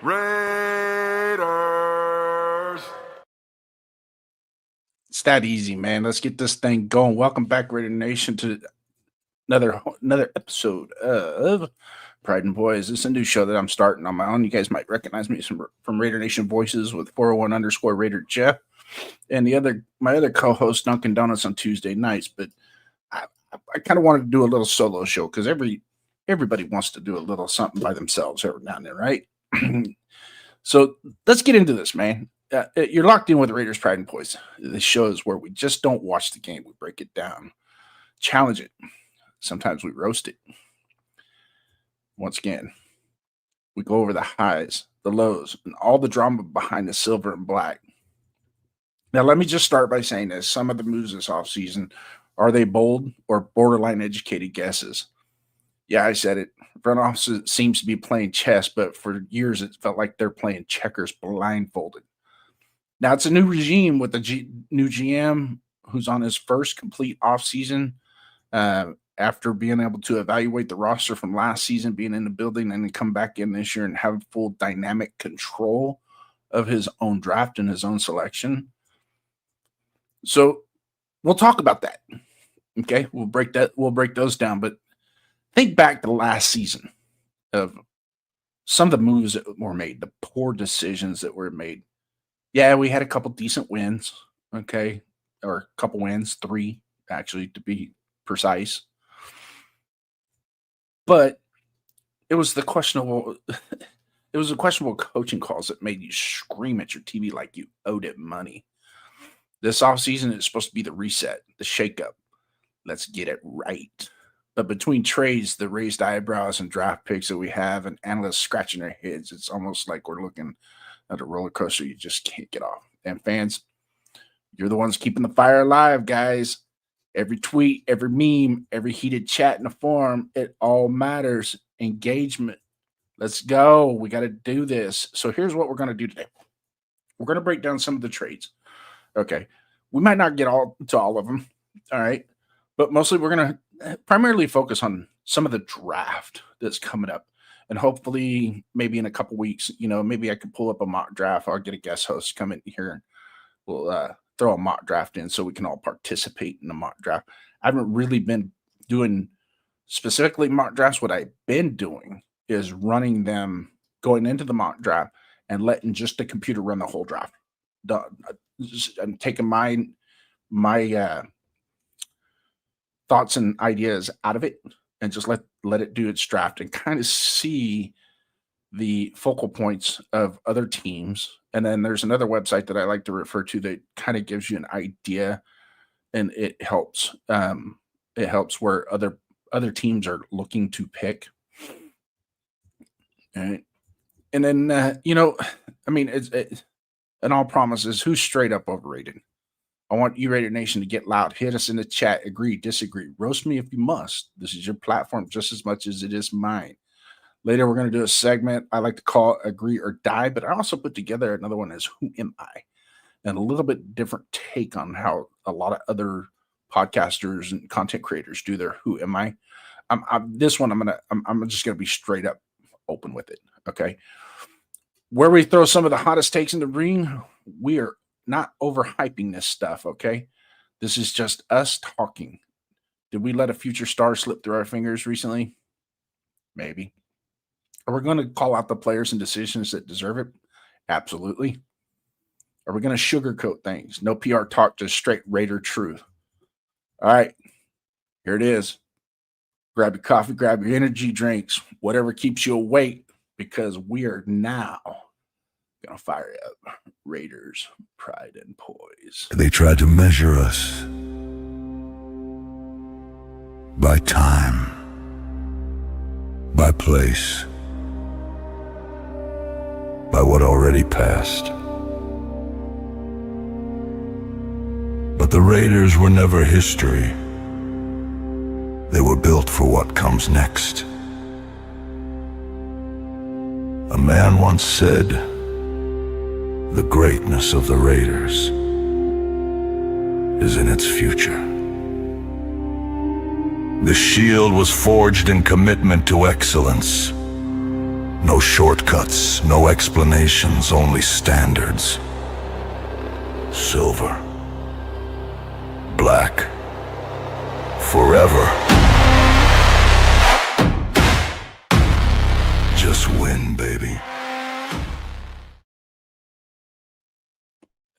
Raiders. It's that easy, man. Let's get this thing going. Welcome back, Raider Nation, to another episode of Pride and Poise. This is a new show that I'm starting on my own. You guys might recognize me from Raider Nation Voices with 401_Raider Jeff and my other co-host Dunkin' Donuts on Tuesday nights. But I kind of wanted to do a little solo show because everybody wants to do a little something by themselves every now and then, right? So let's get into this, man. You're locked in with Raiders Pride and Poise. This show is where we just don't watch the game. We break it down, challenge it. Sometimes we roast it. Once again, we go over the highs, the lows, and all the drama behind the silver and black. Now, let me just start by saying this. Some of the moves this offseason, are they bold or borderline educated guesses? Yeah, I said it. Front office seems to be playing chess, but for years it felt like they're playing checkers blindfolded. Now it's a new regime with new GM who's on his first complete offseason after being able to evaluate the roster from last season, being in the building, and then come back in this year and have full dynamic control of his own draft and his own selection. So we'll talk about that. Okay, we'll break those down, but think back to last season of some of the moves that were made, the poor decisions that were made. Yeah, we had a couple decent wins, okay, or a couple wins, 3 actually to be precise. But it was the questionable coaching calls that made you scream at your TV like you owed it money. This offseason is supposed to be the reset, the shakeup. Let's get it right. But between trades, the raised eyebrows and draft picks that we have, and analysts scratching their heads, it's almost like we're looking at a roller coaster you just can't get off. And fans, you're the ones keeping the fire alive, guys. Every tweet, every meme, every heated chat in the forum, it all matters. Engagement. Let's go. We got to do this. So here's what we're going to do today. We're going to break down some of the trades. Okay. We might not get to all of them. All right. But mostly we're going to primarily focus on some of the draft that's coming up. And hopefully, maybe in a couple weeks, maybe I could pull up a mock draft. I'll get a guest host to come in here and we'll throw a mock draft in so we can all participate in the mock draft. I haven't really been doing specifically mock drafts. What I've been doing is running them, going into the mock draft and letting just the computer run the whole draft. I'm taking my thoughts and ideas out of it and just let it do its draft and kind of see the focal points of other teams. And then there's another website that I like to refer to that kind of gives you an idea, and it helps. It helps where other teams are looking to pick. All right. And then it's in all promises, who's straight up overrated? I want you, Raider Nation, to get loud. Hit us in the chat. Agree, disagree. Roast me if you must. This is your platform just as much as it is mine. Later, we're going to do a segment I like to call Agree or Die, but I also put together another one as Who Am I? And a little bit different take on how a lot of other podcasters and content creators do their Who Am I? This one, I'm just going to be straight up open with it, okay? Where we throw some of the hottest takes in the ring, we are not overhyping this stuff, okay? This is just us talking. Did we let a future star slip through our fingers recently? Maybe. Are we going to call out the players and decisions that deserve it? Absolutely. Are we going to sugarcoat things? No PR talk, just straight Raider truth. All right, here it is. Grab your coffee, grab your energy drinks, whatever keeps you awake, because we are now gonna fire up Raiders Pride and Poise. They tried to measure us by time, by place, by what already passed. But the Raiders were never history. They were built for what comes next. A man once said, the greatness of the Raiders is in its future. The shield was forged in commitment to excellence, No shortcuts, no explanations, only standards. Silver. Black. Forever. Just win, baby.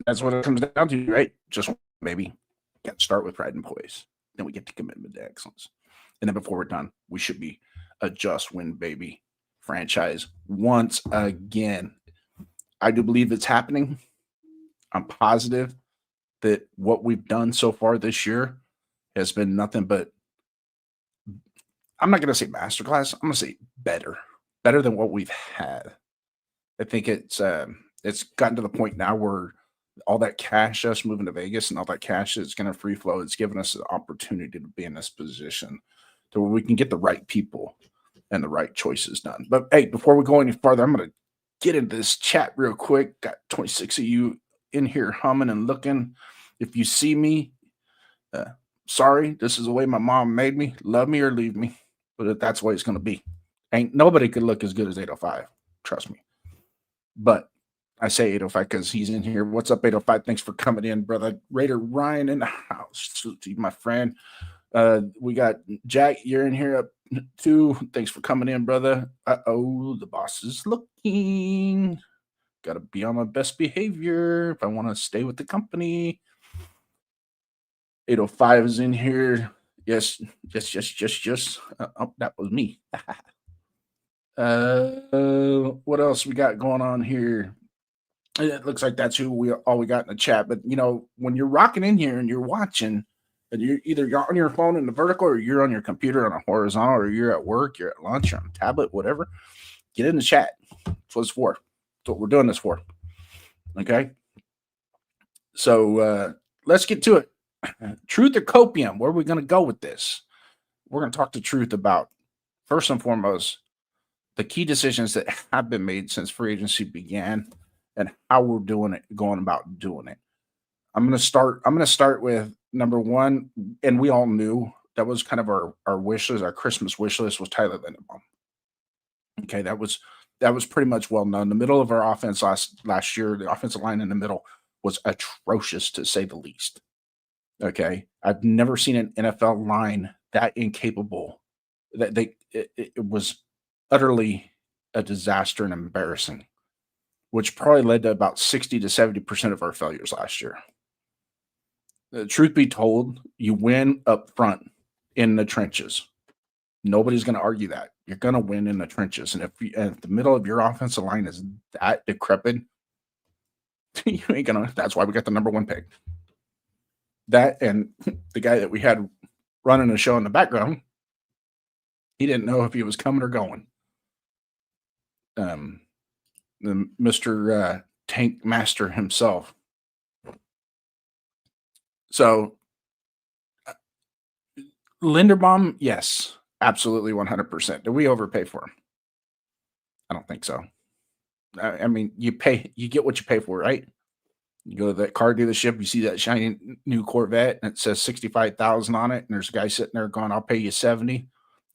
That's what it comes down to, right? Just maybe got to start with pride and poise. Then we get to commitment to excellence. And then before we're done, we should be a just win, baby franchise once again. I do believe it's happening. I'm positive that what we've done so far this year has been nothing but, I'm not going to say masterclass. I'm going to say better than what we've had. I think it's gotten to the point now where all that cash, us moving to Vegas and all that cash is going to free flow. It's given us the opportunity to be in this position to where we can get the right people and the right choices done. But hey, before we go any farther, I'm going to get into this chat real quick. Got 26 of you in here humming and looking. If you see me, sorry, this is the way my mom made me. Love me or leave me, but that's the way it's going to be. Ain't nobody could look as good as 805. Trust me. But I say 805 because he's in here. What's up, 805? Thanks for coming in, brother. Raider Ryan in the house. Salute to you, my friend. We got Jack. You're in here up too. Thanks for coming in, brother. The boss is looking. Got to be on my best behavior if I want to stay with the company. 805 is in here. Yes. Oh, that was me. What else we got going on here? It looks like that's who we got in the chat. But when you're rocking in here and you're watching, and you're on your phone in the vertical, or you're on your computer on a horizontal, or you're at work, you're at lunch, you're on a tablet, whatever, get in the chat. That's what it's for. That's what we're doing this for. Okay. So let's get to it. Truth or copium? Where are we going to go with this? We're going to talk the truth about, first and foremost, the key decisions that have been made since free agency began and how we're going about doing it. I'm going to start with number one, and we all knew that was kind of our wish list, our Christmas wish list was Tyler Linderbaum. Okay, that was pretty much well known. The middle of our offense last year, the offensive line in the middle was atrocious to say the least. Okay, I've never seen an NFL line that incapable. That it was utterly a disaster and embarrassing, which probably led to about 60 to 70% of our failures last year. Truth be told, you win up front in the trenches. Nobody's going to argue that. You're going to win in the trenches. And if the middle of your offensive line is that decrepit, you ain't going to. That's why we got the number one pick. That and the guy that we had running the show in the background, he didn't know if he was coming or going. The Mr. Tank Master himself. So, Linderbaum, yes, absolutely 100%. Did we overpay for him? I don't think so. I mean, you get what you pay for, right? You go to that car dealership, you see that shiny new Corvette, and it says 65,000 on it, and there's a guy sitting there going, "I'll pay you 70.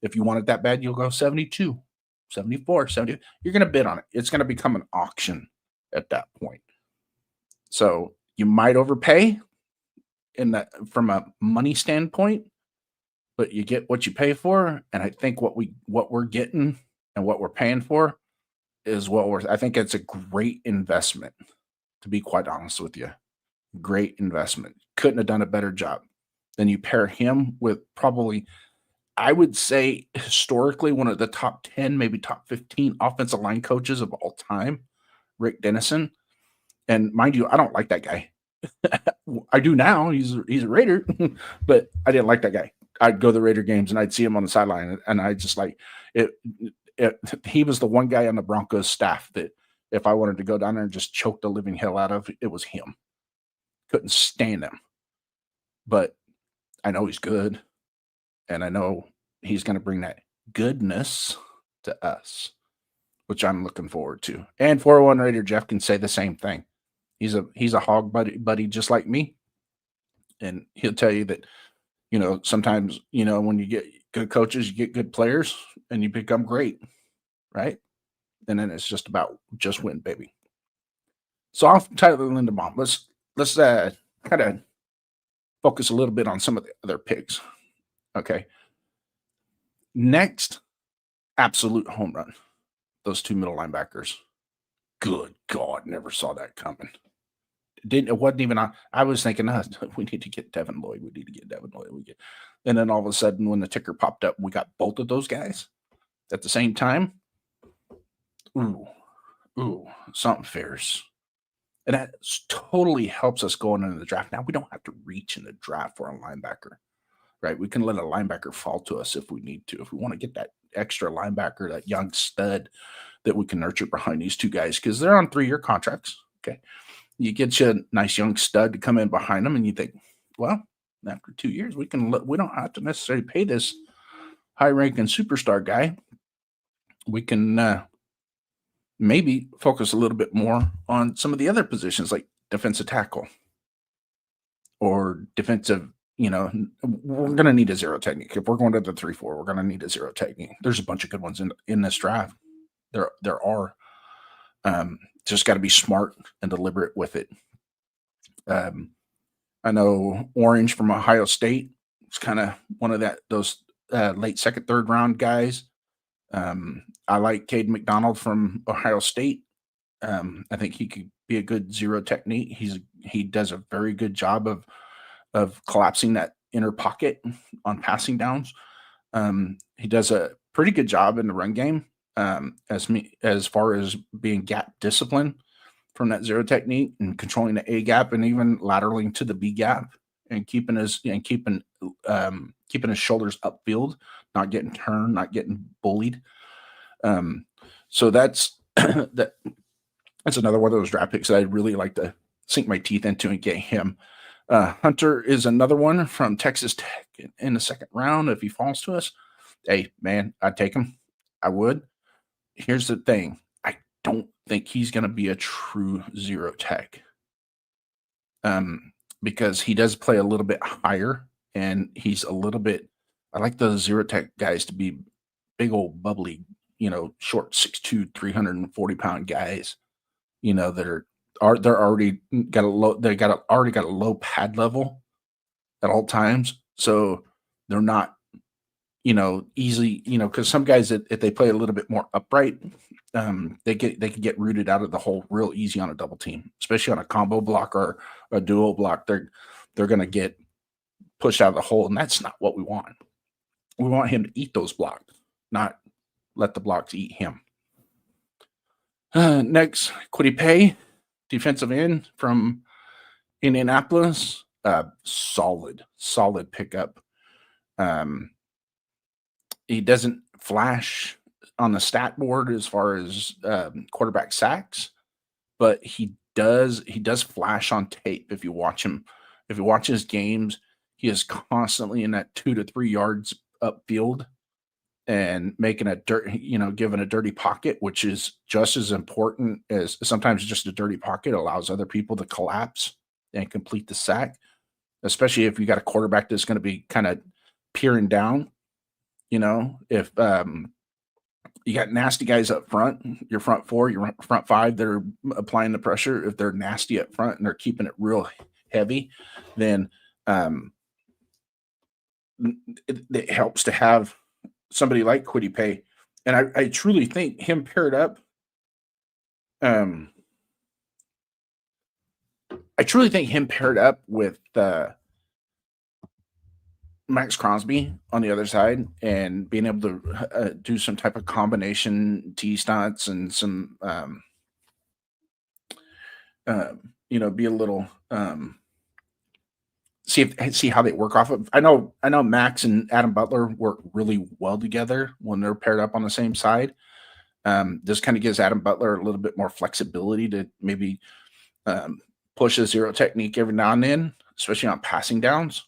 If you want it that bad, you'll go 72, 74, 70. You're going to bid on it. It's going to become an auction at that point. So you might overpay from a money standpoint, but you get what you pay for. And I think what we're getting and what we're paying for is well worth. I think it's a great investment, to be quite honest with you. Great investment. Couldn't have done a better job. Then you pair him with probably, I would say, historically one of the top 10, maybe top 15 offensive line coaches of all time, Rick Dennison. And mind you, I don't like that guy. I do now. He's a Raider, but I didn't like that guy. I'd go to the Raider games and I'd see him on the sideline, and I just like it. He was the one guy on the Broncos staff that if I wanted to go down there and just choke the living hell out of, it was him. Couldn't stand him. But I know he's good, and I know he's going to bring that goodness to us, which I'm looking forward to. And 401 Raider Jeff can say the same thing. He's a hog buddy just like me, and he'll tell you that, sometimes, when you get good coaches, you get good players, and you become great, right? and then it's just about just win, baby. So off Tyler Linderbaum, let's kind of focus a little bit on some of the other picks. Okay. Next, absolute home run. Those two middle linebackers. Good God, never saw that coming. It wasn't even on. I was thinking, we need to get Devin Lloyd. And then all of a sudden, when the ticker popped up, we got both of those guys at the same time. Ooh, something fierce. And that totally helps us going into the draft. Now we don't have to reach in the draft for a linebacker, right? We can let a linebacker fall to us if we need to. If we want to get that extra linebacker, that young stud that we can nurture behind these two guys, because they're on 3-year contracts. Okay. You get you a nice young stud to come in behind them, and you think, well, after 2 years, we don't have to necessarily pay this high-ranking superstar guy. We can maybe focus a little bit more on some of the other positions like defensive tackle or defensive. We're going to need a zero technique. If we're going to the 3-4, we're going to need a zero technique. There's a bunch of good ones in this draft. There are. Just got to be smart and deliberate with it. I know Orange from Ohio State is kind of one of those late second, third round guys. I like Cade McDonald from Ohio State. I think he could be a good zero technique. He does a very good job of collapsing that inner pocket on passing downs. He does a pretty good job in the run game. As far as being gap discipline from that zero technique and controlling the A gap and even lateraling to the B gap and keeping his shoulders upfield, not getting turned, not getting bullied. So that's that's another one of those draft picks that I'd really like to sink my teeth into and get him. Hunter is another one from Texas Tech in the second round. If he falls to us, hey man, I'd take him. I would. Here's the thing. I don't think he's going to be a true zero tech. Because he does play a little bit higher and he's a little bit, I like those zero tech guys to be big old bubbly, short 6'2", 340-pound guys, that they're already got a low, already got a low pad level at all times. So they're not, easily, because some guys if they play a little bit more upright, they can get rooted out of the hole real easy on a double team, especially on a combo block or a duo block. They're going to get pushed out of the hole, and that's not what we want. We want him to eat those blocks, not let the blocks eat him. Next, Kwity Paye, defensive end from Indianapolis. Solid pickup. He doesn't flash on the stat board as far as quarterback sacks, but he does flash on tape. If you watch his games, he is constantly in that 2 to 3 yards upfield and making giving a dirty pocket, which is just as important as sometimes just a dirty pocket allows other people to collapse and complete the sack, especially if you got a quarterback that's going to be kind of peering down. If you got nasty guys up front, your front 4, your front 5 that are applying the pressure, if they're nasty up front and they're keeping it real heavy, then it helps to have somebody like Kwity Paye. And I truly think him paired up. With Max Crosby on the other side and being able to do some type of combination T stunts and some, be a little, see how they work off of. I know Max and Adam Butler work really well together when they're paired up on the same side. This kind of gives Adam Butler a little bit more flexibility to maybe push a zero technique every now and then, especially on passing downs.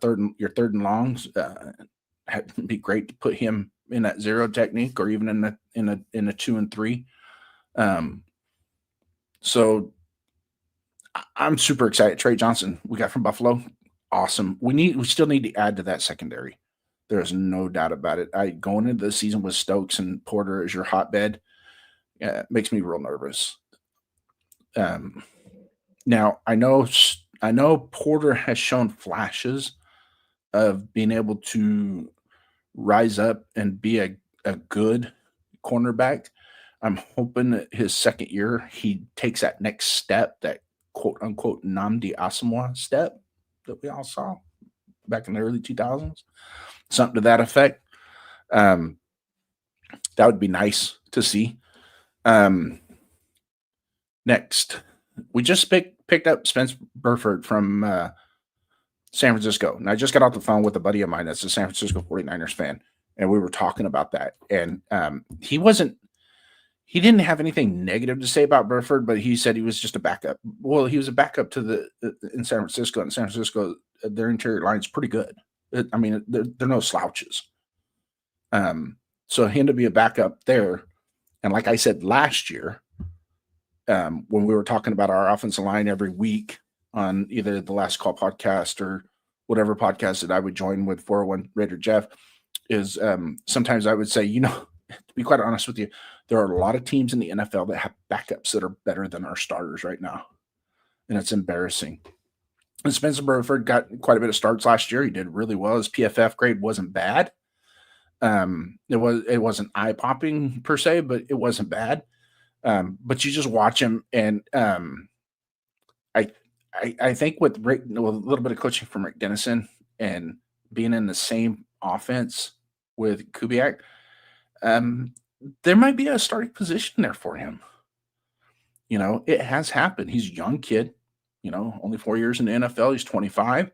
Third and longs, it'd be great to put him in that zero technique or even in a 2 and 3. So I'm super excited. Trey Johnson, we got from Buffalo. Awesome. We still need to add to that secondary. There's no doubt about it. Going into the season with Stokes and Porter as your hotbed, makes me real nervous. Now I know Porter has shown flashes of being able to rise up and be a good cornerback. I'm hoping that his second year he takes that next step, that quote unquote Namdi Asamoah step that we all saw back in the early 2000s, something to that effect. That would be nice to see. Next, we just picked up Spence Burford from San Francisco. And I just got off the phone with a buddy of mine that's a San Francisco 49ers fan. And we were talking about that. And he didn't have anything negative to say about Burford, but he said he was just a backup. Well, he was a backup to in San Francisco. And San Francisco, their interior line is pretty good. I mean, they're no slouches. So him to be a backup there. And like I said last year, when we were talking about our offensive line every week on either the Last Call podcast or whatever podcast that I would join with 401 Raider Jeff, is sometimes I would say, to be quite honest with you, there are a lot of teams in the NFL that have backups that are better than our starters right now. And it's embarrassing. And Spencer Burford got quite a bit of starts last year. He did really well. His PFF grade wasn't bad. It wasn't eye-popping per se, but it wasn't bad. But you just watch him, and I think with Rick, a little bit of coaching from Rick Dennison and being in the same offense with Kubiak, there might be a starting position there for him. It has happened. He's a young kid, only 4 years in the NFL. He's 25.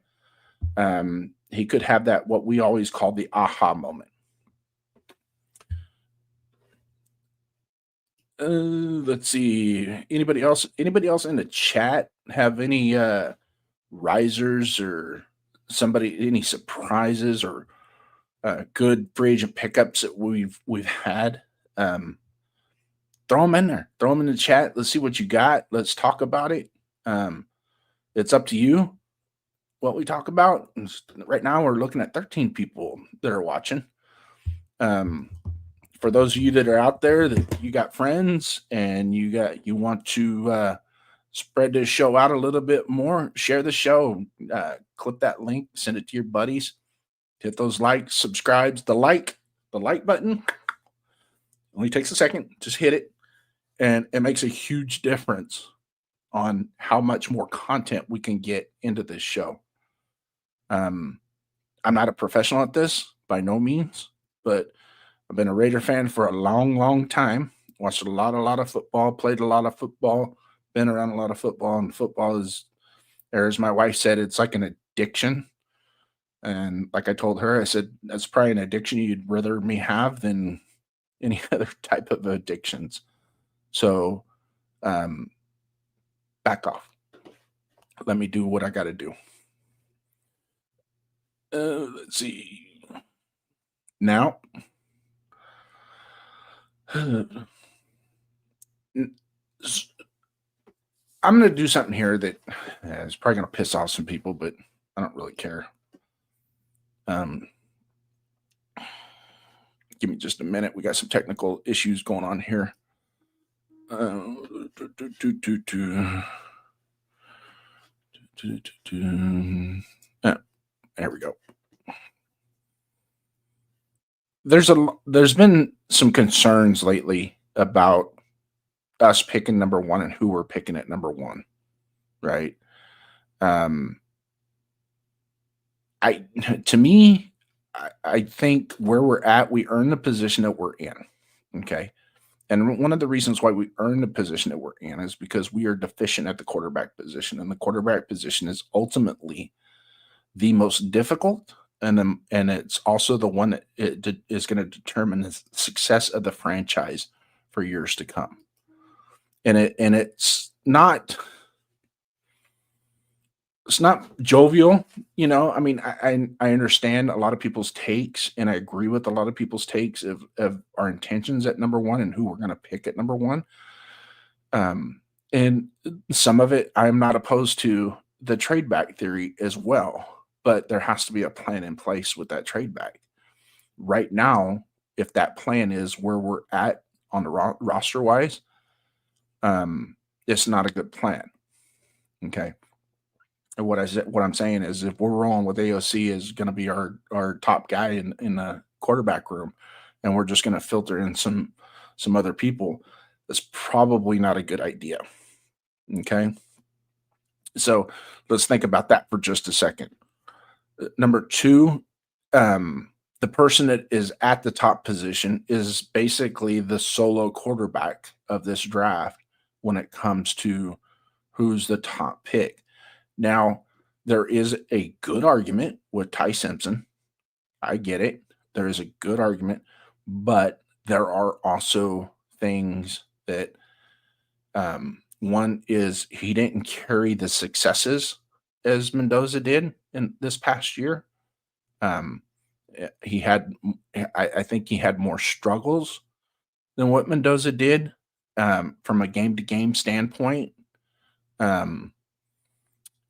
He could have that, what we always call the aha moment. Let's see. Anybody else in the chat have any risers or any surprises or good free agent pickups that we've had? Throw them in there. Throw them in the chat. Let's see what you got. Let's talk about it. It's up to you what we talk about. Right now, we're looking at 13 people that are watching. For those of you that are out there that you got friends and you want to spread this show out a little bit more, share the show, clip that link, send it to your buddies, hit those likes, subscribes, the like button. Only takes a second, just hit it, and it makes a huge difference on how much more content we can get into this show. I'm not a professional at this by no means, but I've been a Raider fan for a long, long time. Watched a lot of football, played a lot of football, been around a lot of football, and football is, as my wife said, it's like an addiction. And like I told her, I said, that's probably an addiction you'd rather me have than any other type of addictions. So back off. Let me do what I got to do. Let's see. Now, I'm going to do something here that is probably going to piss off some people, but I don't really care. Give me just a minute. We got some technical issues going on here. There we go. There's been some concerns lately about us picking number one and who we're picking at number one, right? I think where we're at, we earn the position that we're in, okay? And one of the reasons why we earn the position that we're in is because we are deficient at the quarterback position, and the quarterback position is ultimately the most difficult, and it's also the one that is going to determine the success of the franchise for years to come. And it's not jovial, I mean, I understand a lot of people's takes, and I agree with a lot of people's takes of our intentions at number one and who we're going to pick at number one. And some of it, I'm not opposed to the trade back theory as well, but there has to be a plan in place with that trade back. Right now, if that plan is where we're at on the roster wise, it's not a good plan. Okay. And what I'm saying is, if we're rolling with AOC is going to be our top guy in the quarterback room, and we're just going to filter in some other people, that's probably not a good idea. Okay. So let's think about that for just a second. Number two, the person that is at the top position is basically the solo quarterback of this draft when it comes to who's the top pick. Now, there is a good argument with Ty Simpson. I get it. There is a good argument, but there are also things that one is he didn't carry the successes as Mendoza did in this past year. He had, I think he had more struggles than what Mendoza did from a game to game standpoint.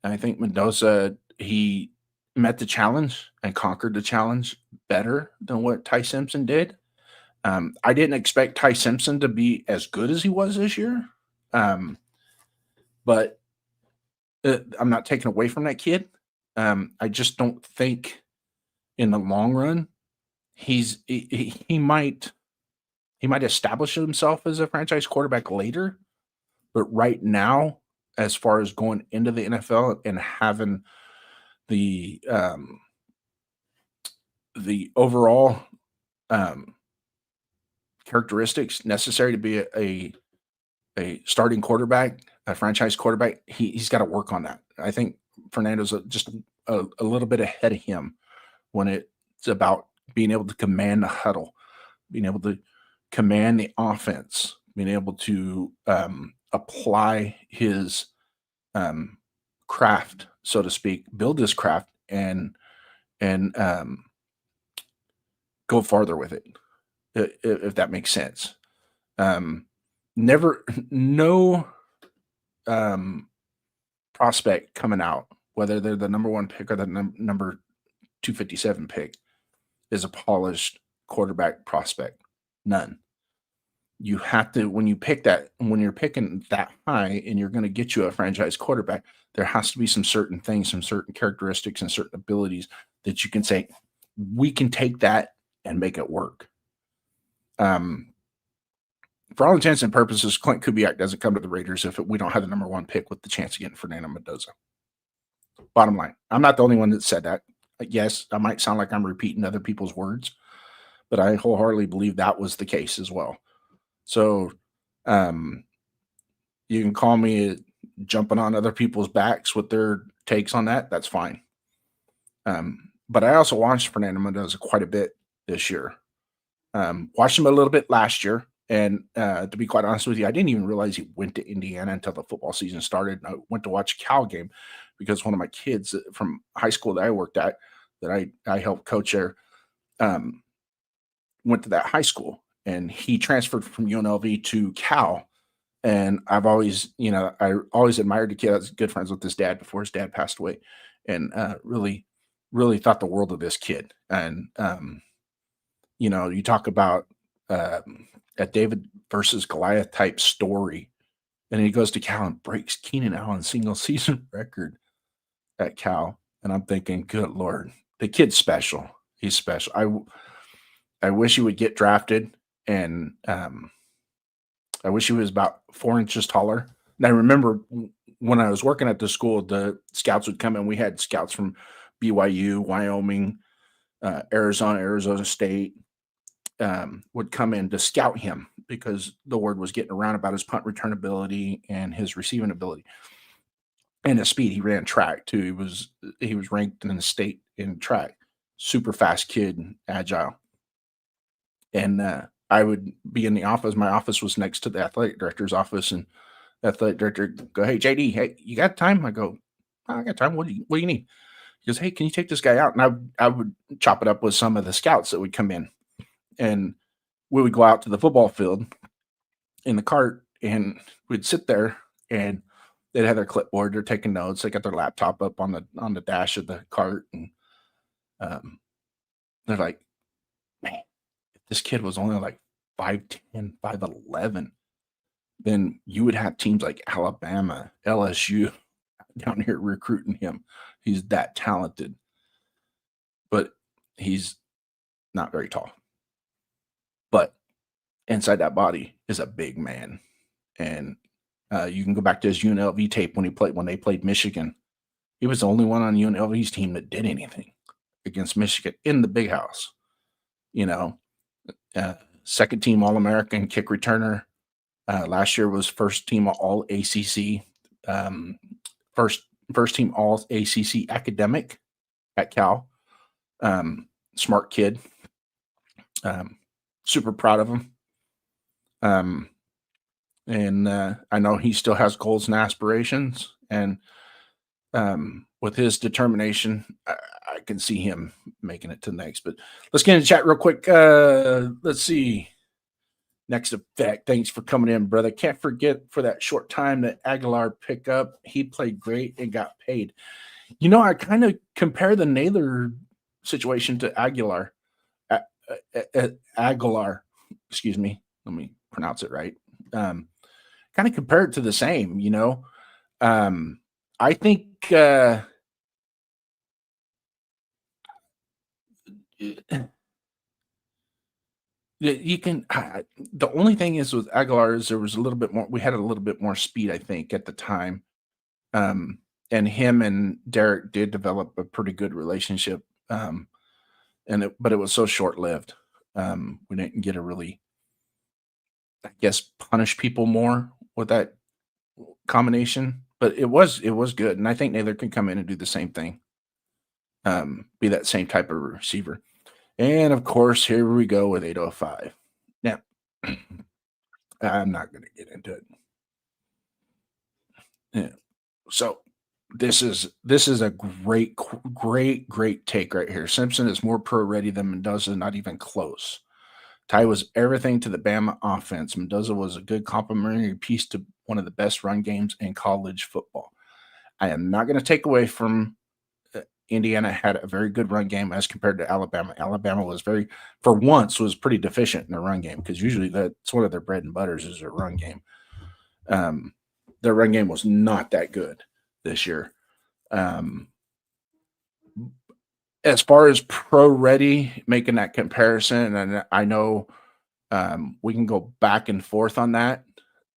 I think Mendoza, he met the challenge and conquered the challenge better than what Ty Simpson did. I didn't expect Ty Simpson to be as good as he was this year. But I'm not taking away from that kid. I just don't think in the long run he might establish himself as a franchise quarterback later. But right now, as far as going into the NFL and having the overall characteristics necessary to be a starting quarterback, a franchise quarterback, he's got to work on that. I think Fernando's just a little bit ahead of him when it's about being able to command the huddle, being able to command the offense, being able to apply his craft, so to speak, build his craft and go farther with it, if that makes sense. No prospect coming out, whether they're the number one pick or the number 257 pick, is a polished quarterback prospect. None. You have to, when you're picking that high and you're going to get you a franchise quarterback, there has to be some certain things, some certain characteristics and certain abilities that you can say, we can take that and make it work. For all intents and purposes, Clint Kubiak doesn't come to the Raiders if we don't have the number one pick with the chance of getting Fernando Mendoza. Bottom line, I'm not the only one that said that. Yes, I might sound like I'm repeating other people's words, but I wholeheartedly believe that was the case as well. So you can call me jumping on other people's backs with their takes on that. That's fine. But I also watched Fernando Mendoza quite a bit this year. Watched him a little bit last year. And to be quite honest with you, I didn't even realize he went to Indiana until the football season started. I went to watch a Cal game because one of my kids from high school that I worked at, that I helped coach there, went to that high school. And he transferred from UNLV to Cal. And I've always, I always admired the kid. I was good friends with his dad before his dad passed away. And really, really thought the world of this kid. And, you talk about a David versus Goliath type story. And he goes to Cal and breaks Keenan Allen's single season record at Cal. And I'm thinking, good Lord, the kid's special. He's special. I wish he would get drafted. And I wish he was about 4 inches taller. And I remember when I was working at the school, the scouts would come in. We had scouts from BYU, Wyoming, Arizona State, would come in to scout him because the word was getting around about his punt return ability and his receiving ability and his speed. He ran track too. He was ranked in the state in track. Super fast kid, agile. And I would be in the office. My office was next to the athletic director's office, and the athletic director go, "Hey, JD, hey, you got time?" I go, "I got time. What do you need?" He goes, "Hey, can you take this guy out?" And I would chop it up with some of the scouts that would come in, and we would go out to the football field in the cart, and we'd sit there, and they'd have their clipboard. They're taking notes. They got their laptop up on the dash of the cart, and they're like, "Man, if this kid was only like 5'10", 5'11", then you would have teams like Alabama, LSU down here recruiting him. He's that talented, but he's not very tall. But inside that body is a big man. And you can go back to his UNLV tape when they played Michigan. He was the only one on UNLV's team that did anything against Michigan in the big house. Second team All-American kick returner. Last year was first team All ACC. First team All ACC academic at Cal. Smart kid. Super proud of him. And I know he still has goals and aspirations, and with his determination, I can see him making it to the next. But let's get into chat real quick. Let's see. Next effect. Thanks for coming in, brother. Can't forget for that short time that Aguilar picked up. He played great and got paid. I kind of compare the Naylor situation to Aguilar. Aguilar, excuse me. Let me pronounce it right. Kind of compare it to the same, I think you can. The only thing is with Aguilar is there was a little bit more. We had a little bit more speed, I think, at the time. And him and Derek did develop a pretty good relationship. But it was so short lived. We didn't get to really, I guess, punish people more with that combination. But it was good, and I think Naylor can come in and do the same thing. Be that same type of receiver. And of course, here we go with 805. Now, I'm not going to get into it. Yeah. So this is a great take right here. Simpson is more pro ready than Mendoza, not even close. Ty was everything to the Bama offense. Mendoza was a good complementary piece to one of the best run games in college football. I am not going to take away from Indiana had a very good run game as compared to Alabama. Alabama was was pretty deficient in the run game because usually that's one of their bread and butters is their run game. Their run game was not that good this year. As far as pro ready, making that comparison, and I know we can go back and forth on that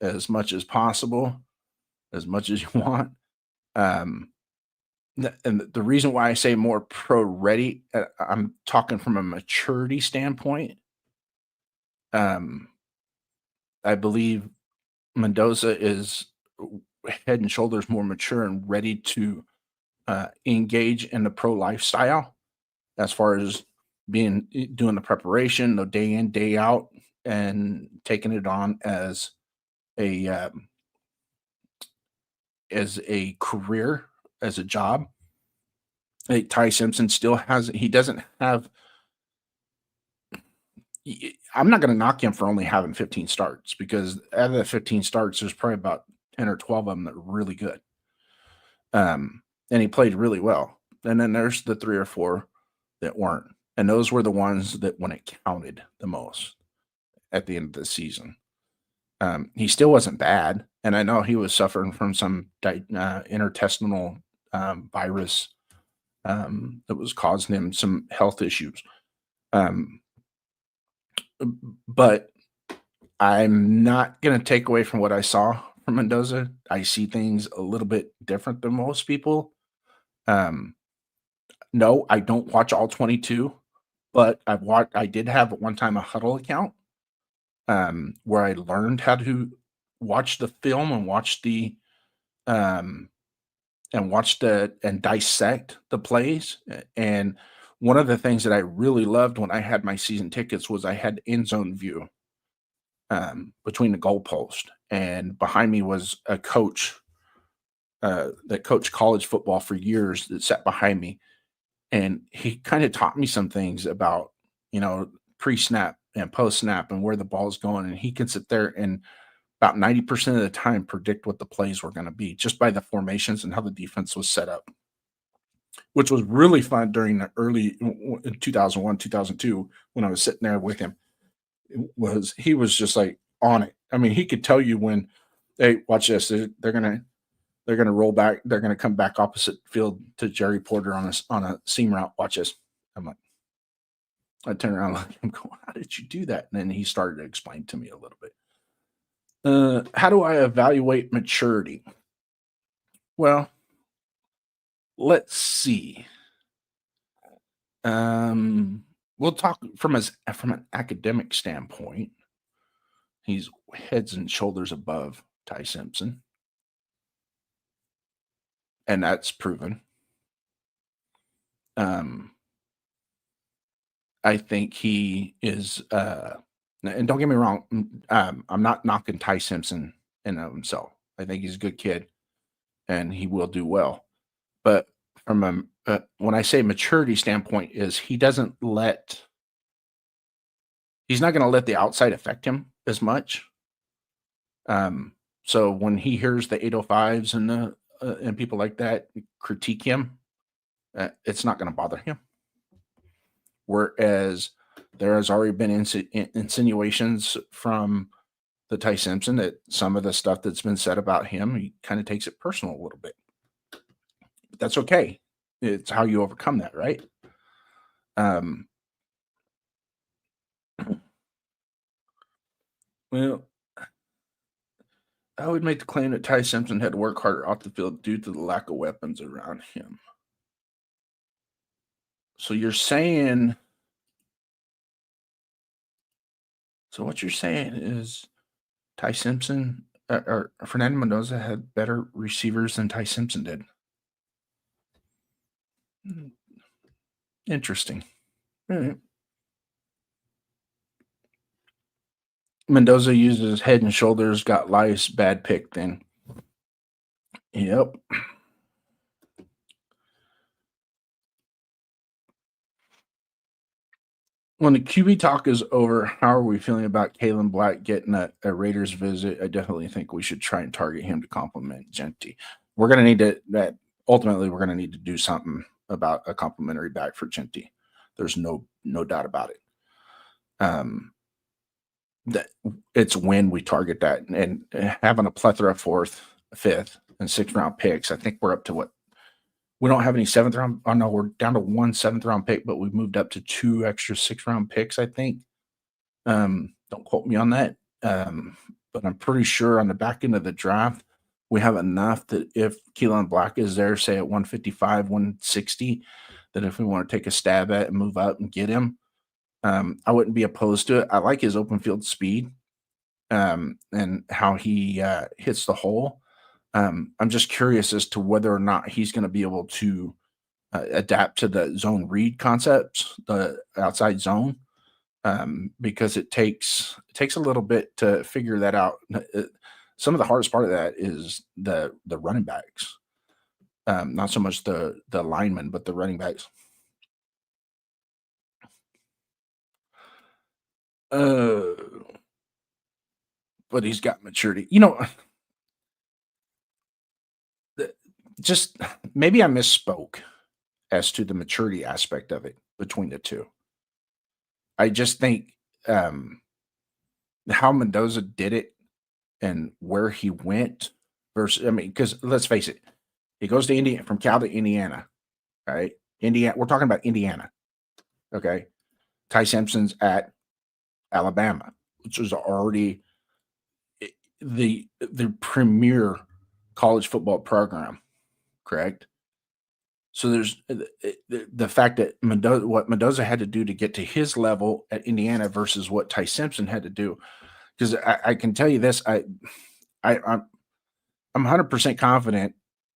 as much as possible, as much as you want. And the reason why I say more pro ready, I'm talking from a maturity standpoint. I believe Mendoza is head and shoulders more mature and ready to engage in the pro lifestyle as far as doing the preparation, the day in, day out, and taking it on as a career, as a job. Ty Simpson still doesn't have. I'm not going to knock him for only having 15 starts because out of the 15 starts, there's probably about 10 or 12 of them that are really good. And he played really well. And then there's the 3 or 4 that weren't. And those were the ones that when it counted the most at the end of the season. He still wasn't bad. And I know he was suffering from some interstitial virus that was causing him some health issues. But I'm not going to take away from what I saw from Mendoza. I see things a little bit different than most people. No, I don't watch all 22, but I did have at one time a Huddle account where I learned how to watch the film and watch and dissect the plays. And one of the things that I really loved when I had my season tickets was I had end zone view between the goalpost, and behind me was a coach that coached college football for years that sat behind me. And he kind of taught me some things about, pre-snap and post-snap and where the ball's going. And he can sit there and about 90% of the time predict what the plays were going to be just by the formations and how the defense was set up, which was really fun during the early in 2001, 2002 when I was sitting there with him. he was just like on it. I mean, he could tell you when, hey, watch this. They're gonna roll back. They're gonna come back opposite field to Jerry Porter on a seam route. Watch this. I'm like, I turn around, like, I'm going, how did you do that? And then he started to explain to me a little bit. How do I evaluate maturity? Well, let's see. We'll talk from an academic standpoint. He's heads and shoulders above Ty Simpson, and that's proven. I think he is, and don't get me wrong, I'm not knocking Ty Simpson in of himself. I think he's a good kid, and he will do well. But from when I say maturity standpoint, is he's not going to let the outside affect him as much. So when he hears the 805s and people like that critique him, it's not going to bother him. Whereas there has already been insinuations from the Ty Simpson that some of the stuff that's been said about him, he kind of takes it personal a little bit. But that's okay. It's how you overcome that, right? Well, I would make the claim that Ty Simpson had to work harder off the field due to the lack of weapons around him. So you're saying... So what you're saying is Ty Simpson or Fernando Mendoza had better receivers than Ty Simpson did. Interesting. All right. Mendoza uses head and shoulders, got lice, bad pick then. Yep. When the QB talk is over, how are we feeling about Kalen Black getting a Raiders visit? I definitely think we should try and target him to complement Genty. We're going to need to ultimately we're going to need to do something about a complimentary back for Genty. There's no doubt about it. That it's when we target that, and having a plethora of 4th, 5th, and 6th round picks. I think we're up to what? We don't have any 7th round. Oh no, we're down to 1 7th round pick, but we've moved up to 2 extra 6th round picks, I think. Don't quote me on that. But I'm pretty sure on the back end of the draft, we have enough that if Keelan Black is there, say at 155, 160, that if we want to take a stab at and move up and get him, I wouldn't be opposed to it. I like his open field speed and how he hits the hole. I'm just curious as to whether or not he's going to be able to adapt to the zone read concepts, the outside zone, because it takes a little bit to figure that out. Some of the hardest part of that is the running backs, not so much the linemen, but the running backs. But he's got maturity. Just maybe I misspoke as to the maturity aspect of it between the two. I just think how Mendoza did it and where he went versus, because let's face it, he goes to Indiana, from Cal to Indiana, right? Indiana, we're talking about Indiana, okay? Ty Simpson's at Alabama, which was already the premier college football program, correct? So there's the fact that what Mendoza had to do to get to his level at Indiana versus what Ty Simpson had to do. Because I can tell you this, I'm 100% confident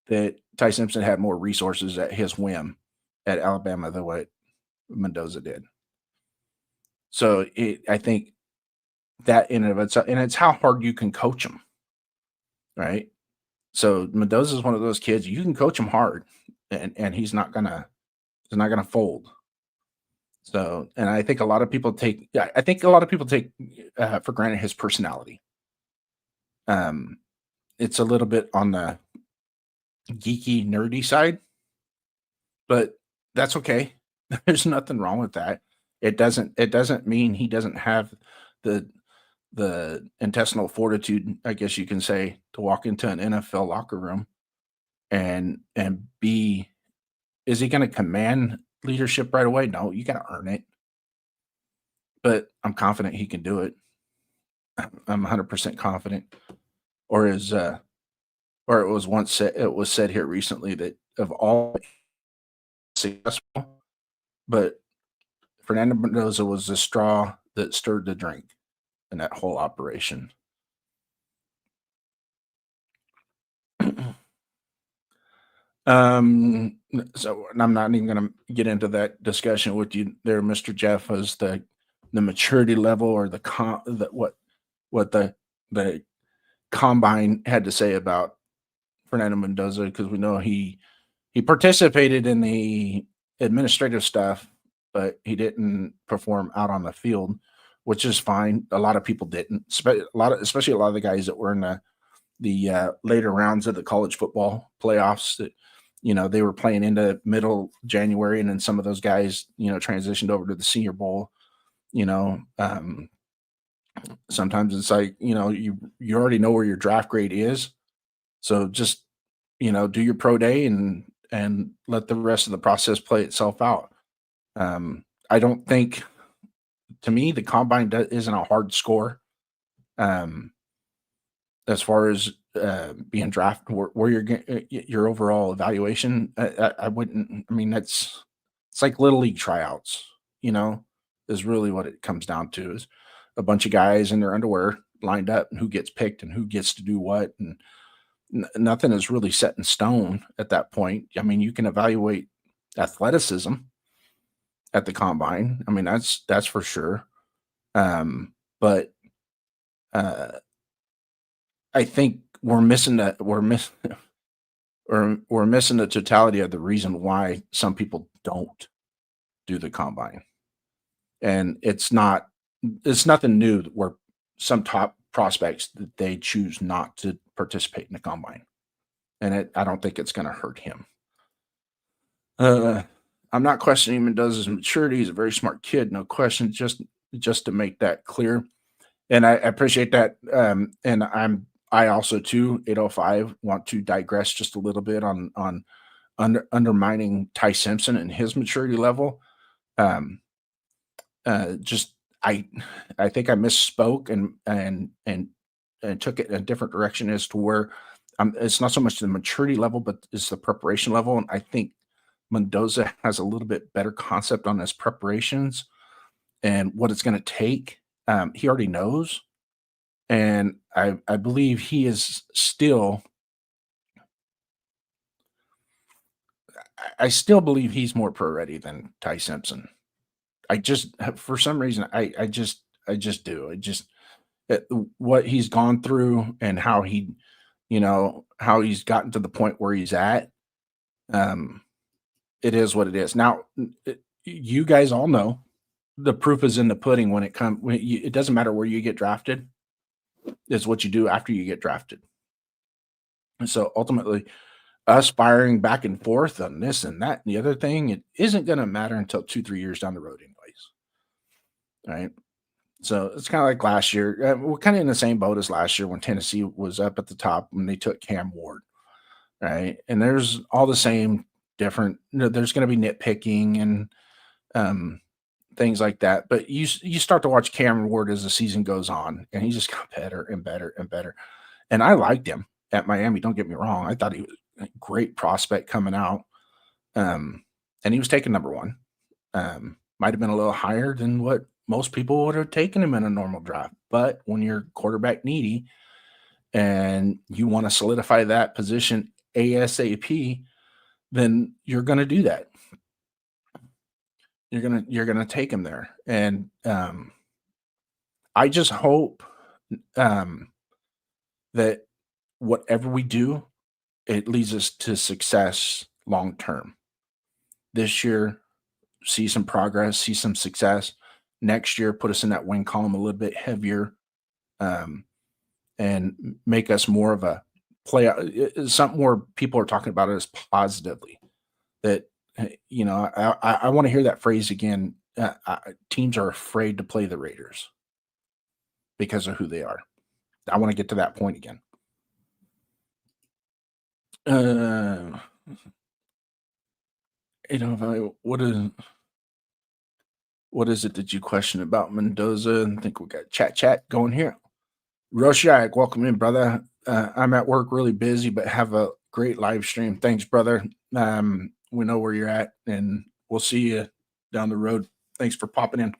that Ty Simpson had more resources at his whim at Alabama than what Mendoza did. So I think that in and of itself, and it's how hard you can coach him, right? So Mendoza is one of those kids you can coach him hard, and he's not gonna fold. So, and I think a lot of people take for granted his personality. It's a little bit on the geeky, nerdy side, but that's okay. There's nothing wrong with that. It doesn't mean he doesn't have the intestinal fortitude, I guess you can say, to walk into an NFL locker room and be. Is he going to command leadership right away? No, you got to earn it. But I'm confident he can do it. I'm 100% confident. Or or it was once said, it was said here recently that of all successful, but Fernando Mendoza was the straw that stirred the drink in that whole operation. So I'm not even going to get into that discussion with you there, Mr. Jeff, as the maturity level or what the combine had to say about Fernando Mendoza, because we know he participated in the administrative stuff, but he didn't perform out on the field, which is fine. A lot of people didn't, especially a lot of the guys that were in the later rounds of the college football playoffs that, they were playing into middle January, and then some of those guys, transitioned over to the Senior Bowl. Sometimes it's like, you already know where your draft grade is. So just, do your pro day and let the rest of the process play itself out. I don't think, to me, the combine isn't a hard score. As far as being drafted, where your overall evaluation, I wouldn't. I mean, it's like little league tryouts. Is really what it comes down to. Is a bunch of guys in their underwear lined up, and who gets picked and who gets to do what, and nothing is really set in stone at that point. I mean, you can evaluate athleticism at the combine. I mean, that's for sure. But I think we're missing the totality of the reason why some people don't do the combine. And it's nothing new where some top prospects that they choose not to participate in the combine. And I don't think it's going to hurt him. I'm not questioning Mendoza's maturity. He's a very smart kid, no question. Just to make that clear, and I appreciate that. And I also too 805 want to digress just a little bit on undermining Ty Simpson and his maturity level. I think I misspoke and took it in a different direction as to where it's not so much the maturity level, but it's the preparation level. And I think Mendoza has a little bit better concept on his preparations and what it's going to take. He already knows. And I believe he is still, I still believe he's more pro ready than Ty Simpson. For some reason, I just do. What he's gone through and how how he's gotten to the point where he's at. It is what it is. Now, you guys all know the proof is in the pudding when it doesn't matter where you get drafted. It's what you do after you get drafted. And so ultimately, us firing back and forth on this and that and the other thing, it isn't going to matter until 2-3 years down the road anyways. Right? So it's kind of like last year. We're kind of in the same boat as last year when Tennessee was up at the top when they took Cam Ward. Right? And there's all the same different, there's going to be nitpicking and things like that. But you start to watch Cameron Ward as the season goes on, and he just got better and better and better. And I liked him at Miami. Don't get me wrong. I thought he was a great prospect coming out. And he was taken number one. Might have been a little higher than what most people would have taken him in a normal draft. But when you're quarterback needy and you want to solidify that position ASAP, then you're going to do that. You're gonna take him there, and I just hope that whatever we do, it leads us to success long term. This year, see some progress, see some success. Next year, put us in that win column a little bit heavier, and make us more of a play. Something where people are talking about it as positively. That I want to hear that phrase again. Teams are afraid to play the Raiders. because of who they are. I want to get to that point again. What is it that you question about Mendoza? I think we got chat going here. Roshak, welcome in, brother. I'm at work, really busy, but have a great live stream. Thanks, brother. We know where you're at, and we'll see you down the road. Thanks for popping in.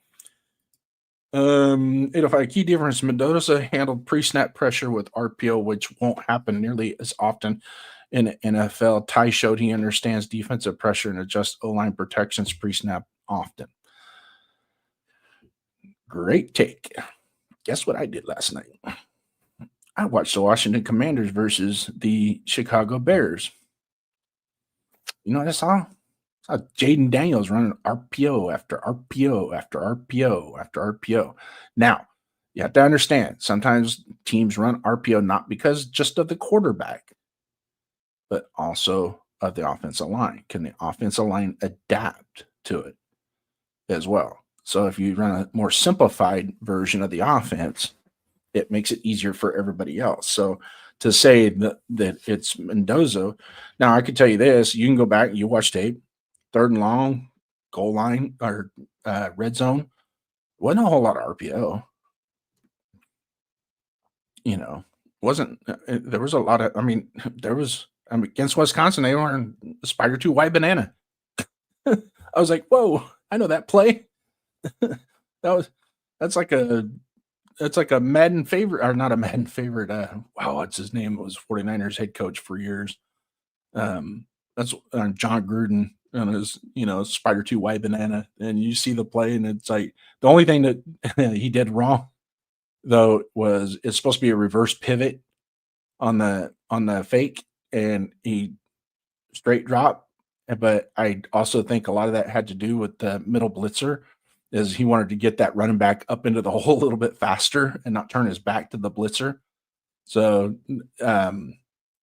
805 key difference. Mendoza handled pre-snap pressure with RPO, which won't happen nearly as often in the NFL. Ty showed he understands defensive pressure and adjusts O-line protections pre-snap often. Great take. Guess what I did last night? I watched the Washington Commanders versus the Chicago Bears. You know what I saw? I saw Jaden Daniels running RPO after RPO after RPO after RPO. Now, you have to understand, sometimes teams run RPO not because just of the quarterback, but also of the offensive line. Can the offensive line adapt to it as well? So if you run a more simplified version of the offense, it makes it easier for everybody else. So to say that it's Mendoza, now I can tell you this, you can go back and you watch tape, 3rd and long, goal line or red zone, wasn't a whole lot of RPO. You know, there was a lot of, against Wisconsin, they were in Spider 2 white banana. I was like, whoa, I know that play. That's like a Madden favorite, or not a Madden favorite. Wow, what's his name? It was 49ers head coach for years. That's John Gruden on his, Spider 2 white banana. And you see the play, and it's like the only thing that he did wrong, though, was it's supposed to be a reverse pivot on the fake, and he straight drop. But I also think a lot of that had to do with the middle blitzer, is he wanted to get that running back up into the hole a little bit faster and not turn his back to the blitzer. So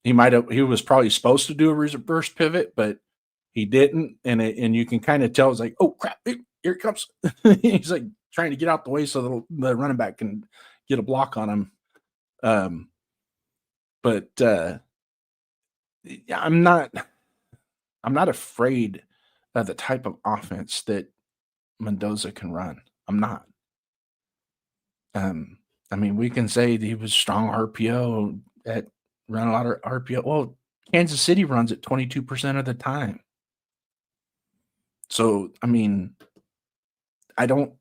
he was probably supposed to do a reverse pivot, but he didn't. And you can kind of tell it's like, oh crap, here it comes. He's like trying to get out the way so the running back can get a block on him. But I'm not afraid of the type of offense that Mendoza can run. I'm not. We can say that he was strong RPO run a lot of RPO. Well, Kansas City runs it 22% of the time. So, I don't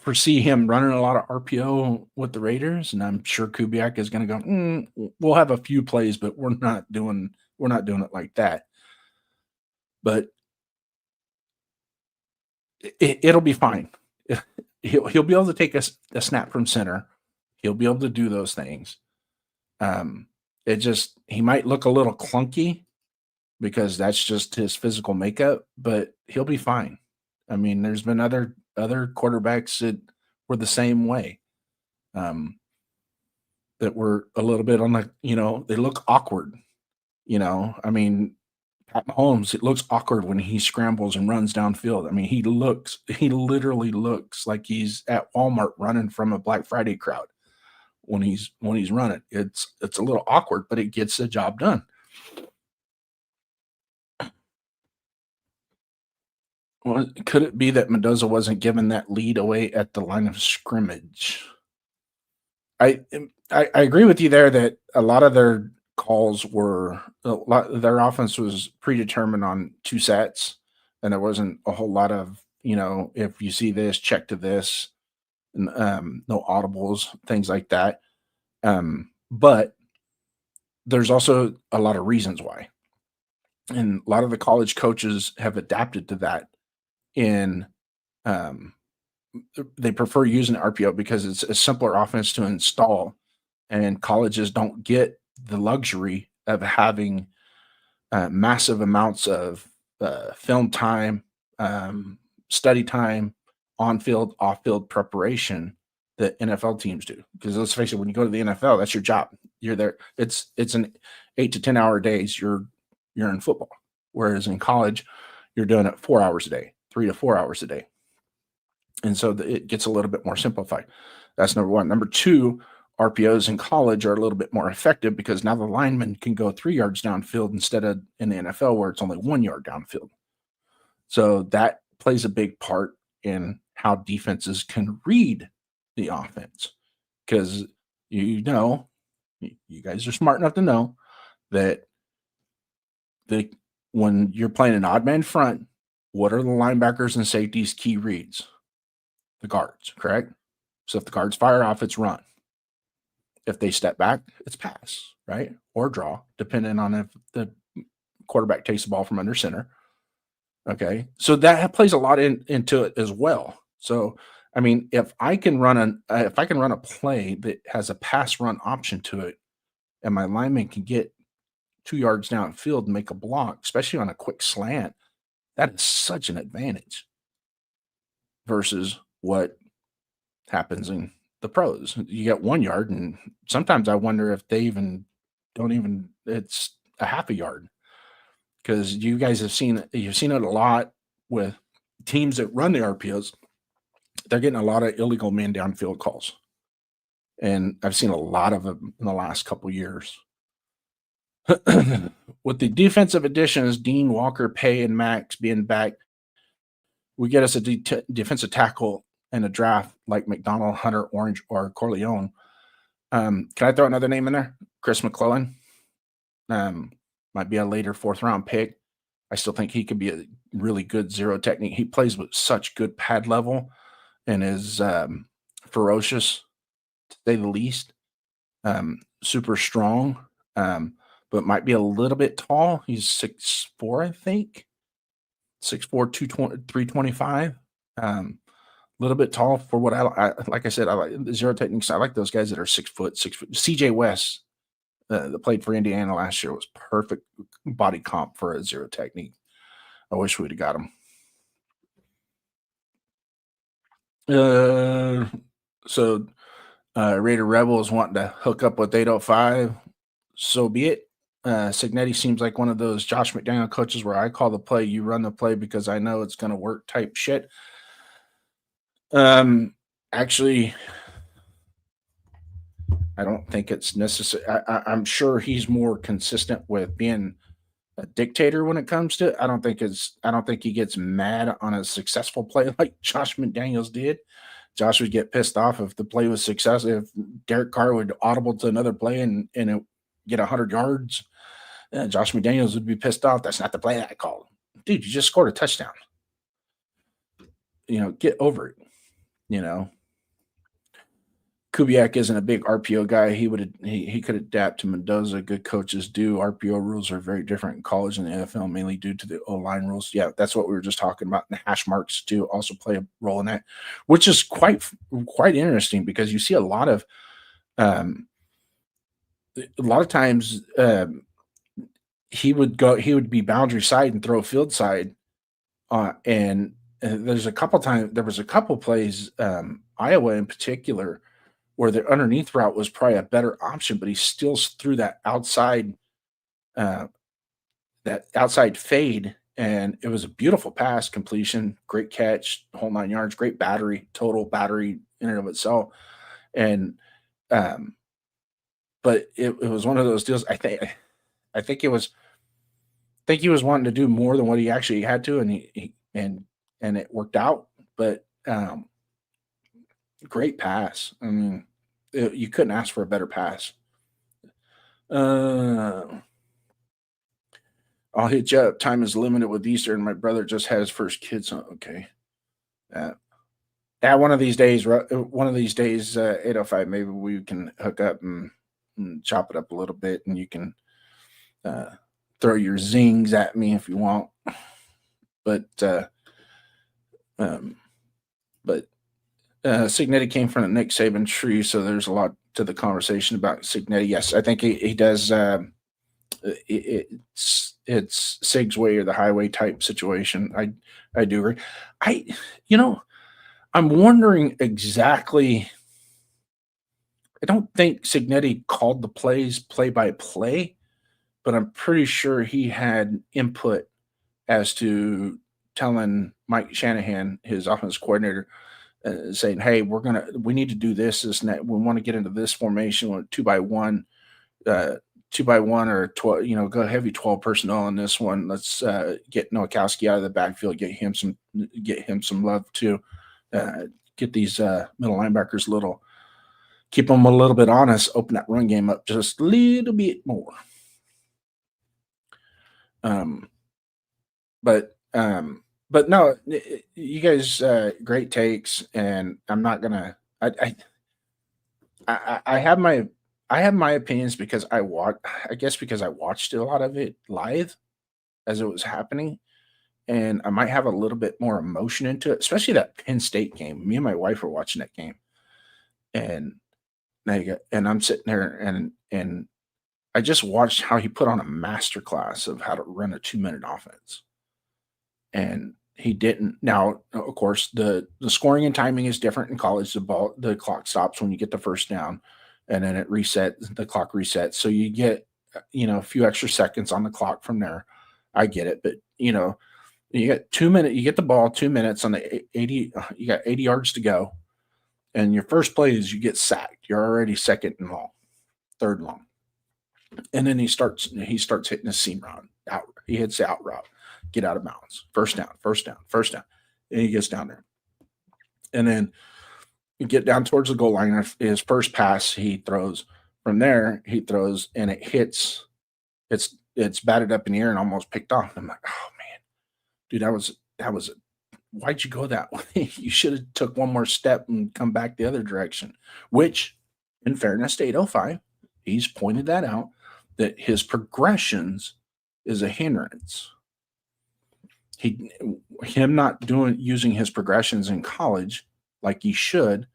foresee him running a lot of RPO with the Raiders, and I'm sure Kubiak is going to go, we'll have a few plays, but we're not doing it like that. But it'll be fine. He'll be able to take a snap from center. He'll be able to do those things. He might look a little clunky because that's just his physical makeup, but he'll be fine. There's been other quarterbacks that were the same way. That were a little bit on the, they look awkward. Pat Mahomes, it looks awkward when he scrambles and runs downfield. He literally looks like he's at Walmart running from a Black Friday crowd when he's running. It's a little awkward, but it gets the job done. Well, could it be that Mendoza wasn't given that lead away at the line of scrimmage? I agree with you there that a lot of their calls their offense was predetermined on 2 sets, and there wasn't a whole lot of, if you see this, check to this, and no audibles, things like that. But there's also a lot of reasons why. And a lot of the college coaches have adapted to that they prefer using RPO because it's a simpler offense to install, and colleges don't get the luxury of having massive amounts of film time, study time, on-field, off-field preparation that NFL teams do. Because let's face it, when you go to the NFL, that's your job. You're there. It's an 8 to 10 hour days. You're in football. Whereas in college, you're doing it 4 hours a day, 3 to 4 hours a day. And so it gets a little bit more simplified. That's number one. Number two, RPOs in college are a little bit more effective because now the lineman can go 3 yards downfield instead of in the NFL where it's only 1 yard downfield. So that plays a big part in how defenses can read the offense because you guys are smart enough to know that when you're playing an odd man front, what are the linebackers and safeties' key reads? The guards, correct? So if the guards fire off, it's run. If they step back, it's pass, right? Or draw, depending on if the quarterback takes the ball from under center. Okay. So that plays a lot into it as well. So, I mean, if I can run a play that has a pass run option to it, and my lineman can get 2 yards downfield and make a block, especially on a quick slant, that is such an advantage versus what happens in the pros. You get 1 yard, and sometimes I wonder if they it's a half a yard, because you guys you've seen it a lot with teams that run the RPOs. They're getting a lot of illegal man downfield calls, and I've seen a lot of them in the last couple years. With the defensive additions, Dean, Walker, Pay, and Max being back, we get us a defensive tackle in a draft like McDonald, Hunter, Orange, or Corleone. Can I throw another name in there? Chris McClellan. Might be a later 4th round pick. I still think he could be a really good zero technique. He plays with such good pad level and is ferocious, to say the least. Super strong, but might be a little bit tall. He's 6'4", I think. 6'4", 325. A little bit tall for what I like. I said, I like the zero techniques. I like those guys that are 6 foot. CJ West, that played for Indiana last year, was perfect body comp for a zero technique. I wish we'd have got him. So Raider Rebels wanting to hook up with 805. So be it. Signetti seems like one of those Josh McDaniel coaches where I call the play, you run the play because I know it's going to work type shit. Actually, I don't think it's necessary. I'm sure he's more consistent with being a dictator when it comes to it. I don't think he gets mad on a successful play like Josh McDaniels did. Josh would get pissed off if the play was successful. If Derek Carr would audible to another play and it get 100 yards, Josh McDaniels would be pissed off. That's not the play that I called. Dude, you just scored a touchdown. Get over it. Kubiak isn't a big RPO guy. He could adapt to Mendoza. Good coaches do. RPO rules are very different in college and the NFL, mainly due to the O-line rules. Yeah, that's what we were just talking about. And the hash marks do also play a role in that, which is quite interesting because you see a lot of times he would be boundary side and throw field side, and there was a couple plays, Iowa in particular, where the underneath route was probably a better option, but he still threw that outside fade, and it was a beautiful pass completion, great catch, whole 9 yards, great total battery in and of itself. And but it was one of those deals. I think he was wanting to do more than what he actually had to, and it worked out. But great pass. I mean, you couldn't ask for a better pass. I'll hit you up. Time is limited with Easter, and my brother just had his first kid. So okay. One of these days, 805. Maybe we can hook up and chop it up a little bit, and you can throw your zings at me if you want. But Signetti came from the Nick Saban tree, so there's a lot to the conversation about Signetti. Yes, I think he does. It's Sig's way or the highway type situation. I do agree. I'm wondering exactly. I don't think Signetti called the plays play by play, but I'm pretty sure he had input as to telling Mike Shanahan, his offensive coordinator, saying, "Hey, we need to do this. We want to get into this formation with 2x1, 2x1 or 12. Go heavy 12 personnel on this one. Let's get Nowakowski out of the backfield. Get him some love too. Get these middle linebackers keep them a little bit honest. Open that run game up just a little bit more." But no, you guys, great takes, and I'm not gonna. I have my opinions because I guess because I watched a lot of it live as it was happening, and I might have a little bit more emotion into it, especially that Penn State game. Me and my wife were watching that game, and and I'm sitting there, and I just watched how he put on a masterclass of how to run a 2-minute offense. And he didn't. Now, of course, the scoring and timing is different in college. The clock stops when you get the first down, and then the clock resets. So you get, a few extra seconds on the clock from there. I get it. But, you get 2 minutes, you get the ball 2 minutes on the 80, you got 80 yards to go. And your first play is you get sacked. You're already second and long, third long. And then he starts hitting a seam route. He hits the out route. Get out of bounds. First down. And he gets down there. And then you get down towards the goal line. His first pass he throws. From there, he throws and it hits. It's batted up in the air and almost picked off. I'm like, oh man, dude, that was why'd you go that way? You should have took one more step and come back the other direction. Which, in fairness to 805, he's pointed that out, that his progressions is a hindrance. Him not using his progressions in college like he should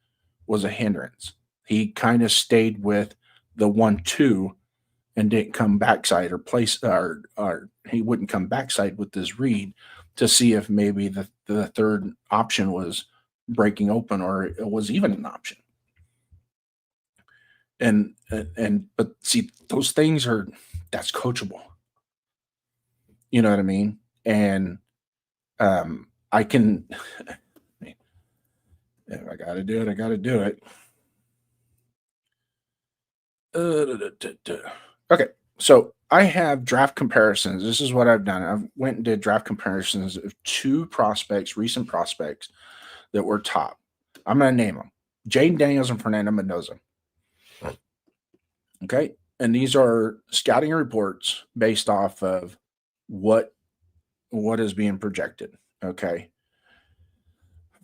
was a hindrance. He kind of stayed with the 1-2 and didn't come backside or he wouldn't come backside with his read to see if maybe the third option was breaking open or it was even an option. But see, those things that's coachable. You know what I mean? And I can, if I got to do it, I got to do it. Okay, so I have draft comparisons. This is what I've done. I went and did draft comparisons of 2 recent prospects that were top. I'm going to name them: Jaden Daniels and Fernando Mendoza. Okay, and these are scouting reports based off of what is being projected. Okay.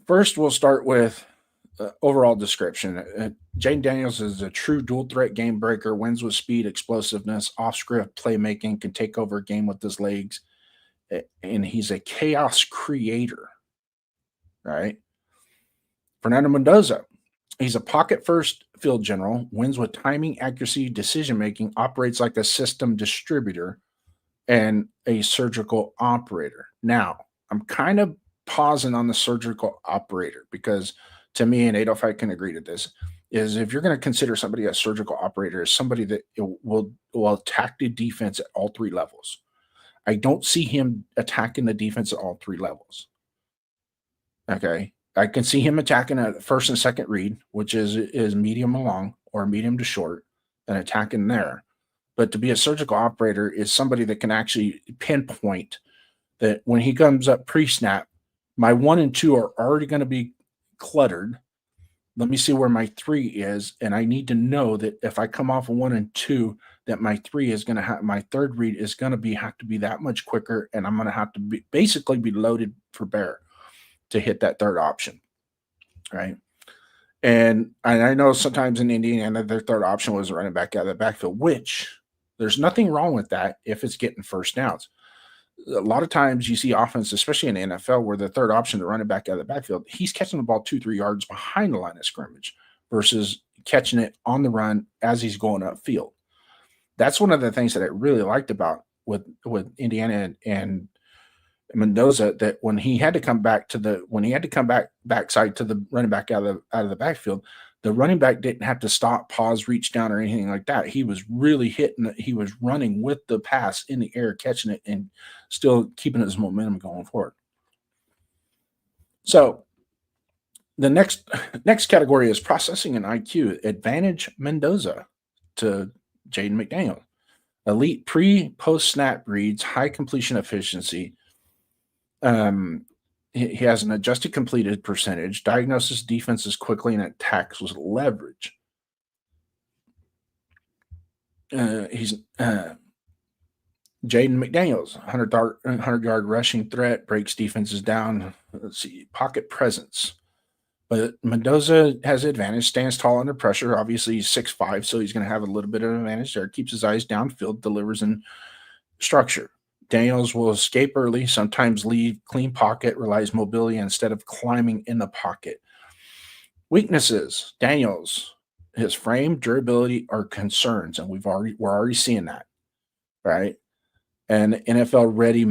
First, we'll start with overall description. Jaden Daniels is a true dual threat game breaker, wins with speed, explosiveness, off script playmaking, can take over a game with his legs, and he's a chaos creator. Right. Fernando Mendoza, he's a pocket first field general, wins with timing, accuracy, decision making, operates like a system distributor, and a surgical operator. Now, I'm kind of pausing on the surgical operator because to me, and 805 can agree to this, is if you're going to consider somebody a surgical operator as somebody that will attack the defense at all 3 levels. I don't see him attacking the defense at all 3 levels. Okay. I can see him attacking a first and second read, which is medium to long or medium to short, and attacking there. But to be a surgical operator is somebody that can actually pinpoint that when he comes up pre-snap, my 1 and 2 are already going to be cluttered. Let me see where my 3 is, and I need to know that if I come off of 1 and 2, that my 3 is going to have my third read is going to have to be that much quicker, and I'm going to have to basically be loaded for bear to hit that third option, right? And I know sometimes in Indiana their third option was running back out of the backfield, which there's nothing wrong with that if it's getting first downs. A lot of times you see offense, especially in the NFL, where the third option, the running back out of the backfield, he's catching the ball 2-3 yards behind the line of scrimmage versus catching it on the run as he's going upfield. That's one of the things that I really liked about with Indiana and Mendoza, that when he had to come back backside to the running back out of the backfield, the running back didn't have to stop, pause, reach down, or anything like that. He was really hitting it. He was running with the pass in the air, catching it, and still keeping his momentum going forward. So The next category is processing and IQ. Advantage Mendoza to Jaden McDaniel. Elite post snap reads, high completion efficiency. He has an adjusted completed percentage, diagnoses defenses quickly, and attacks with leverage. He's Jaden McDaniels, 100-yard rushing threat, breaks defenses down. Let's see, pocket presence. But Mendoza has advantage, stands tall under pressure. Obviously, he's 6'5", so he's going to have a little bit of advantage there. Keeps his eyes downfield, delivers in structure. Daniels will escape early, sometimes leave clean pocket, relies mobility instead of climbing in the pocket. Weaknesses: Daniels, his frame, durability are concerns, and we're already seeing that, right? And NFL ready,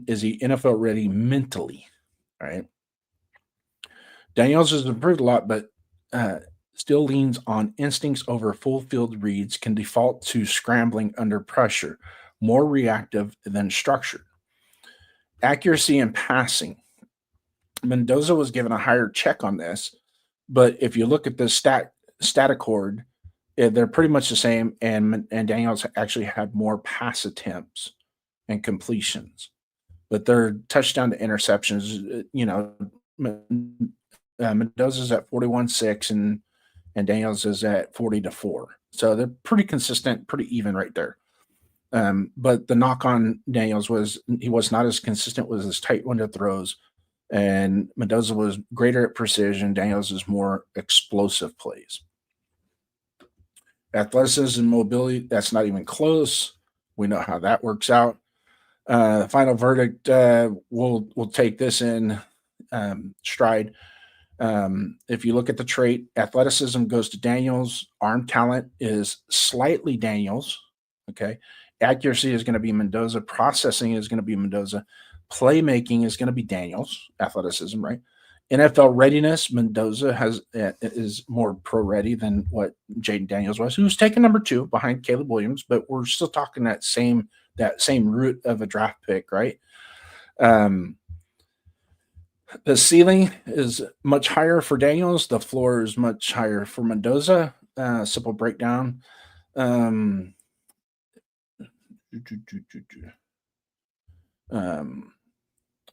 is he NFL ready mentally, right? Daniels has improved a lot, but still leans on instincts over full field reads, can default to scrambling under pressure, more reactive than structured. Accuracy and passing. Mendoza was given a higher check on this, but if you look at the stat accord, they're pretty much the same, and Daniels actually had more pass attempts and completions, but their touchdown to interceptions, Mendoza's at 41.6 and Daniels is at 40-4. So they're pretty consistent, pretty even right there. But the knock on Daniels was he was not as consistent with his tight window throws, and Mendoza was greater at precision. Daniels is more explosive plays. Athleticism and mobility, that's not even close. We know how that works out. Final verdict, we'll take this in stride. If you look at the trait, athleticism goes to Daniels. Arm talent is slightly Daniels. Okay. Accuracy is going to be Mendoza. Processing is going to be Mendoza. Playmaking is going to be Daniels. Athleticism, right? NFL readiness, Mendoza is more pro ready than what Jaden Daniels was, who's taken number 2 behind Caleb Williams, but we're still talking that same root of a draft pick, right? The ceiling is much higher for Daniels. The floor is much higher for Mendoza. Simple breakdown.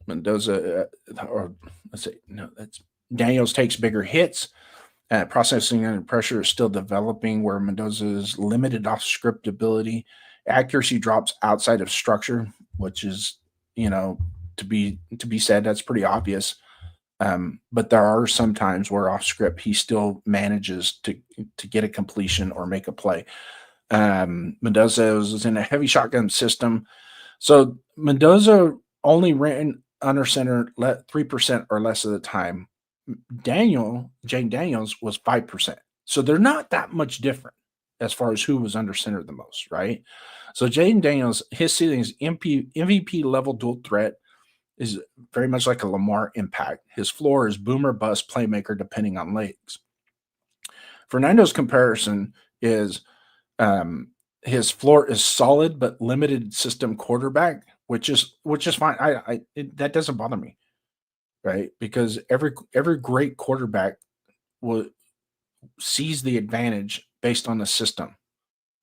Mendoza, or let's say, no, that's Daniels takes bigger hits. Processing under pressure is still developing, where Mendoza is limited off script ability. Accuracy drops outside of structure, which is, to be said, that's pretty obvious. But there are some times where off script he still manages to get a completion or make a play. Mendoza was in a heavy shotgun system, so Mendoza only ran under center 3% or less of the time. Jaden Daniels was 5%. So they're not that much different as far as who was under center the most, right? So Jaden Daniels, his ceiling is MVP level dual threat, is very much like a Lamar impact. His floor is boomer bust playmaker depending on legs. Fernando's comparison is his floor is solid but limited system quarterback, which is fine. That doesn't bother me, right? Because every great quarterback will sees the advantage based on the system,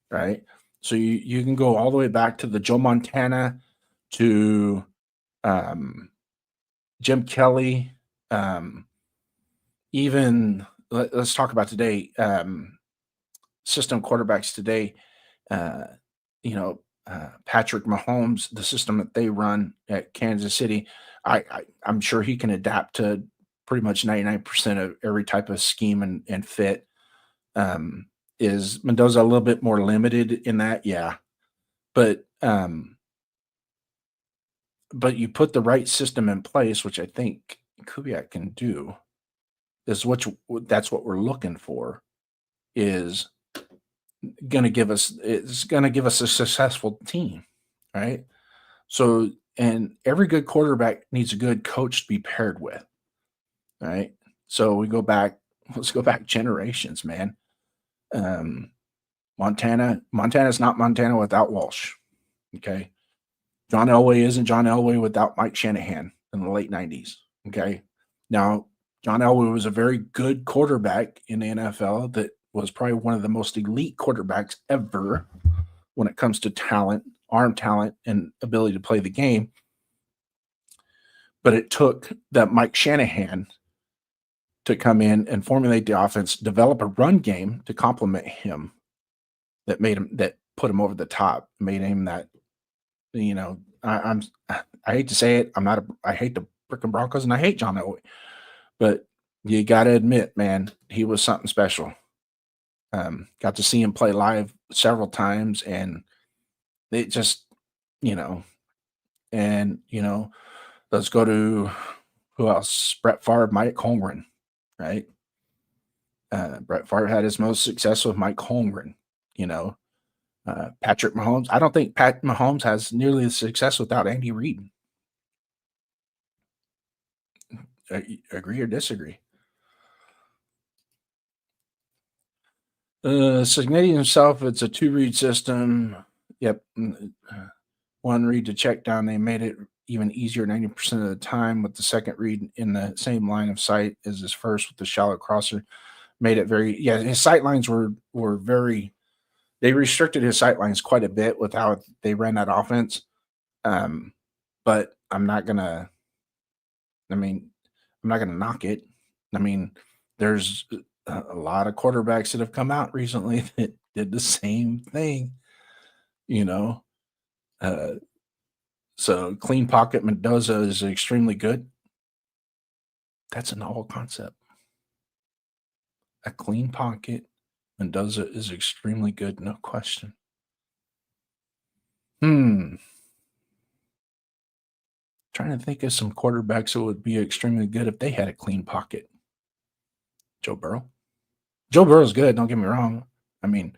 right? So you can go all the way back to the Joe Montana, to Jim Kelly, even let's talk about today, system quarterbacks today. Patrick Mahomes, the system that they run at Kansas City, I'm sure he can adapt to pretty much 99% of every type of scheme and fit. Is Mendoza a little bit more limited in that? Yeah. But you put the right system in place, which I think Kubiak can do, that's what we're looking for, is going to give us a successful team, right? So, and every good quarterback needs a good coach to be paired with, right? So let's go back generations, man. Montana's not Montana without Walsh. Okay. John Elway isn't John Elway without Mike Shanahan in the late 90s. Okay. Now, John Elway was a very good quarterback in the NFL that was probably one of the most elite quarterbacks ever when it comes to talent, arm talent, and ability to play the game. But it took that Mike Shanahan to come in and formulate the offense, develop a run game to complement him that put him over the top, made him that, I hate to say it, I hate the freaking Broncos and I hate John Elway, but you got to admit, man, he was something special. Got to see him play live several times, and it just, let's go to who else? Brett Favre, Mike Holmgren, right? Brett Favre had his most success with Mike Holmgren, Patrick Mahomes. I don't think Pat Mahomes has nearly the success without Andy Reid. Agree or disagree? Signating himself, it's a 2-read system. Yep. One read to check down. They made it even easier 90% of the time with the second read in the same line of sight as his first with the shallow crosser. Made it his sight lines were very, they restricted his sight lines quite a bit with how they ran that offense. But I'm not going to knock it. I mean, there's a lot of quarterbacks that have come out recently that did the same thing, so clean pocket Mendoza is extremely good. That's a novel concept. A clean pocket Mendoza is extremely good, no question. Trying to think of some quarterbacks that would be extremely good if they had a clean pocket. Joe Burrow. Joe Burrow's good, don't get me wrong. I mean,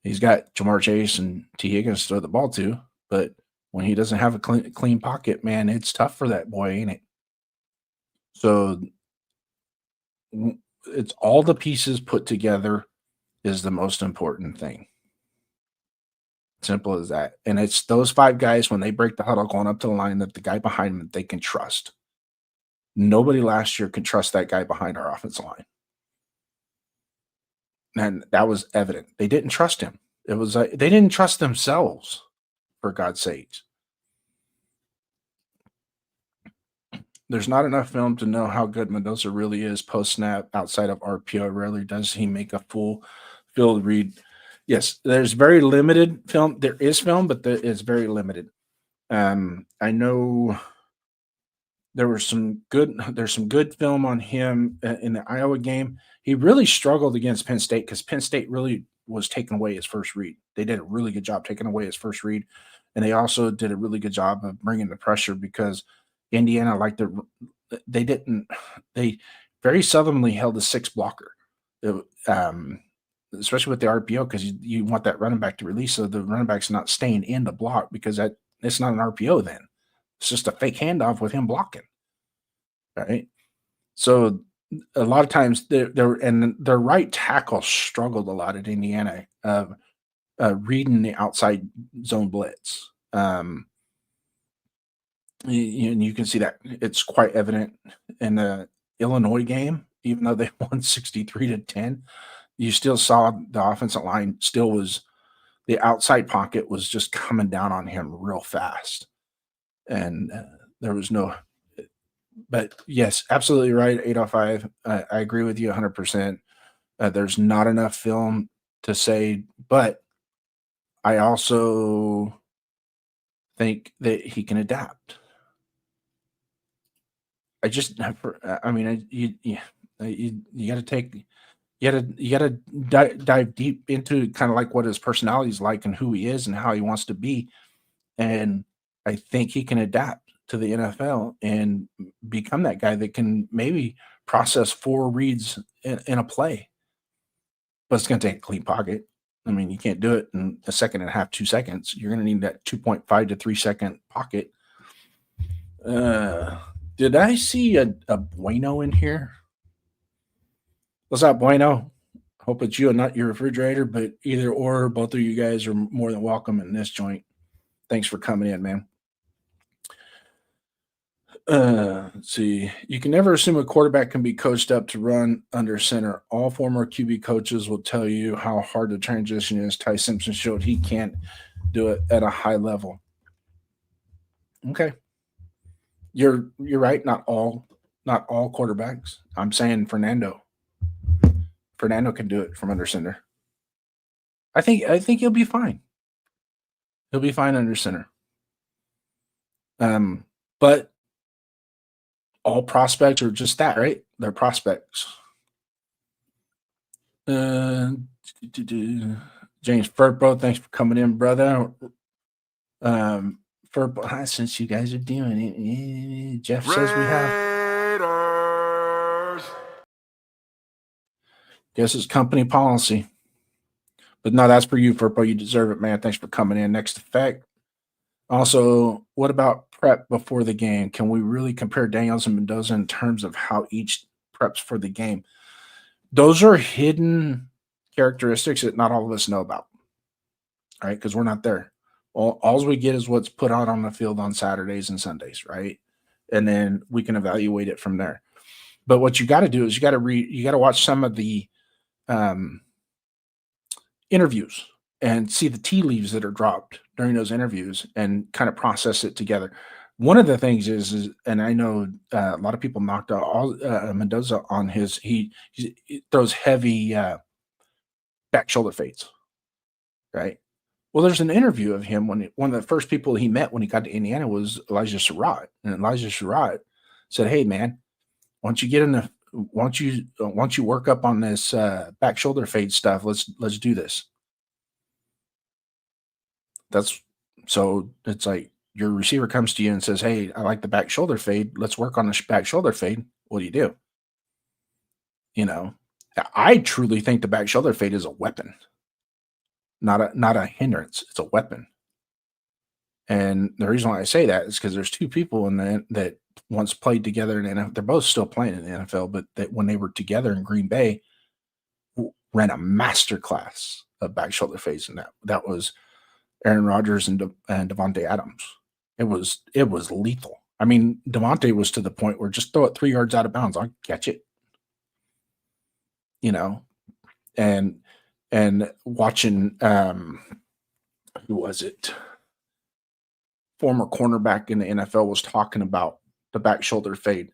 he's got Jamar Chase and T. Higgins to throw the ball to, but when he doesn't have a clean pocket, man, it's tough for that boy, ain't it? So it's all the pieces put together is the most important thing. Simple as that. And it's those 5 guys when they break the huddle going up to the line that the guy behind them they can trust. Nobody last year could trust that guy behind our offensive line. And that was evident. They didn't trust him. It was like they didn't trust themselves, for God's sakes. There's not enough film to know how good Mendoza really is post-snap outside of RPO. Rarely does he make a full field read. Yes, there's very limited film. There is film, but it's very limited. I know there's some good film on him in the Iowa game. He really struggled against Penn State because Penn State really was taking away his first read. They did a really good job taking away his first read, and they also did a really good job of bringing the pressure because Indiana they very seldomly held a 6 blocker, especially with the RPO because you want that running back to release so the running back's not staying in the block because it's not an RPO then. It's just a fake handoff with him blocking, right? So a lot of times their right tackle struggled a lot at Indiana reading the outside zone blitz. And you can see that it's quite evident in the Illinois game, even though they won 63-10. You still saw the offensive line the outside pocket was just coming down on him real fast. And there was but yes, absolutely right. 805. I agree with you 100%. There's not enough film to say, but I also think that he can adapt. You got to dive deep into kind of like what his personality is like and who he is and how he wants to be. And I think he can adapt to the NFL and become that guy that can maybe process 4 reads in a play. But it's going to take a clean pocket. I mean, you can't do it in a second and a half, 2 seconds. You're going to need that 2.5 to 3 second pocket. Did I see a Bueno in here? What's up, Bueno? Hope it's you and not your refrigerator, but either or, both of you guys are more than welcome in this joint. Thanks for coming in, man. Let's see. You can never assume a quarterback can be coached up to run under center. All former QB coaches will tell you how hard the transition is. Ty Simpson showed he can't do it at a high level. Okay. You're right. Not all quarterbacks. I'm saying Fernando. Fernando can do it from under center. I think he'll be fine. He'll be fine under center. But all prospects are just that, right? They're prospects. James Furbo, thanks for coming in, brother. Furbo, since you guys are doing it, Jeff says we have. Raiders. Guess it's company policy. But no, that's for you, Furbo. You deserve it, man. Thanks for coming in. Next effect. Also, what about prep before the game? Can we really compare Daniels and Mendoza in terms of how each preps for the game? Those are hidden characteristics that not all of us know about, right? Because we're not there. All we get is what's put out on the field on Saturdays and Sundays, right? And then we can evaluate it from there. But what you got to do is you got to watch some of the interviews and see the tea leaves that are dropped during those interviews and kind of process it together. One of the things is and I know a lot of people knocked out all Mendoza on his he throws heavy back shoulder fades, right? Well, there's an interview of him when one of the first people he met when he got to Indiana was Elijah Surratt, and Elijah Surratt said, "Hey, man, once you work up on this back shoulder fade stuff, let's do this." So it's like your receiver comes to you and says, "Hey, I like the back shoulder fade. Let's work on the back shoulder fade." What do? I truly think the back shoulder fade is a weapon, not a hindrance. It's a weapon. And the reason why I say that is because there's two people that once played together in the NFL. They're both still playing in the NFL, but that when they were together in Green Bay, ran a master class of back shoulder fades, and that was Aaron Rodgers and Devontae Adams. It was lethal. I mean, Devontae was to the point where just throw it 3 yards out of bounds, I'll catch it. And watching who was it? Former cornerback in the NFL was talking about the back shoulder fade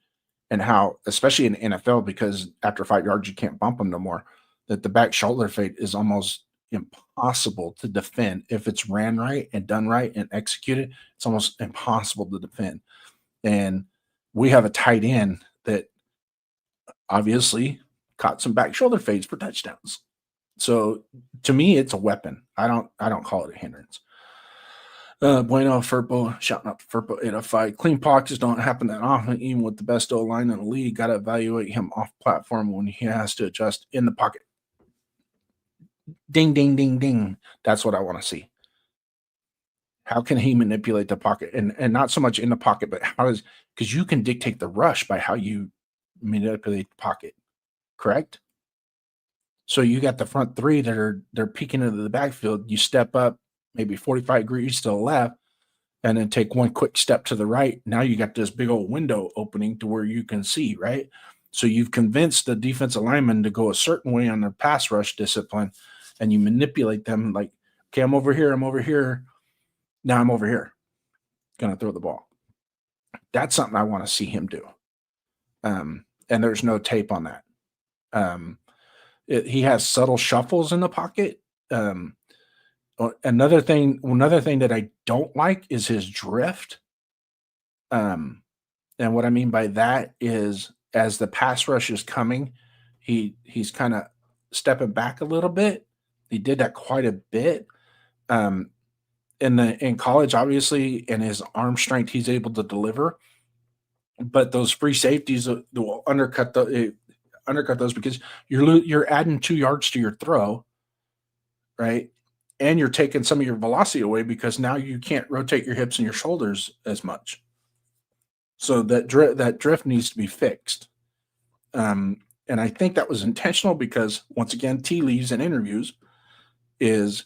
and how, especially in the NFL, because after 5 yards you can't bump them no more, that the back shoulder fade is almost impossible to defend if it's ran right and done right and executed. It's almost impossible to defend. And we have a tight end that obviously caught some back shoulder fades for touchdowns. So to me, it's a weapon. I don't call it a hindrance. Bueno, Furbo, shouting out to Furbo 805. Clean pockets don't happen that often, even with the best O-line in the league. Got to evaluate him off platform when he has to adjust in the pocket. Ding, ding, ding, ding. That's what I want to see. How can he manipulate the pocket? And not so much in the pocket, but because you can dictate the rush by how you manipulate the pocket, correct? So you got the front three they're peeking into the backfield. You step up maybe 45 degrees to the left and then take one quick step to the right. Now you got this big old window opening to where you can see, right? So you've convinced the defensive lineman to go a certain way on their pass rush discipline, and you manipulate them like, okay, I'm over here. Now I'm over here. Going to throw the ball. That's something I want to see him do. And there's no tape on that. He has subtle shuffles in the pocket. Another thing that I don't like is his drift. And what I mean by that is as the pass rush is coming, he's kind of stepping back a little bit. He did that quite a bit. In college, obviously, in his arm strength, he's able to deliver. But those free safeties will undercut those because you're adding 2 yards to your throw, right? And you're taking some of your velocity away because now you can't rotate your hips and your shoulders as much. So that drift needs to be fixed. And I think that was intentional because, once again, tea leaves in interviews is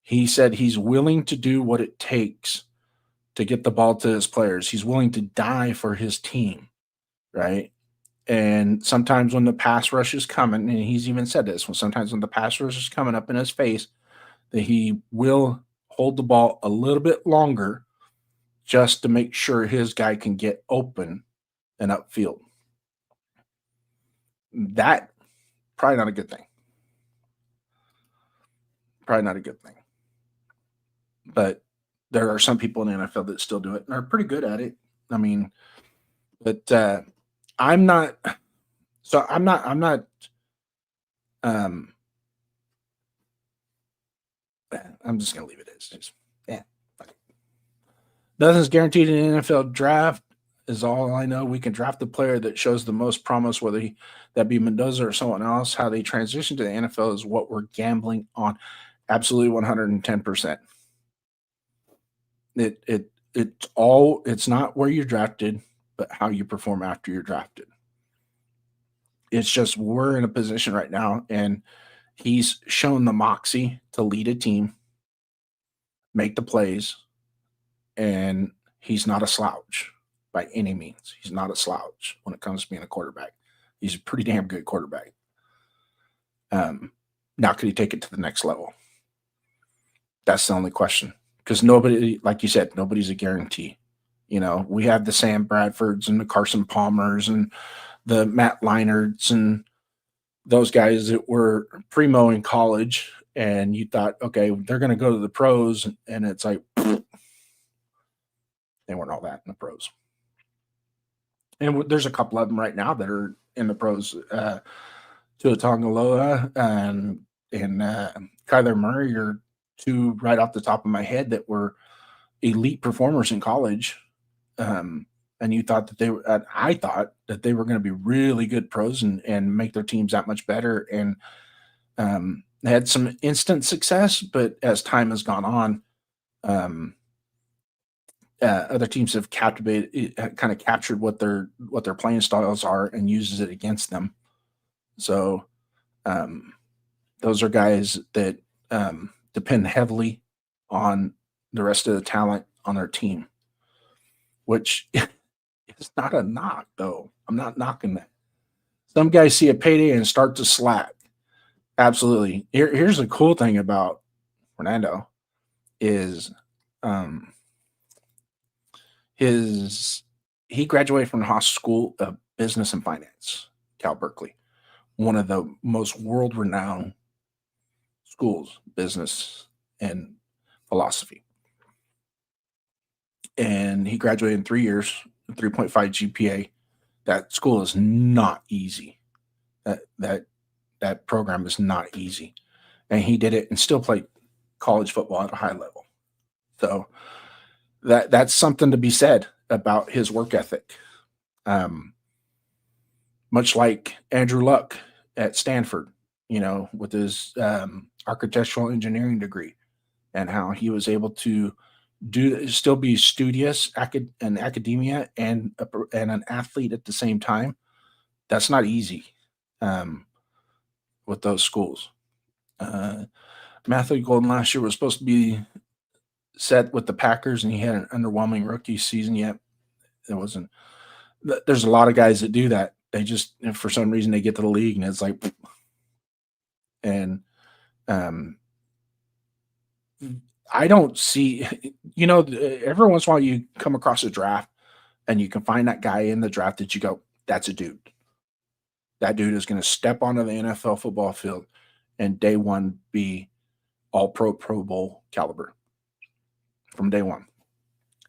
he said he's willing to do what it takes to get the ball to his players. He's willing to die for his team, right? And sometimes when the pass rush is coming, and he's even said this, sometimes when the pass rush is coming up in his face, that he will hold the ball a little bit longer just to make sure his guy can get open and upfield. That probably not a good thing. Probably not a good thing. But there are some people in the NFL that still do it and are pretty good at it. I mean, but I'm not. So I'm not. I'm just gonna leave it as just nothing's guaranteed in the NFL draft. Is all I know. We can draft the player that shows the most promise, whether that be Mendoza or someone else. How they transition to the NFL is what we're gambling on. Absolutely 110%. It's not where you're drafted, but how you perform after you're drafted. It's just we're in a position right now, and he's shown the moxie to lead a team, make the plays, and he's not a slouch by any means. He's not a slouch when it comes to being a quarterback. He's a pretty damn good quarterback. Now, could he take it to the next level? That's the only question. Because nobody, like you said, nobody's a guarantee. You know, we have the Sam Bradfords and the Carson Palmers and the Matt Leinarts and those guys that were primo in college, and you thought, okay, they're going to go to the pros, and it's like, they weren't all that in the pros. And there's a couple of them right now that are in the pros. Tua Tagovailoa and Kyler Murray are two right off the top of my head that were elite performers in college. And you thought that they were, I thought that they were going to be really good pros and make their teams that much better. And they had some instant success, but as time has gone on, other teams have kind of captured what their playing styles are and uses it against them. So those are guys that depend heavily on the rest of the talent on their team, which is not a knock, though. I'm not knocking that. Some guys see a payday and start to slack. Absolutely. Here's the cool thing about Fernando is he graduated from the Haas School of Business and Finance, Cal Berkeley, one of the most world-renowned schools, business and philosophy. And he graduated in 3 years, 3.5 GPA. That school is not easy. That program is not easy. And he did it and still played college football at a high level. So that's something to be said about his work ethic. Much like Andrew Luck at Stanford, with his architectural engineering degree, and how he was able to still be studious in academia and an athlete at the same time. That's not easy with those schools. Matthew Golden last year was supposed to be set with the Packers, and he had an underwhelming rookie season yet. It wasn't. There's a lot of guys that do that. They just, for some reason, they get to the league, and it's like, and I don't see, every once in a while you come across a draft and you can find that guy in the draft that you go, that's a dude. That dude is going to step onto the NFL football field and day one be all Pro Bowl caliber from day one.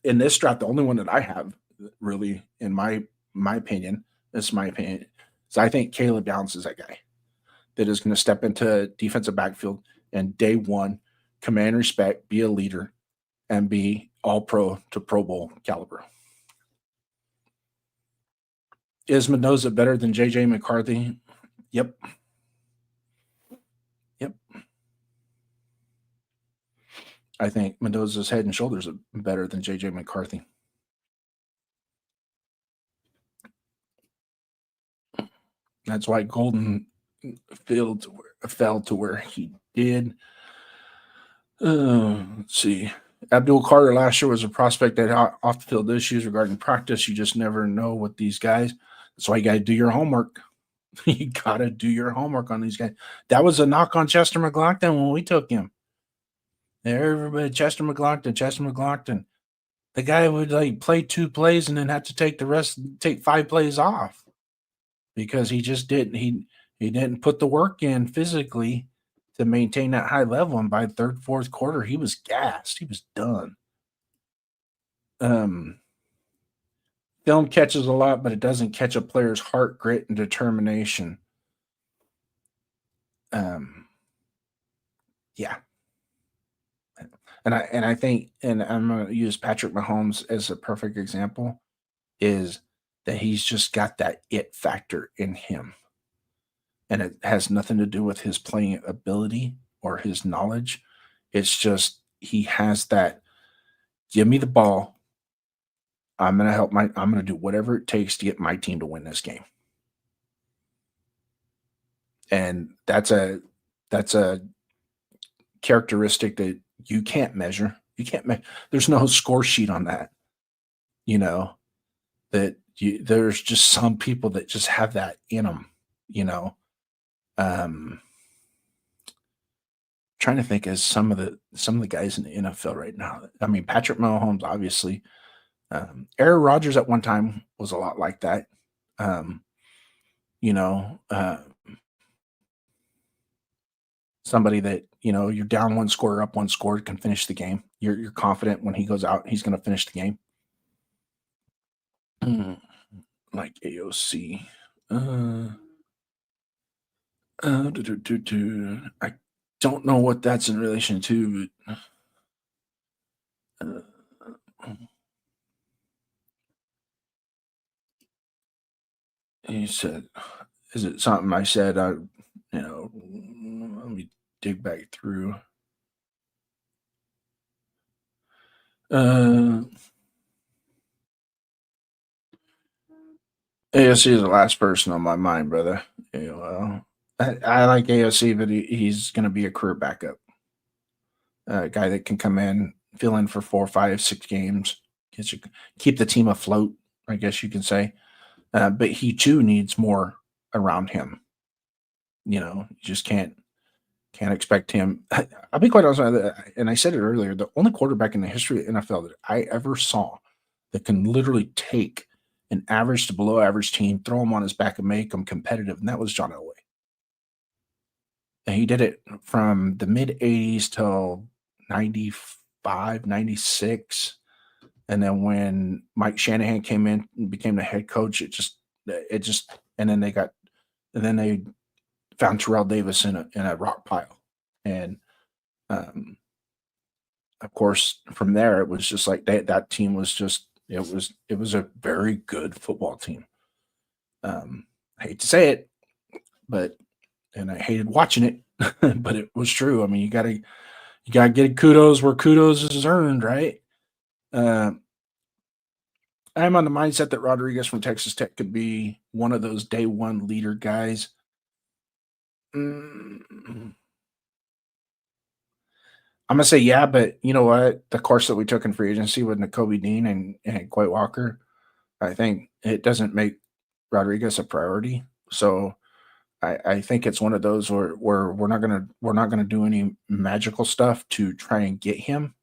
In this draft, the only one that I have really, in my opinion, is I think Caleb Downs is that guy that is going to step into defensive backfield and day one command respect, be a leader, and be all pro to Pro Bowl caliber. Is Mendoza better than J.J. McCarthy? Yep. I think Mendoza's head and shoulders are better than J.J. McCarthy. That's why Golden fell to where he did. Let's see. Abdul Carter last year was a prospect that had off the field issues regarding practice. You just never know what these guys. That's why you got to do your homework. You got to do your homework on these guys. That was a knock on Chester McLaughlin when we took him. Everybody, Chester McLaughlin. The guy would like play 2 plays and then have to take 5 plays off because he just didn't. He didn't put the work in physically to maintain that high level. And by third, fourth quarter, he was gassed. He was done. Film catches a lot, but it doesn't catch a player's heart, grit, and determination. Yeah. And I think, and I'm going to use Patrick Mahomes as a perfect example, is that he's just got that it factor in him. And it has nothing to do with his playing ability or his knowledge. It's just he has that, give me the ball. I'm going to do whatever it takes to get my team to win this game. And that's a characteristic that you can't measure. There's no score sheet on that. There's just some people that just have that in them, trying to think of some of the guys in the NFL right now. I mean, Patrick Mahomes, obviously. Aaron Rodgers at one time was a lot like that. Somebody that, you're down 1 score, up 1 score, can finish the game. You're confident when he goes out, he's going to finish the game. Like AOC. I don't know what that's in relation to, but he said, is it something I said? Let me dig back through. AOC is the last person on my mind, brother. I like AOC, but he's going to be a career backup. A guy that can come in, fill in for 4, 5, 6 games, keep the team afloat, I guess you can say. But he too needs more around him. You just can't expect him. I'll be quite honest with you, and I said it earlier, the only quarterback in the history of the NFL that I ever saw that can literally take an average to below average team, throw him on his back and make them competitive, and that was John Elway. And he did it from the mid 80s till 95, 96. And then when Mike Shanahan came in and became the head coach, and then they found Terrell Davis in a rock pile. And of course, from there, it was just like that team was just, it was a very good football team. I hate to say it, and I hated watching it, but it was true. I mean, you gotta get kudos where kudos is earned, right? I'm on the mindset that Rodriguez from Texas Tech could be one of those day one leader guys. I'm going to say, yeah, but you know what? The course that we took in free agency with Nakobe Dean and Quay Walker, I think it doesn't make Rodriguez a priority. So I think it's one of those where we're not gonna do any magical stuff to try and get him.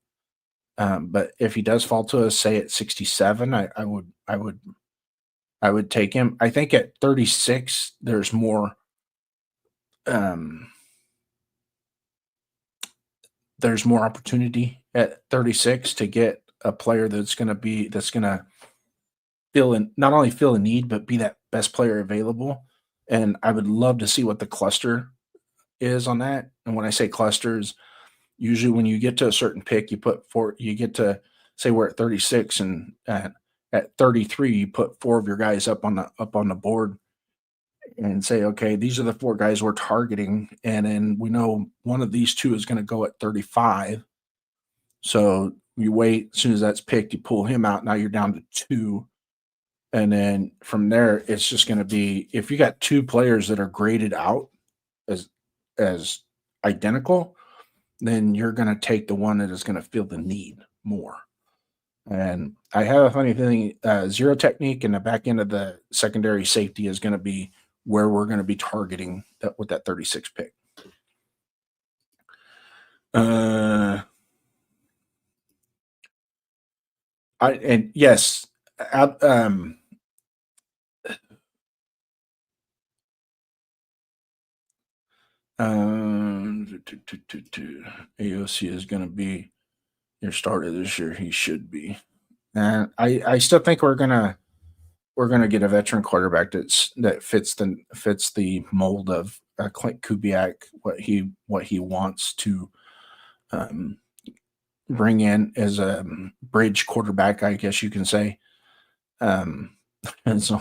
But if he does fall to us, say at 67, I would take him. I think at 36, there's more. There's more opportunity at 36 to get a player that's going to not only fill a need, but be that best player available. And I would love to see what the cluster is on that. And when I say clusters, usually when you get to a certain pick, you get to say we're at 36, and at 33, you put 4 of your guys up on the board and say, okay, these are the 4 guys we're targeting. And then we know one of these 2 is going to go at 35. So you wait, as soon as that's picked, you pull him out. Now you're down to 2. And then from there, it's just going to be, if you got 2 players that are graded out as identical, then you're going to take the one that is going to fill the need. more. And I have a funny feeling zero technique and the back end of the secondary safety is going to be where we're going to be targeting with that 36 pick. Yes, AOC is going to be your starter this year. He should be, and I still think we're gonna get a veteran quarterback that fits the mold of Clint Kubiak, what he wants to bring in as a bridge quarterback, I guess you can say. It's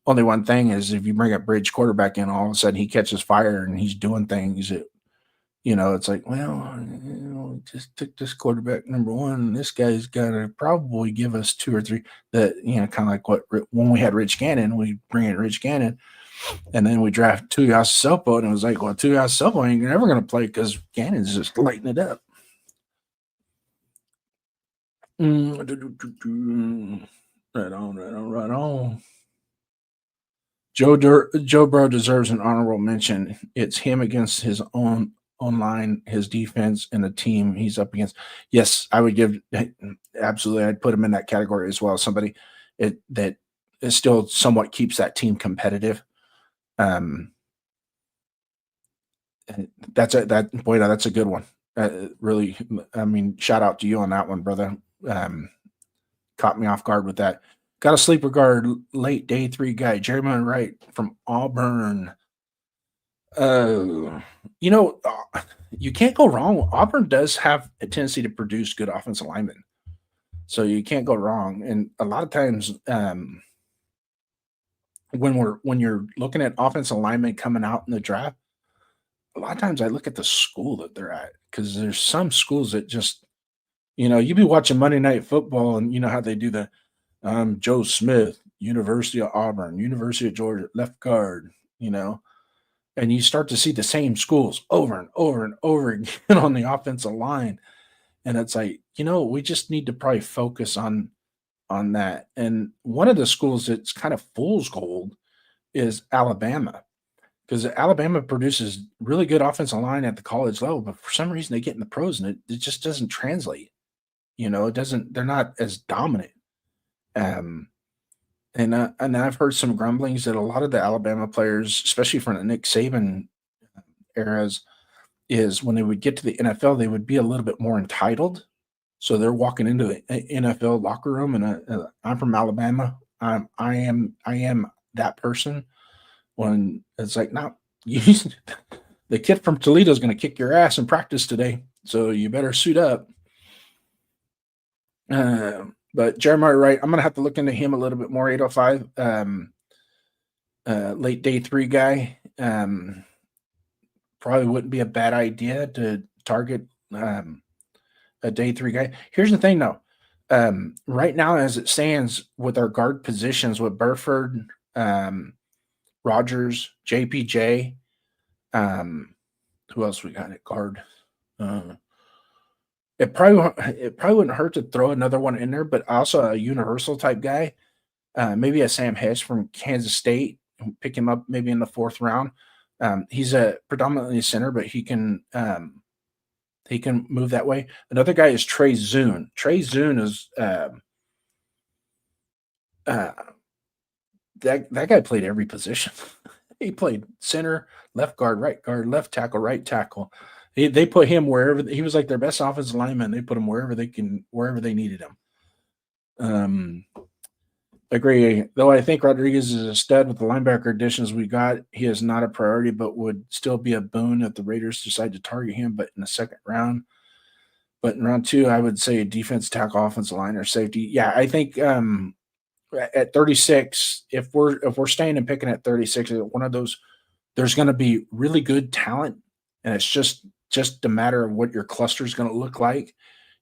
only one thing is if you bring a bridge quarterback in, all of a sudden he catches fire and he's doing things that, it's like, well, just took this quarterback number one. This guy's got to probably give us two or three that, kind of like when we had Rich Gannon, we bring in Rich Gannon and then we draft Tuiasosopo and it was like, well, Tuiasosopo ain't never going to play because Gannon's just lighting it up. Right on. Joe Burrow deserves an honorable mention. It's him against his own line, his defense, and the team he's up against. Yes, I would absolutely. I'd put him in that category as well. Somebody that still somewhat keeps that team competitive. That's a good one. Really, I mean, shout out to you on that one, brother. Caught me off guard with that. Got a sleeper guard, late day 3 guy, Jeremiah Wright from Auburn. You can't go wrong. Auburn does have a tendency to produce good offensive linemen, so you can't go wrong. And a lot of times, when you're looking at offensive linemen coming out in the draft, a lot of times I look at the school that they're at because there's some schools that just, you be watching Monday Night Football and you know how they do the Joe Smith, University of Auburn, University of Georgia, left guard, and you start to see the same schools over and over and over again on the offensive line. And it's like, we just need to probably focus on that. And one of the schools that's kind of fool's gold is Alabama, because Alabama produces really good offensive line at the college level, but for some reason they get in the pros and it just doesn't translate. They're not as dominant. And I've heard some grumblings that a lot of the Alabama players, especially from the Nick Saban eras, is when they would get to the NFL, they would be a little bit more entitled. So they're walking into the NFL locker room, and I'm from Alabama. I am that person. When it's like, no, the kid from Toledo is going to kick your ass in practice today, so you better suit up. But Jeremiah Wright, I'm going to have to look into him a little bit more. 805, late day 3 guy. Probably wouldn't be a bad idea to target a day 3 guy. Here's the thing, though. Right now, as it stands with our guard positions with Burford, Rogers, JPJ, who else we got at guard? It probably wouldn't hurt to throw another one in there, but also a universal type guy, maybe a Sam Hess from Kansas State. Pick him up maybe in the 4th round. He's a predominantly center, but he can move that way. Another guy is Trey Zune. Trey Zune is that guy played every position. He played center, left guard, right guard, left tackle, right tackle. They put him wherever. He was like their best offensive lineman. They put him wherever they needed him. Agree. Though I think Rodriguez is a stud with the linebacker additions we got. He is not a priority, but would still be a boon if the Raiders decide to target him. But in the 2nd round, but in round 2, I would say defense tackle, offensive line, or safety. Yeah, I think at 36, if we're staying and picking at 36, one of those, there's going to be really good talent, and it's just a matter of what your cluster is going to look like.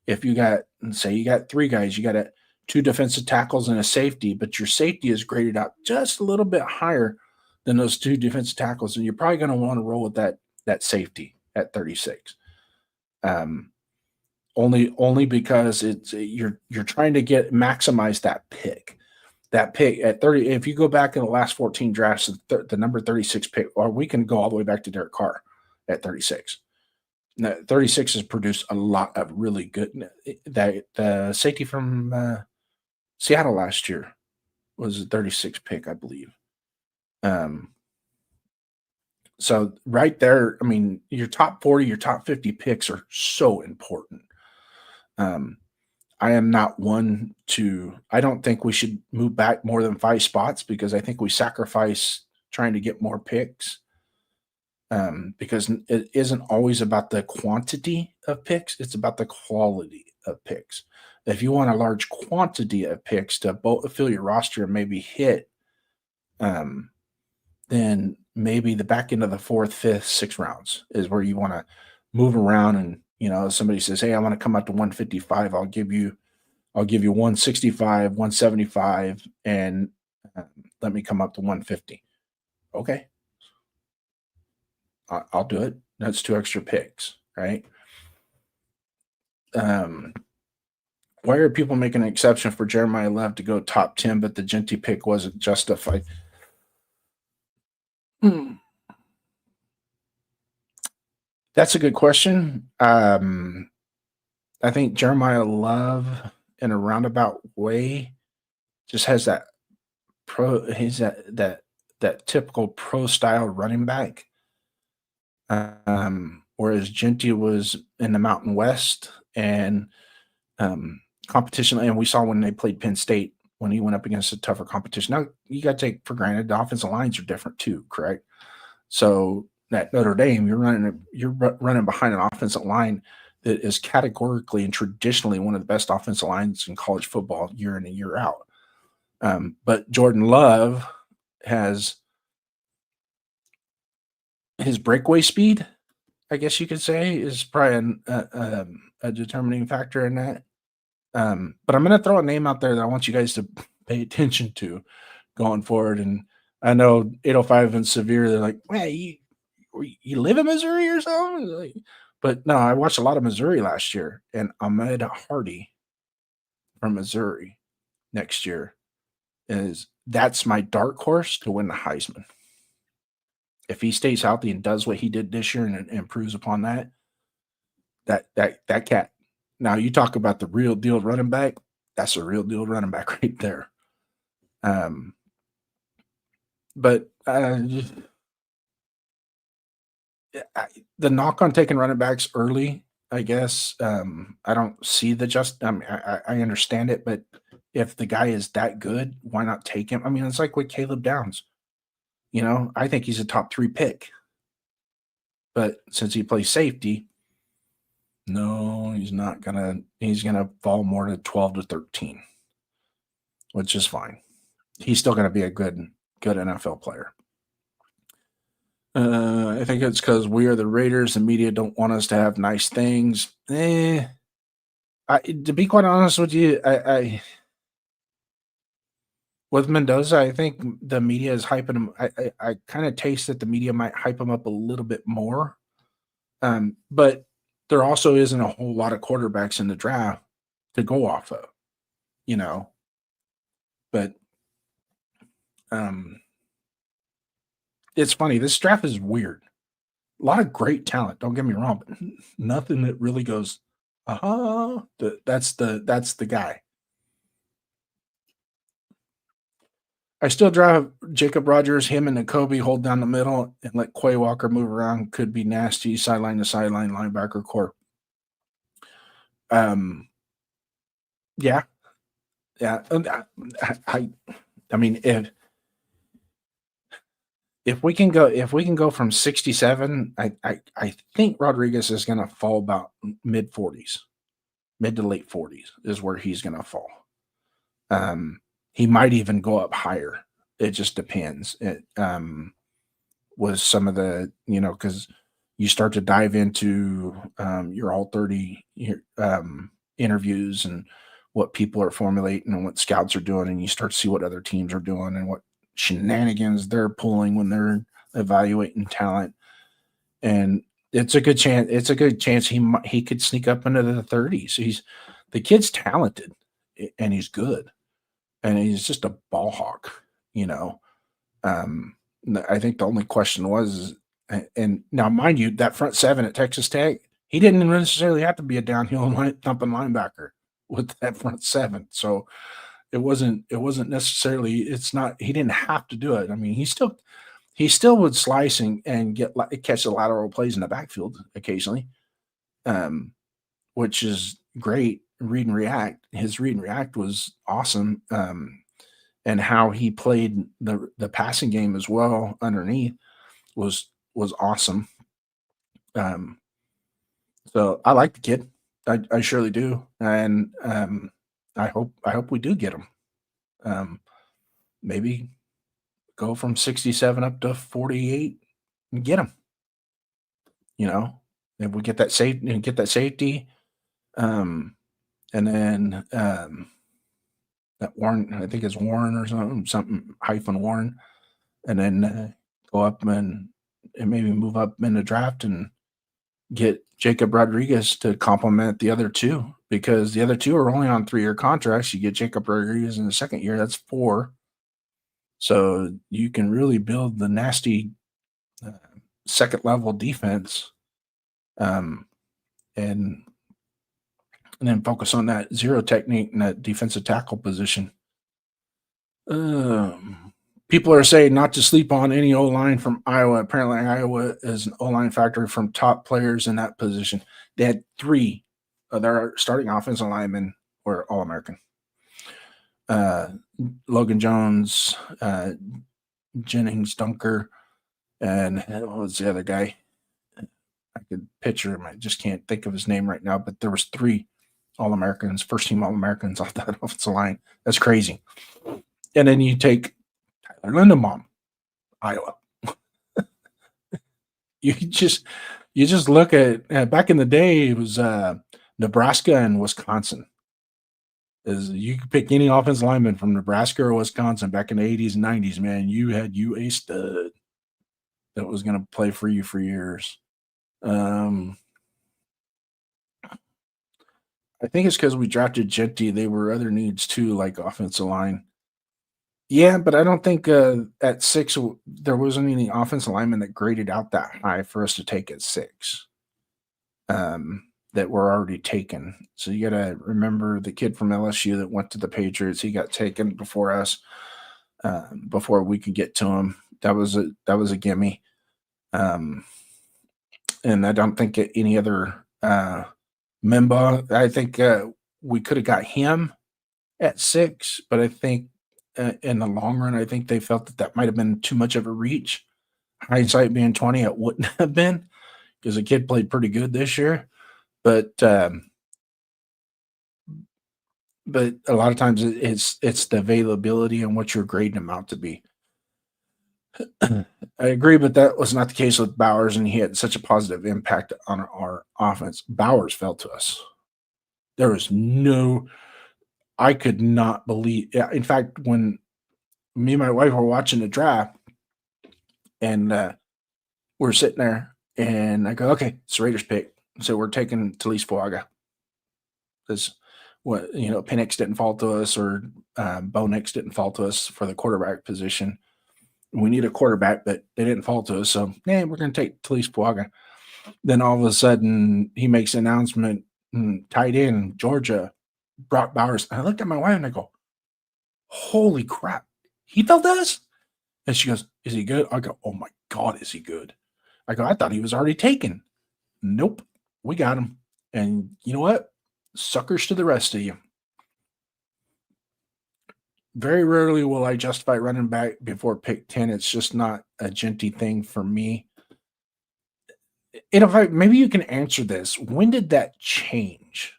If you got 3 guys, you got 2 defensive tackles and a safety, but your safety is graded out just a little bit higher than those 2 defensive tackles, and you're probably going to want to roll with that safety at 36. only because you're trying to maximize that pick. That pick at 30, if you go back in the last 14 drafts, the number 36 pick, or we can go all the way back to Derek Carr at 36. Now, 36 has produced a lot of really good. The safety from Seattle last year was a 36 pick, I believe. So right there, I mean, your top 40, your top 50 picks are so important. I am not one I don't think we should move back more than 5 spots because I think we sacrifice trying to get more picks. Because it isn't always about the quantity of picks, it's about the quality of picks. If you want a large quantity of picks to fill your roster and maybe hit, then maybe the back end of the 4th, 5th, 6th rounds is where you want to move around. And somebody says, "Hey, I want to come up to 155. I'll give you 165, 175, and let me come up to 150." Okay, I'll do it. That's 2 extra picks, right? Why are people making an exception for Jeremiah Love to go top 10, but the Genty pick wasn't justified? That's a good question. I think Jeremiah Love, in a roundabout way, just has that he's that typical pro style running back. Whereas Genty was in the Mountain West and competition, and we saw when they played Penn State when he went up against a tougher competition. Now you got to take for granted the offensive lines are different too, correct? So at Notre Dame, you're running behind an offensive line that is categorically and traditionally one of the best offensive lines in college football year in and year out. But Jordan Love has his breakaway speed, I guess you could say, is probably a determining factor in that. But I'm going to throw a name out there that I want you guys to pay attention to going forward. And I know 805 and Severe, they're like, "Man, you live in Missouri or something?" But no, I watched a lot of Missouri last year, and Ahmed Hardy from Missouri next year that's my dark horse to win the Heisman. If he stays healthy and does what he did this year and improves upon that cat. Now you talk about the real deal running back. That's a real deal running back right there. But the knock on taking running backs early, I guess, I don't see I understand it, but if the guy is that good, why not take him? I mean, it's like with Caleb Downs. I think he's a top 3 pick. But since he plays safety, no, he's not he's gonna fall more to 12 to 13, which is fine. He's still gonna be a good NFL player. I think it's because we are the Raiders. The media don't want us to have nice things. To be quite honest with you, I with Mendoza, I think the media is hyping him. I kind of taste that the media might hype him up a little bit more. But there also isn't a whole lot of quarterbacks in the draft to go off of, But it's funny. This draft is weird. A lot of great talent. Don't get me wrong, but nothing that really goes, that's the guy. I still drive Jacob Rogers, him and Nakobe hold down the middle and let Quay Walker move around. Could be nasty, sideline to sideline, linebacker core. Yeah. I mean, if we can go from 67, I think Rodriguez is going to fall about mid 40s, mid to late 40s is where he's going to fall. He might even go up higher. It just depends. It was some of the, because you start to dive into your all 30 interviews and what people are formulating and what scouts are doing, and you start to see what other teams are doing and what shenanigans they're pulling when they're evaluating talent. And It's a good chance. It's a good chance he could sneak up into the 30s. The kid's talented and he's good and he's just a ball hawk, you know. I think the only question was, and now mind you, that front seven at Texas Tech, he didn't necessarily have to be a downhill thumping linebacker with that front seven. So it wasn't necessarily. It's not. He didn't have to do it. I mean, he still would slice and catch the lateral plays in the backfield occasionally, which is great. Read and react. His read and react was awesome. And how he played the passing game as well underneath was awesome. So I like the kid. I surely do, and I hope we do get him. Maybe go from 67 up to 48 and get him. You know, if we get that safety, and then that Warren, I think it's Warren or something hyphen Warren, and then go up and maybe move up in the draft and get Jacob Rodriguez to complement the other two, because the other two are only on 3-year contracts. You get Jacob Rodriguez in the second year, that's 4. So you can really build the nasty second level defense, and then focus on that zero technique and that defensive tackle position. People are saying not to sleep on any O-line from Iowa. Apparently, Iowa is an O-line factory from top players in that position. They had 3 of their starting offensive linemen were All-American. Logan Jones, Jennings Dunker, and what was the other guy? I could picture him. I just can't think of his name right now, but there was 3 All-Americans, first-team All-Americans off that offensive line. That's crazy. And then you take Tyler Linderbaum, Iowa. you just look at back in the day, it was Nebraska and Wisconsin. You could pick any offensive lineman from Nebraska or Wisconsin back in the 80s and 90s, man. You had a stud that was going to play for you for years. I think it's because we drafted Genty. There were other needs too, like offensive line. Yeah, but I don't think at 6 there wasn't any offensive linemen that graded out that high for us to take at 6. That were already taken. So you got to remember the kid from LSU that went to the Patriots. He got taken before us, before we could get to him. That was a gimme. And I don't think any other Memba. I think we could have got him at 6, but I think in the long run, I think they felt that might have been too much of a reach. Hindsight being 20, it wouldn't have been, because the kid played pretty good this year. But a lot of times it's the availability and what you're grading him out to be. I agree, but that was not the case with Bowers, and he had such a positive impact on our offense. Bowers fell to us. There was I could not believe. In fact, when me and my wife were watching the draft, and we're sitting there, and I go, "Okay, it's the Raiders pick." So we're taking Talise Fuaga. Because Penix didn't fall to us, or Bo Nix didn't fall to us for the quarterback position. We need a quarterback, but they didn't fall to us. So, we're going to take Talise Fuaga. Then all of a sudden, he makes an announcement, tight end, Georgia, Brock Bowers. And I looked at my wife and I go, holy crap, he fell to us? And she goes, is he good? I go, oh my God, is he good? I go, I thought he was already taken. Nope, we got him. And you know what? Suckers to the rest of you. Very rarely will I justify running back before pick 10. It's just not a Genty thing for me. And maybe you can answer this. When did that change?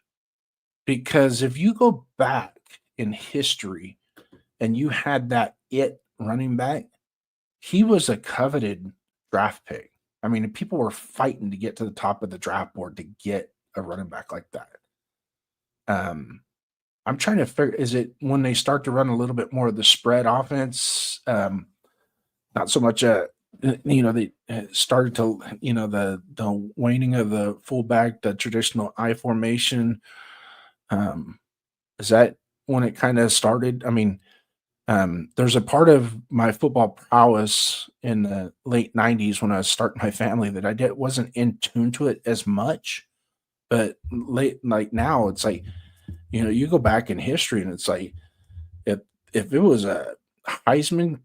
Because if you go back in history and you had that running back, he was a coveted draft pick. I mean, people were fighting to get to the top of the draft board to get a running back like that. I'm trying to figure, is it when they start to run a little bit more of the spread offense? Not so much they started to, the waning of the fullback, the traditional I formation. Is that when it kind of started? I mean, there's a part of my football prowess in the late '90s when I was starting my family that wasn't in tune to it as much. But late, like now, it's like you go back in history and it's like if if it was a Heisman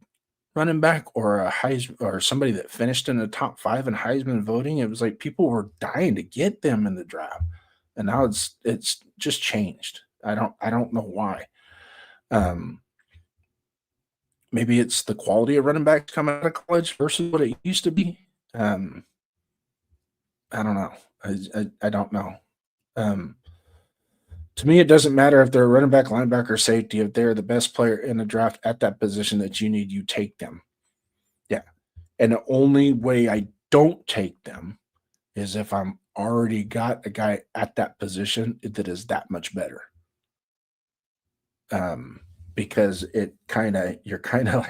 running back or a Heisman or somebody that finished in the top 5 in Heisman voting, it was like people were dying to get them in the draft. And now it's just changed. I don't know why. Um, Maybe it's the quality of running backs coming out of college versus what it used to be. Um, I don't know. I don't know. Um, to me, it doesn't matter if they're a running back, linebacker, safety. If they're the best player in the draft at that position that you need, you take them. Yeah. And the only way I don't take them is if I'm already got a guy at that position that is that much better. Because you're kind of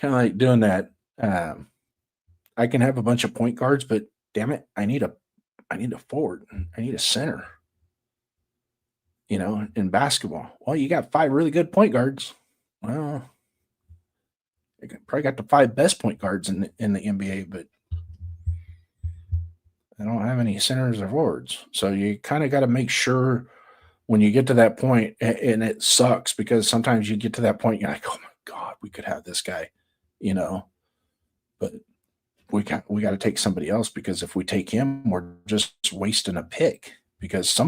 like doing that. I can have a bunch of point guards, but damn it, I need a forward. I need a center. In basketball. Well, you got 5 really good point guards. Well, you probably got the 5 best point guards in the NBA, but I don't have any centers or forwards. So you kind of got to make sure when you get to that point, and it sucks because sometimes you get to that point, you're like, oh my God, we could have this guy, but we got to take somebody else because if we take him, we're just wasting a pick because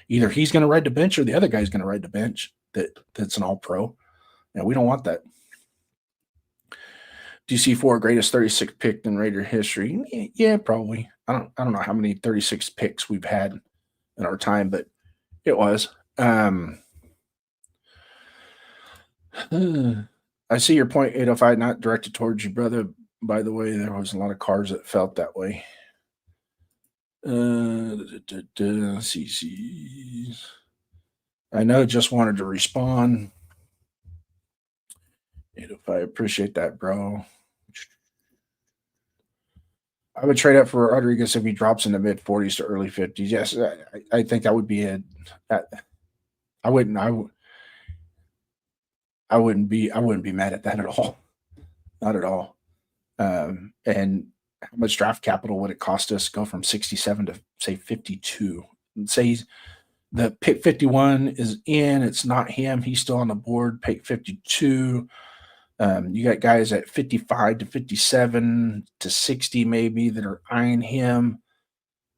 either he's going to ride the bench or the other guy's going to ride the bench that's an all pro. And we don't want that. DC4 greatest 36 pick in Raider history. Yeah, probably. I don't know how many 36 picks we've had in our time, but it was. I see your point, 805, not directed towards you, brother. By the way, there was a lot of cars that felt that way. CCs. I know, just wanted to respond. 805, appreciate that, bro. I would trade up for Rodriguez if he drops in the mid 40s to early 50s. Yes, I think that would be it. I wouldn't be mad at that at all. Not at all. And how much draft capital would it cost us to go from 67 to say 52? Say the pick 51 is in, it's not him. He's still on the board. Pick 52. You got guys at 55 to 57 to 60 maybe that are eyeing him.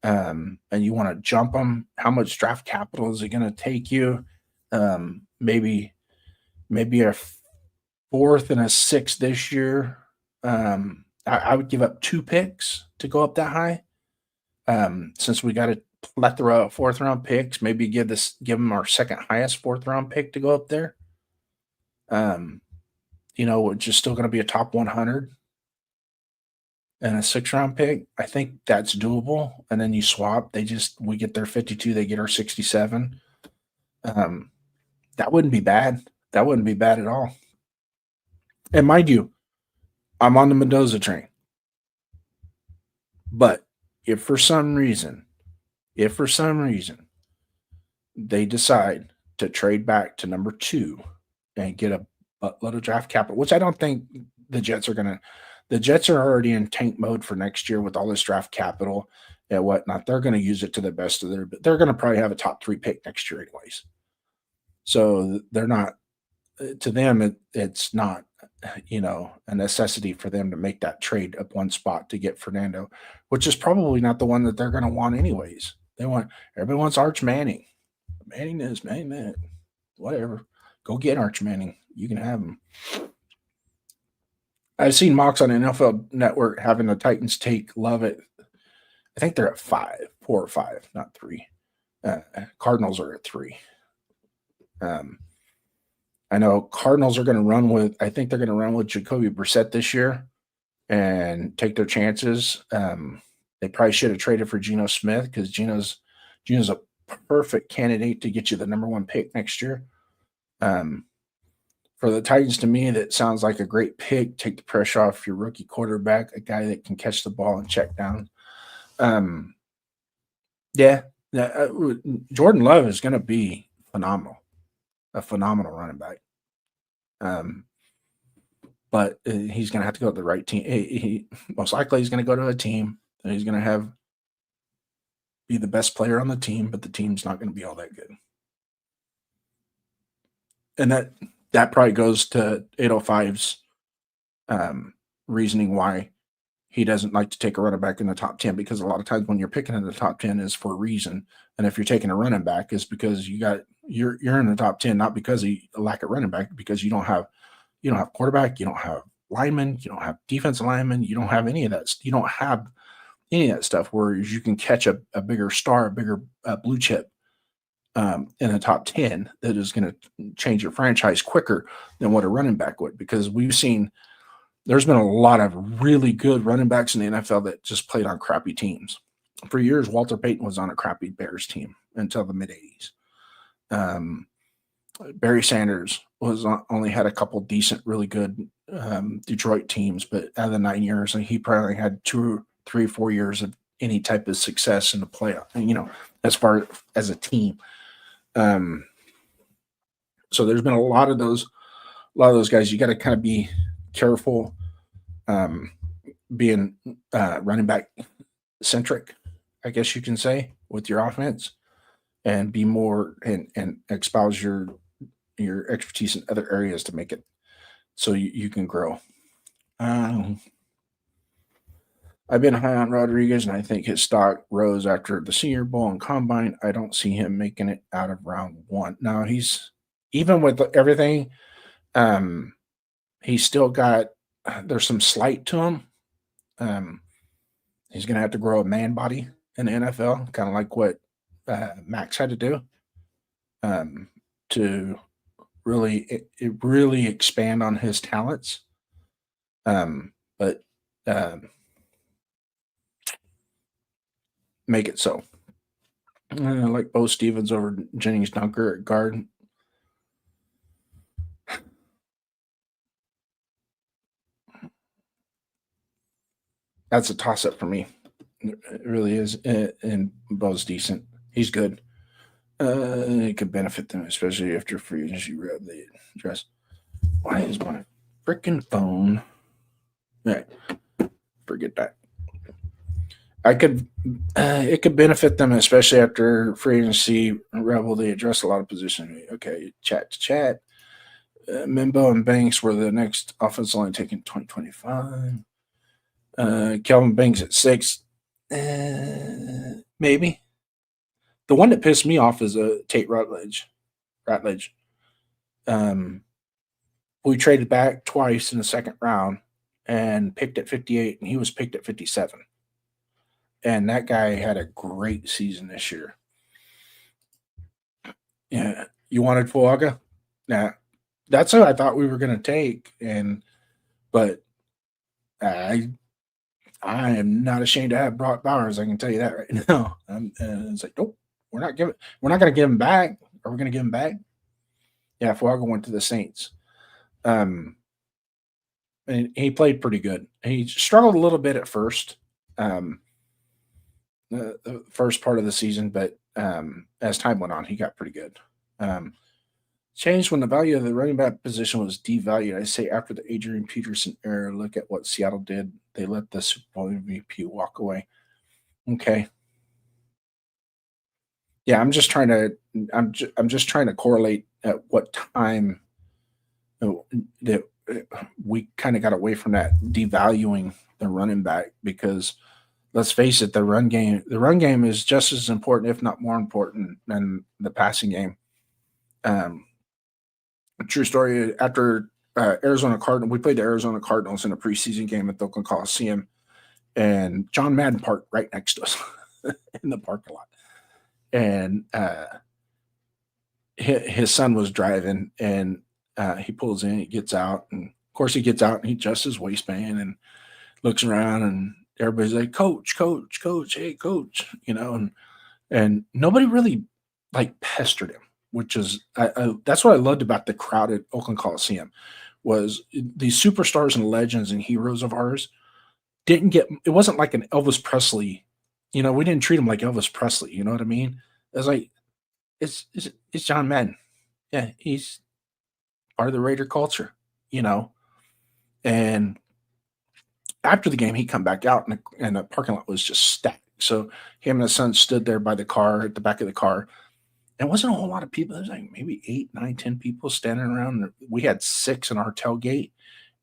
And you want to jump them. How much draft capital is it going to take you? Maybe a 4th and a 6th this year. I would give up 2 picks to go up that high. Since we got a plethora of 4th round picks, maybe give them our second highest 4th round pick to go up there. Which is still going to be a top 100 and a 6th round pick. I think that's doable. And then you swap. We get their 52, they get our 67. That wouldn't be bad. That wouldn't be bad at all. And mind you, I'm on the Mendoza train. But if for some reason they decide to trade back to number 2 and get a buttload of draft capital, which I don't think the Jets are going to. The Jets are already in tank mode for next year with all this draft capital and whatnot. They're going to use it to the best of their. They're going to probably have a top 3 pick next year anyways. So they're not. To them, it's not, a necessity for them to make that trade up one spot to get Fernando, which is probably not the one that they're going to want anyways. Everybody wants Arch Manning. Manning this, Manning that, whatever. Go get Arch Manning. You can have him. I've seen mocks on NFL Network having the Titans love it. I think they're at 4 or 5, not 3. Cardinals are at 3. I know Cardinals are going to run with. I think they're going to run with Jacoby Brissett this year and take their chances. They probably should have traded for Geno Smith because Geno's a perfect candidate to get you the number 1 pick next year. For for the Titans, to me, that sounds like a great pick. Take the pressure off your rookie quarterback, a guy that can catch the ball and check down. Yeah, Jordan Love is going to be phenomenal, a phenomenal running back. But he's going to have to go to the right team. He most likely he's going to go to a team that he's going to be the best player on the team, but the team's not going to be all that good. And that probably goes to 805's reasoning why he doesn't like to take a running back in the top 10, because a lot of times when you're picking in the top 10 is for a reason. And if you're taking a running back, is because you're in the top 10, not because of a lack of running back, because you don't have quarterback, you don't have linemen, you don't have defensive linemen, you don't have any of that. You don't have any of that stuff, whereas you can catch a bigger star, a bigger blue chip in the top 10 that is going to change your franchise quicker than what a running back would, because we've seen there's been a lot of really good running backs in the NFL that just played on crappy teams. For years, Walter Payton was on a crappy Bears team until the mid-'80s. Barry Sanders only had a couple decent, really good Detroit teams, but out of the 9 years, he probably had 2, 3, 4 years of any type of success in the playoff, as far as a team. So there's been a lot of those guys. You got to kind of be careful being running back centric, I guess you can say, with your offense, and be more and espouse your expertise in other areas to make it so you can grow. I've been high on Rodriguez, and I think his stock rose after the Senior Bowl and Combine. I don't see him making it out of round 1. Now, he's, even with everything, he's still got, there's some slight to him. He's going to have to grow a man body in the NFL, kind of like what Max had to do to really expand on his talents. But make it so. Like Bo Stevens over Jennings Dunker at guard. That's a toss-up for me. It really is. And Bo's decent. He's good. It could benefit them, especially after free agency rev the address. Why is my freaking phone? All right. Forget that. It could benefit them, especially after free agency rebel. They address a lot of positions. Okay, chat to chat. Mimbo and Banks were the next offensive line taken 2025. Kelvin Banks at 6. Maybe. The one that pissed me off is Tate Ratledge. We traded back twice in the second round and picked at 58, and he was picked at 57. And that guy had a great season this year. Yeah, you wanted Fuaga? Nah, that's who I thought we were going to take, but I am not ashamed to have Brock Bowers. I can tell you that right now. It's like, nope, we're not going to give him back. Are we going to give him back? Yeah, Fuaga went to the Saints. And he played pretty good. He struggled a little bit at first. The first part of the season, but as time went on, he got pretty good. Changed when the value of the running back position was devalued. I say after the Adrian Peterson era, look at what Seattle did. They let the Super Bowl MVP walk away. Okay. Yeah, I'm just trying to correlate at what time that we kind of got away from that devaluing the running back, because let's face it, the run game is just as important, if not more important, than the passing game. True story. After Arizona Cardinals, we played the Arizona Cardinals in a preseason game at the Oakland Coliseum, and John Madden parked right next to us in the parking lot. And his son was driving, and he pulls in, he gets out, and of course he gets out and he adjusts his waistband and looks around, and everybody's like, coach, hey, coach, and nobody really like pestered him. which is that's what I loved about the crowded Oakland Coliseum, was these superstars and legends and heroes of ours didn't get. It wasn't like an Elvis Presley. We didn't treat him like Elvis Presley. You know what I mean? It was like it's John Madden. Yeah, he's part of the Raider culture. And after the game, he come back out, and the parking lot was just stacked. So him and his son stood there by the car, at the back of the car. And it wasn't a whole lot of people. There was like maybe 8, 9, 10 people standing around. We had 6 in our tailgate,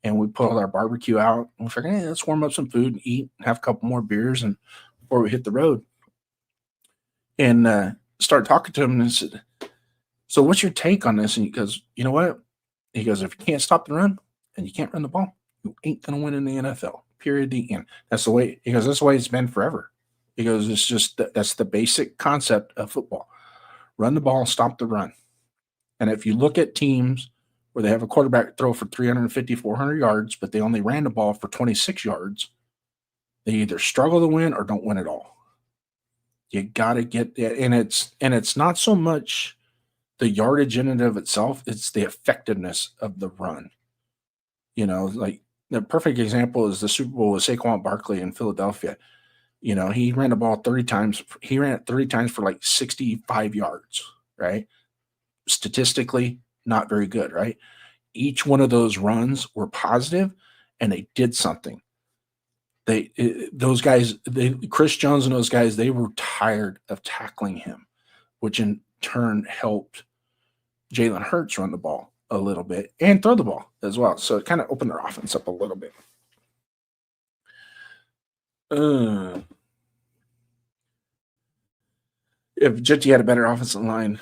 and we pulled our barbecue out. And we figured, hey, let's warm up some food and eat, and have a couple more beers, and before we hit the road. And started talking to him and said, so what's your take on this? And he goes, you know what? He goes, if you can't stop the run and you can't run the ball, you ain't going to win in the NFL. Period. The end. That's the way. He goes, that's the way it's been forever. He goes, it's just that's the basic concept of football. Run the ball, stop the run. And if you look at teams where they have a quarterback throw for 350, 400 yards, but they only ran the ball for 26 yards, they either struggle to win or don't win at all. You got to get that. And it's not so much the yardage in and of itself, it's the effectiveness of the run. Like the perfect example is the Super Bowl with Saquon Barkley in Philadelphia. He ran the ball 30 times. He ran it 30 times for like 65 yards, right? Statistically, not very good, right? Each one of those runs were positive, and they did something. Those guys, Chris Jones and those guys, they were tired of tackling him, which in turn helped Jalen Hurts run the ball a little bit and throw the ball as well. So it kind of opened their offense up a little bit. If Jitty had a better offensive line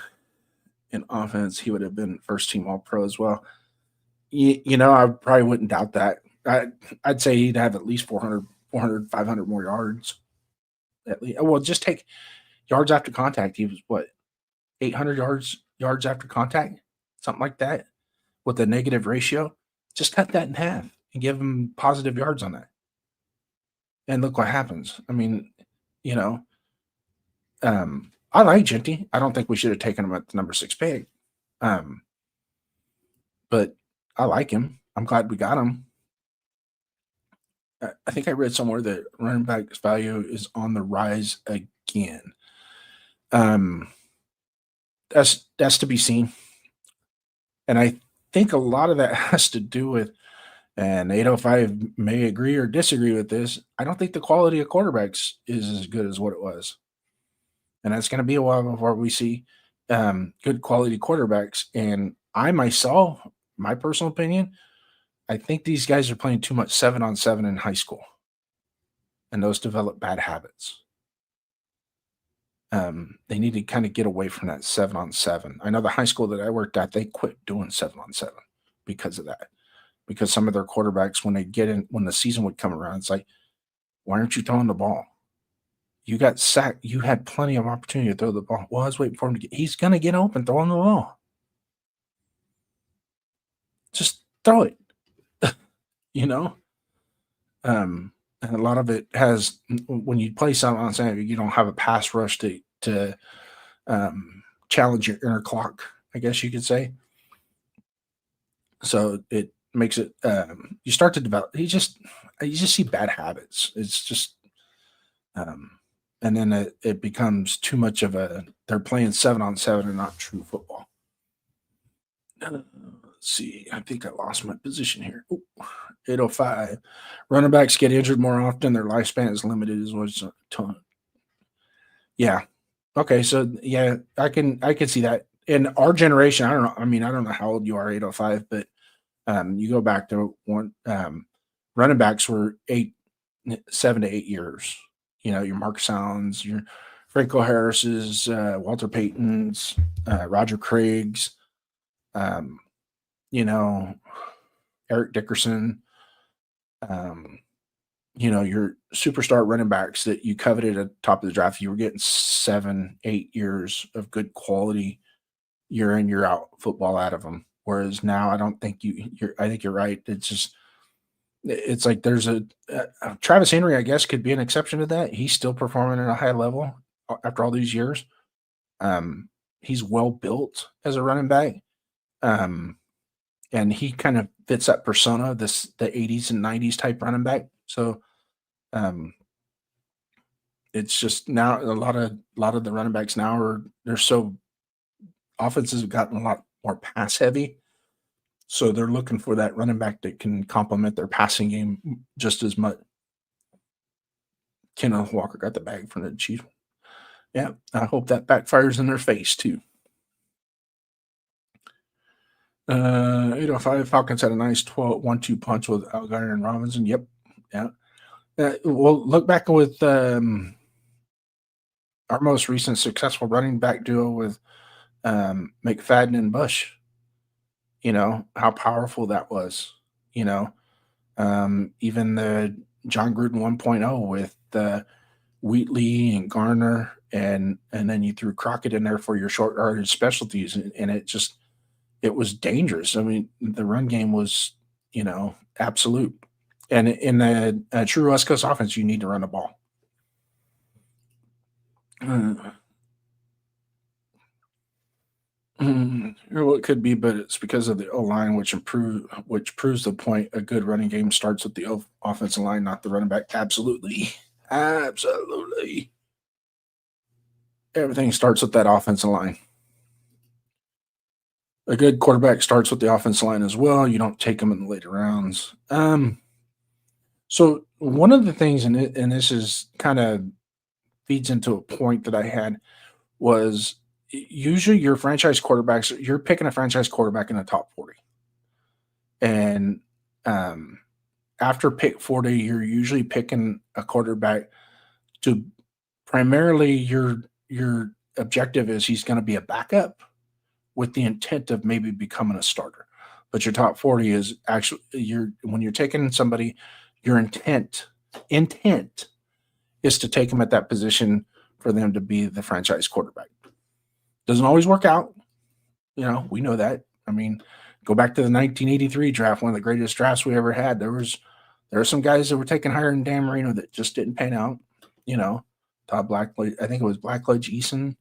in offense, he would have been first team All-Pro as well. I probably wouldn't doubt that. I'd say he'd have at least 400, 500 more yards. At least. Well, just take yards after contact. He was 800 yards after contact, something like that, with a negative ratio. Just cut that in half and give him positive yards on that. And look what happens. I mean, I like Genty. I don't think we should have taken him at the number 6 pick. But I like him. I'm glad we got him. I think I read somewhere that running back's value is on the rise again. That's to be seen. And I think a lot of that has to do with, and 805 may agree or disagree with this, I don't think the quality of quarterbacks is as good as what it was. And that's going to be a while before we see good quality quarterbacks. And I myself, my personal opinion, I think these guys are playing too much 7-on-7 in high school. And those develop bad habits. They need to kind of get away from that 7-on-7. I know the high school that I worked at, they quit doing 7-on-7 because of that. Because some of their quarterbacks, when the season would come around, it's like, why aren't you throwing the ball? You got sacked. You had plenty of opportunity to throw the ball. Well, I was waiting for him to he's going to get open throwing the ball. Just throw it, And a lot of it has, when you play something on Saturday, you don't have a pass rush to challenge your inner clock, I guess you could say. So it makes it, you start to develop, you just see bad habits. It's just, and then it becomes too much of they're playing 7-on-7 and not true football. Let's see. I think I lost my position here. 805. Running backs get injured more often. Their lifespan is limited as what's a ton. Yeah. Okay. So yeah, I can see that. In our generation, I don't know. I mean, I don't know how old you are, 805, but you go back to one running backs were 7 to 8 years. Your Mark Sounds, your Franco Harris's, Walter Payton's, Roger Craig's, Eric Dickerson, your superstar running backs that you coveted at the top of the draft. You were getting 7, 8 years of good quality year in, year out football out of them. Whereas now, I don't think I think you're right. It's like there's Travis Henry, I guess, could be an exception to that. He's still performing at a high level after all these years. he's well built as a running back. And he kind of fits that persona, the 80s and 90s type running back. So it's just now a lot of the running backs now they're so offenses have gotten a lot more pass heavy. So they're looking for that running back that can complement their passing game just as much. Kenneth Walker got the bag from the Chiefs. Yeah, I hope that backfires in their face too. 805 Falcons had a nice 1-2 punch with Algier and Robinson. Yep. Yeah. Well, look back with our most recent successful running back duo with McFadden and Bush. You know, how powerful that was. You know, even the John Gruden 1.0 with Wheatley and Garner, and then you threw Crockett in there for your short yardage specialties, and it was dangerous. I mean, the run game was, you know, absolute. And in the true West Coast offense, you need to run the ball. Well, it could be, but it's because of the O line, which proves the point. A good running game starts with the offensive line, not the running back. Absolutely. Everything starts with that offensive line. A good quarterback starts with the offensive line as well. You don't take them in the later rounds. So one of the things, and this is kind of feeds into a point that I had, was usually your franchise quarterbacks, you're picking a franchise quarterback in the top 40. And after pick 40, you're usually picking a quarterback to primarily your objective is he's going to be a backup with the intent of maybe becoming a starter. But your top 40 is actually when you're taking somebody, your intent is to take them at that position for them to be the franchise quarterback. Doesn't always work out. You know, we know that. I mean, go back to the 1983 draft, one of the greatest drafts we ever had. There are some guys that were taken higher than Dan Marino that just didn't pan out. You know, Todd Blackledge, I think it was Blackledge, Eason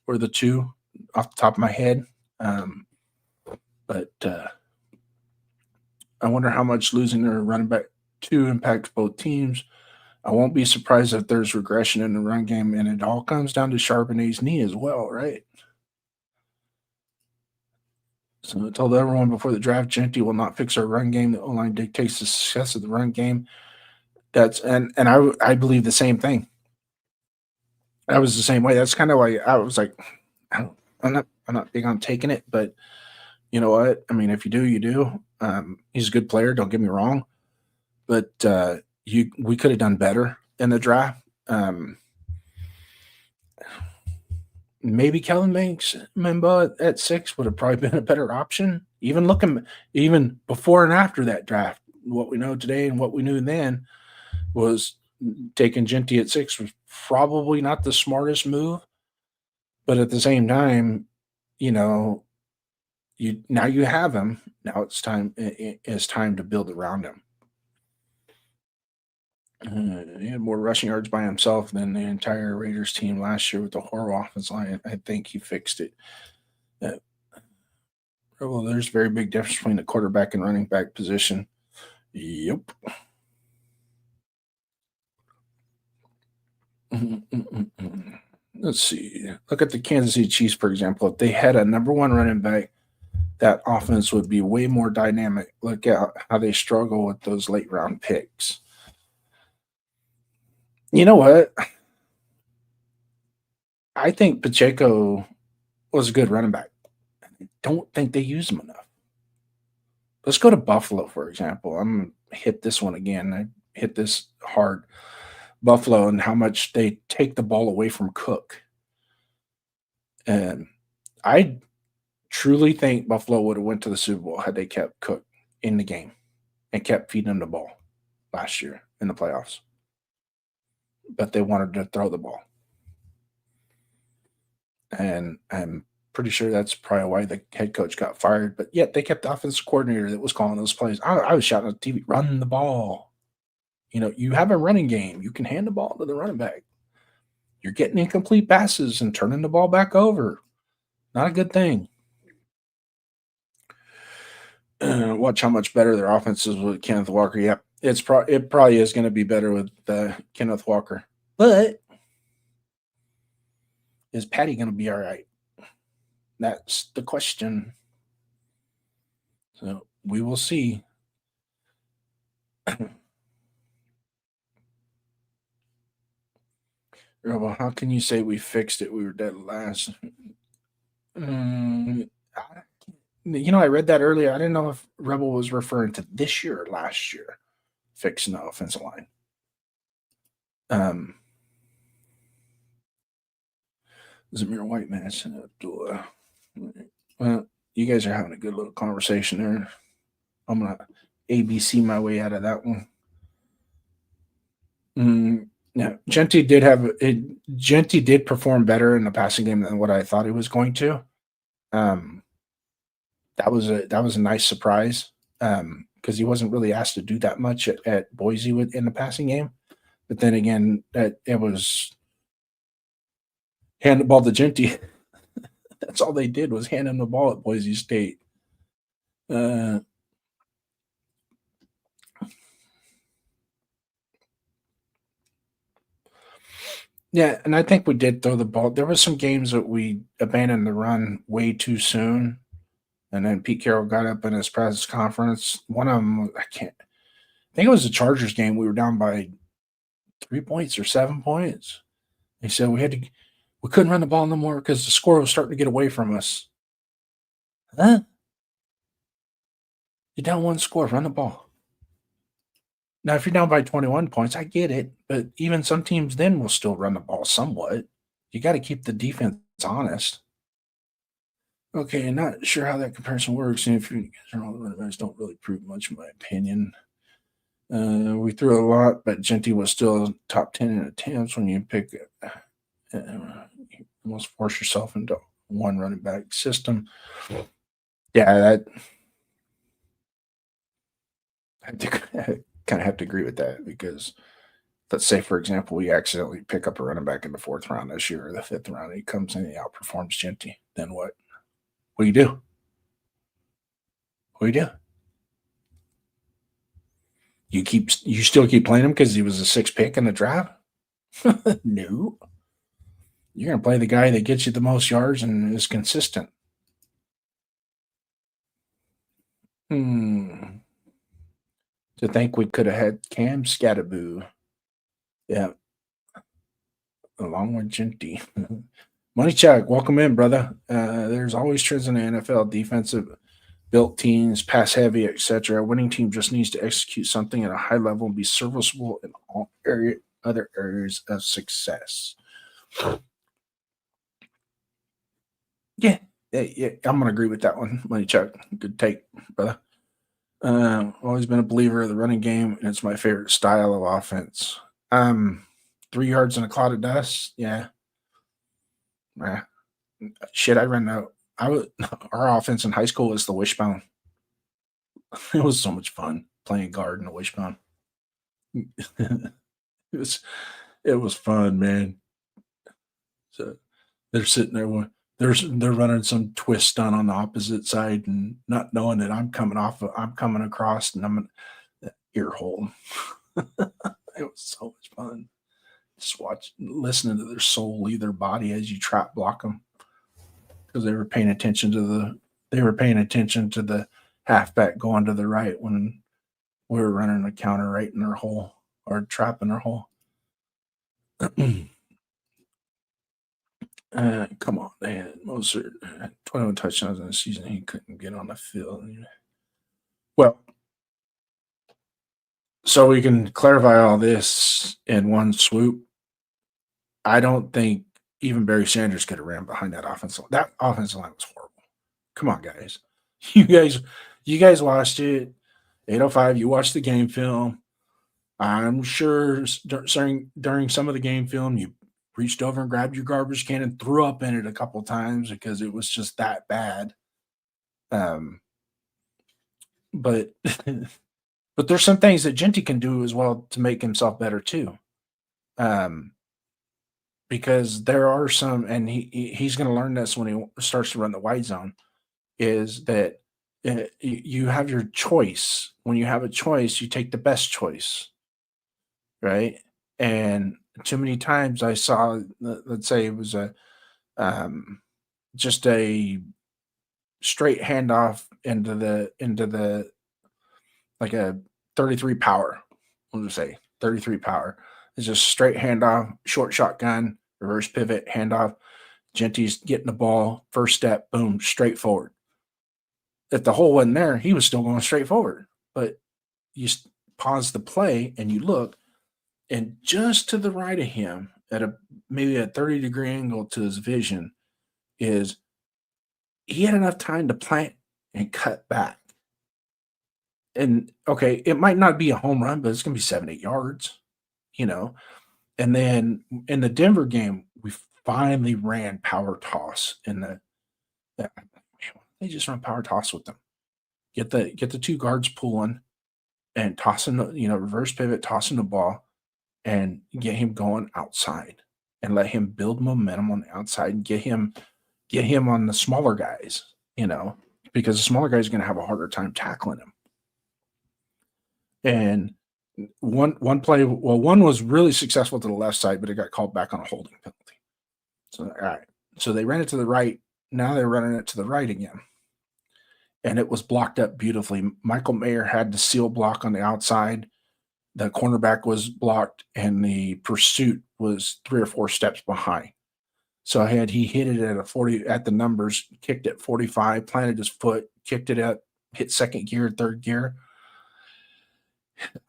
were the two off the top of my head. But I wonder how much losing their running back to impacts both teams. I won't be surprised if there's regression in the run game, and it all comes down to Charbonnet's knee as well, right? So I told everyone before the draft, Genty will not fix our run game. The O-line dictates the success of the run game. And I believe the same thing. I was the same way. That's kind of why I was like, I'm not big on taking it, but you know what? I mean, if you do, you do. He's a good player. Don't get me wrong, but we could have done better in the draft. Maybe Kellen Banks, Memba at 6 would have probably been a better option. Even before and after that draft, what we know today and what we knew then was taking Genty at 6 was probably not the smartest move. But at the same time, you know, now you have him. Now it's time to build around him. He had more rushing yards by himself than the entire Raiders team last year with the horrible offense line. I think he fixed it. Well, there's a very big difference between the quarterback and running back position. Yep. Let's see. Look at the Kansas City Chiefs, for example. If they had a number one running back, that offense would be way more dynamic. Look at how they struggle with those late round picks. You know what? I think Pacheco was a good running back. I don't think they used him enough. Let's go to Buffalo, for example. I'm going to hit this one again. I hit this hard. Buffalo and how much they take the ball away from Cook. And I truly think Buffalo would have went to the Super Bowl had they kept Cook in the game and kept feeding him the ball last year in the playoffs. But they wanted to throw the ball. And I'm pretty sure that's probably why the head coach got fired. But yet they kept the offensive coordinator that was calling those plays. I was shouting at the TV, run the ball. You know, you have a running game. You can hand the ball to the running back. You're getting incomplete passes and turning the ball back over. Not a good thing. Watch how much better their offense is with Kenneth Walker. Yep, it probably is going to be better with Kenneth Walker. But is Patty going to be all right? That's the question. So we will see. Well, how can you say we fixed it? We were dead last. I read that earlier. I didn't know if Rebel was referring to this year or last year fixing the offensive line. Zamir Whiteman and Abdullah. Well, you guys are having a good little conversation there. I'm gonna ABC my way out of that one. Yeah, Genti did perform better in the passing game than what I thought he was going to. That was a nice surprise because he wasn't really asked to do that much at Boise in the passing game. But then again, it was hand the ball to Genti. That's all they did was hand him the ball at Boise State. Yeah, and I think we did throw the ball. There were some games that we abandoned the run way too soon, and then Pete Carroll got up in his press conference. One of them, I think it was the Chargers game. We were down by 3 points or 7 points. He said we couldn't run the ball no more because the score was starting to get away from us. Huh? You're down one score, run the ball. Now, if you're down by 21 points, I get it, but even some teams then will still run the ball somewhat. You got to keep the defense honest. Okay, not sure how that comparison works. And if you guys are all the running backs, don't really prove much, in my opinion. We threw a lot, but Genti was still top 10 in attempts when you pick it. You almost force yourself into one running back system. Yeah, I kind of have to agree with that because let's say, for example, we accidentally pick up a running back in the 4th round this year or the 5th round. He comes in and he outperforms Genti. Then what? What do you do? What do you do? You still keep playing him because he was a 6th pick in the draft? No. You're going to play the guy that gets you the most yards and is consistent. To think we could have had Cam Scatterboo. Yeah. Along with Genti. Money Chuck, welcome in, brother. There's always trends in the NFL, defensive built teams, pass heavy, etc. A winning team just needs to execute something at a high level and be serviceable in all other areas of success. Yeah, I'm gonna agree with that one, Money Chuck. Good take, brother. Always been a believer of the running game, and it's my favorite style of offense. 3 yards in a cloud of dust. Yeah. Shit, I ran out. Our offense in high school was the wishbone. It was so much fun playing guard in the wishbone. it was fun, man. So they're sitting there they're running some twist stunt on the opposite side and not knowing that I'm coming across and I'm in the ear hole. It was so much fun. Just listening to their soul leave their body as you trap block them because they were paying attention to the halfback going to the right when we were running a counter right in their hole or trap in their hole. Come on, man. Moser, 21 touchdowns in the season. He couldn't get on the field. Well, so we can clarify all this in one swoop. I don't think even Barry Sanders could have ran behind that offensive line. That offensive line was horrible. Come on, guys. You guys watched it. 805, you watched the game film. I'm sure during some of the game film, you reached over and grabbed your garbage can and threw up in it a couple times because it was just that bad. But there's some things that Genti can do as well to make himself better too. because there are some, and he's going to learn this when he starts to run the wide zone, is that you have your choice. When you have a choice, you take the best choice, right? And too many times I saw, let's say it was just a straight handoff into the like a 33 power. We'll just say 33 power. It's just straight handoff, short shotgun, reverse pivot, handoff. Genty's getting the ball, first step, boom, straight forward. If the hole wasn't there, he was still going straight forward. But you pause the play and you look, and just to the right of him, at maybe a 30-degree angle to his vision, is he had enough time to plant and cut back. And okay, it might not be a home run, but it's going to be 7-8 yards, you know. And then in the Denver game, we finally ran power toss they just run power toss with them. Get the two guards pulling and tossing reverse pivot, tossing the ball, and get him going outside and let him build momentum on the outside and get him on the smaller guys, because the smaller guys are going to have a harder time tackling him. And one play, one was really successful to the left side, but it got called back on a holding penalty. So, all right. So they ran it to the right. Now they're running it to the right again. And it was blocked up beautifully. Michael Mayer had the seal block on the outside. The cornerback was blocked, and the pursuit was 3 or 4 steps behind. So had he hit it at 40 at the numbers, kicked it 45, planted his foot, kicked it up, hit second gear, third gear.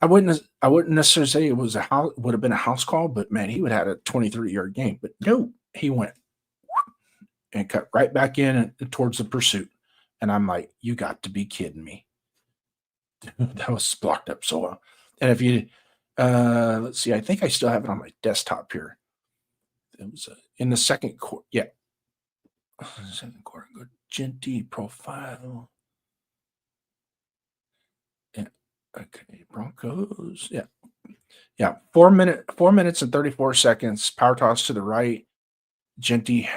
I wouldn't necessarily say it was would have been a house call, but man, he would have had a 23-yard game. But no, he went and cut right back in and towards the pursuit. And I'm like, you got to be kidding me. That was blocked up so well. And if you, let's see, I think I still have it on my desktop here. It was in the second quarter. Yeah. Second quarter. Good. Genty profile. Yeah. Okay. Broncos. Yeah. Yeah. 4 minutes and 34 seconds. Power toss to the right. Genty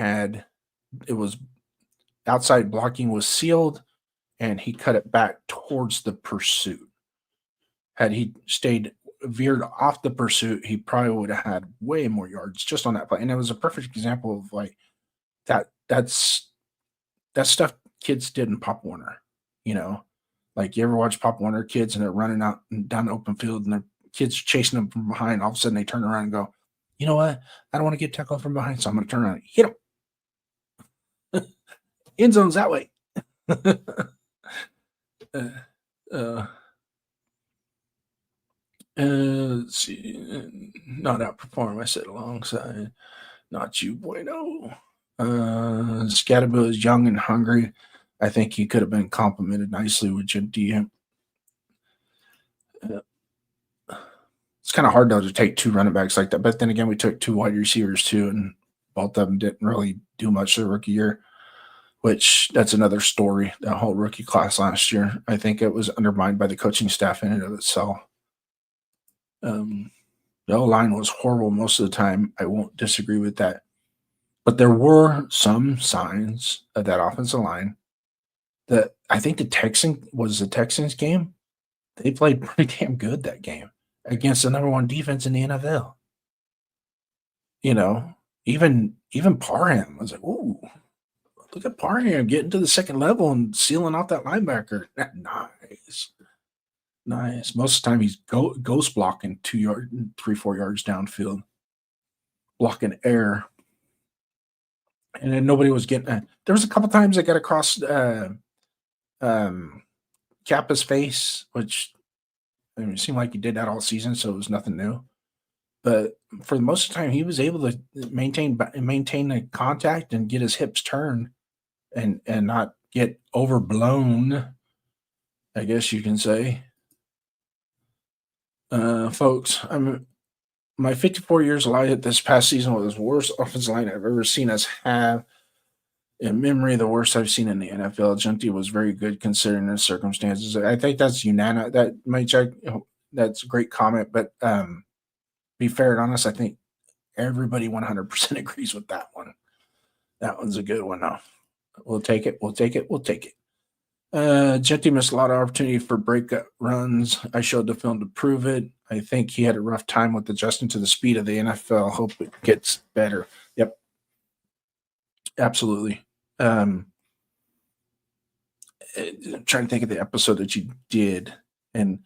it was outside blocking was sealed, and he cut it back towards the pursuit. Had he veered off the pursuit, he probably would have had way more yards just on that play. And it was a perfect example of like that's stuff kids did in Pop Warner, Like you ever watch Pop Warner kids and they're running out and down the open field and their kids chasing them from behind. All of a sudden they turn around and go, you know what? I don't want to get tackled from behind, so I'm going to turn around and hit him. End zone's that way. Let's see. Not outperform. I said alongside. Not you, bueno. Scatterbill is young and hungry. I think he could have been complimented nicely with Genty. It's kind of hard, though, to take 2 running backs like that. But then again, we took 2 wide receivers, too, and both of them didn't really do much their rookie year, which that's another story, that whole rookie class last year. I think it was undermined by the coaching staff in and of itself. The O-line was horrible most of the time. I won't disagree with that. But there were some signs of that offensive line that I think the Texans game. They played pretty damn good that game against the number 1 defense in the NFL. Even Parham was like, ooh, look at Parham getting to the second level and sealing off that linebacker. Nice. Most of the time he's ghost blocking 2 yards, 3-4 yards downfield, blocking air. And then nobody was getting there was a couple times I got across Kappa's face, which it seemed like he did that all season, so it was nothing new. But for the most of the time, he was able to maintain the contact and get his hips turned and not get overblown, I guess you can say. Folks, my 54 years of life this past season was the worst offensive line I've ever seen us have. In memory, the worst I've seen in the NFL. Genty was very good considering the circumstances. I think that's unanimous. That might check. That's a great comment, but be fair and honest, I think Everybody 100% agrees with that one. That one's a good one, though. We'll take it. We'll take it. We'll take it. Genty missed a lot of opportunity for breakout runs. I showed the film to prove it. I think he had a rough time with adjusting to the speed of the NFL. Hope it gets better. Yep. Absolutely. I'm trying to think of the episode that you did, and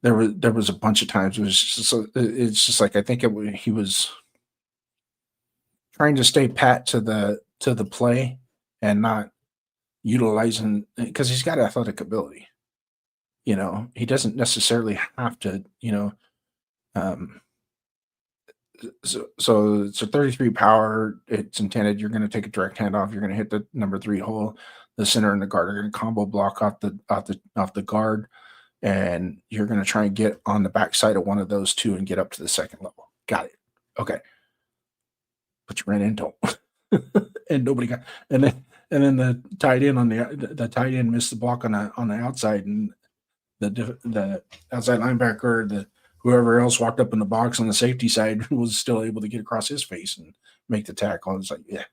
there was a bunch of times it's just like I think he was trying to stay pat to the play and not utilizing, because he's got athletic ability. He doesn't necessarily have to. So it's a 33 power. It's intended. You're going to take a direct handoff. You're going to hit the number 3 hole. The center and the guard are going to combo block off the guard, and you're going to try and get on the backside of one of those two and get up to the second level. Got it. Okay. But you ran into him, and nobody got. And then the tight end the tight end missed the block on the outside, and the outside linebacker, whoever else walked up in the box on the safety side was still able to get across his face and make the tackle. It's like, yeah,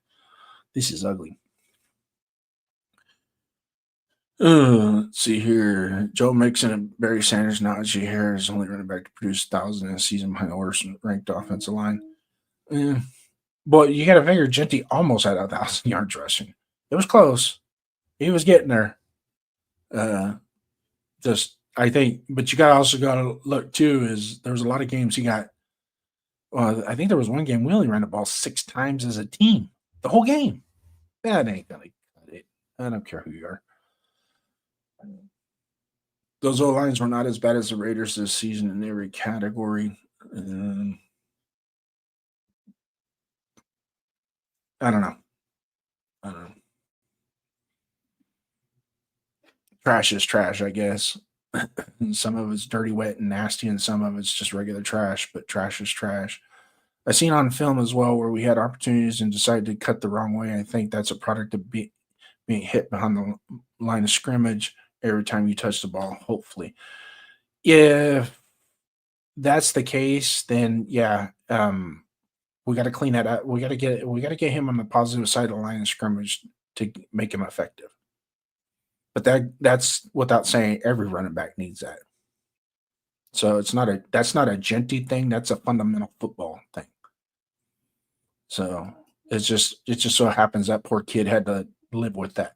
this is ugly. Let's see here. Joe Mixon and Barry Sanders, Najee Harris, only running back to produce 1,000 in a season behind the worst ranked offensive line. But you got to figure Genty almost had 1,000 yards rushing. It was close. He was getting there. I think, but you also got to look too, is there was a lot of games he got. I think there was one game we only ran the ball 6 times as a team, the whole game. That ain't gonna cut it. I don't care who you are. Those O-lines were not as bad as the Raiders this season in every category. I don't know. Trash is trash, I guess. Some of it's dirty, wet, and nasty, and some of it's just regular trash, but trash is trash. I seen on film as well where we had opportunities and decided to cut the wrong way. I think that's a product of being hit behind the line of scrimmage every time you touch the ball, hopefully. If that's the case, then yeah, we got to clean that up. We got to get him on the positive side of the line of scrimmage to make him effective. But that's without saying every running back needs that. So that's not a Genty thing. That's a fundamental football thing. So it just so happens that poor kid had to live with that.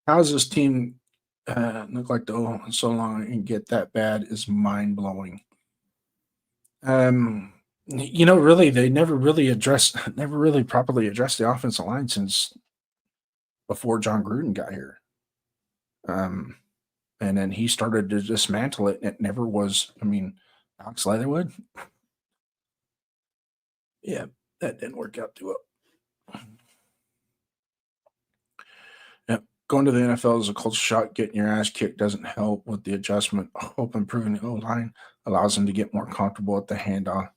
How does this team look like so long and get that bad is mind blowing. Really, they never really properly addressed the offensive line since before John Gruden got here. And then he started to dismantle it, and it never was. Alex Leatherwood. Yeah, that didn't work out too well. Yep. Going to the NFL is a culture shock. Getting your ass kicked doesn't help with the adjustment. Hope improving the O-line allows them to get more comfortable at the handoff.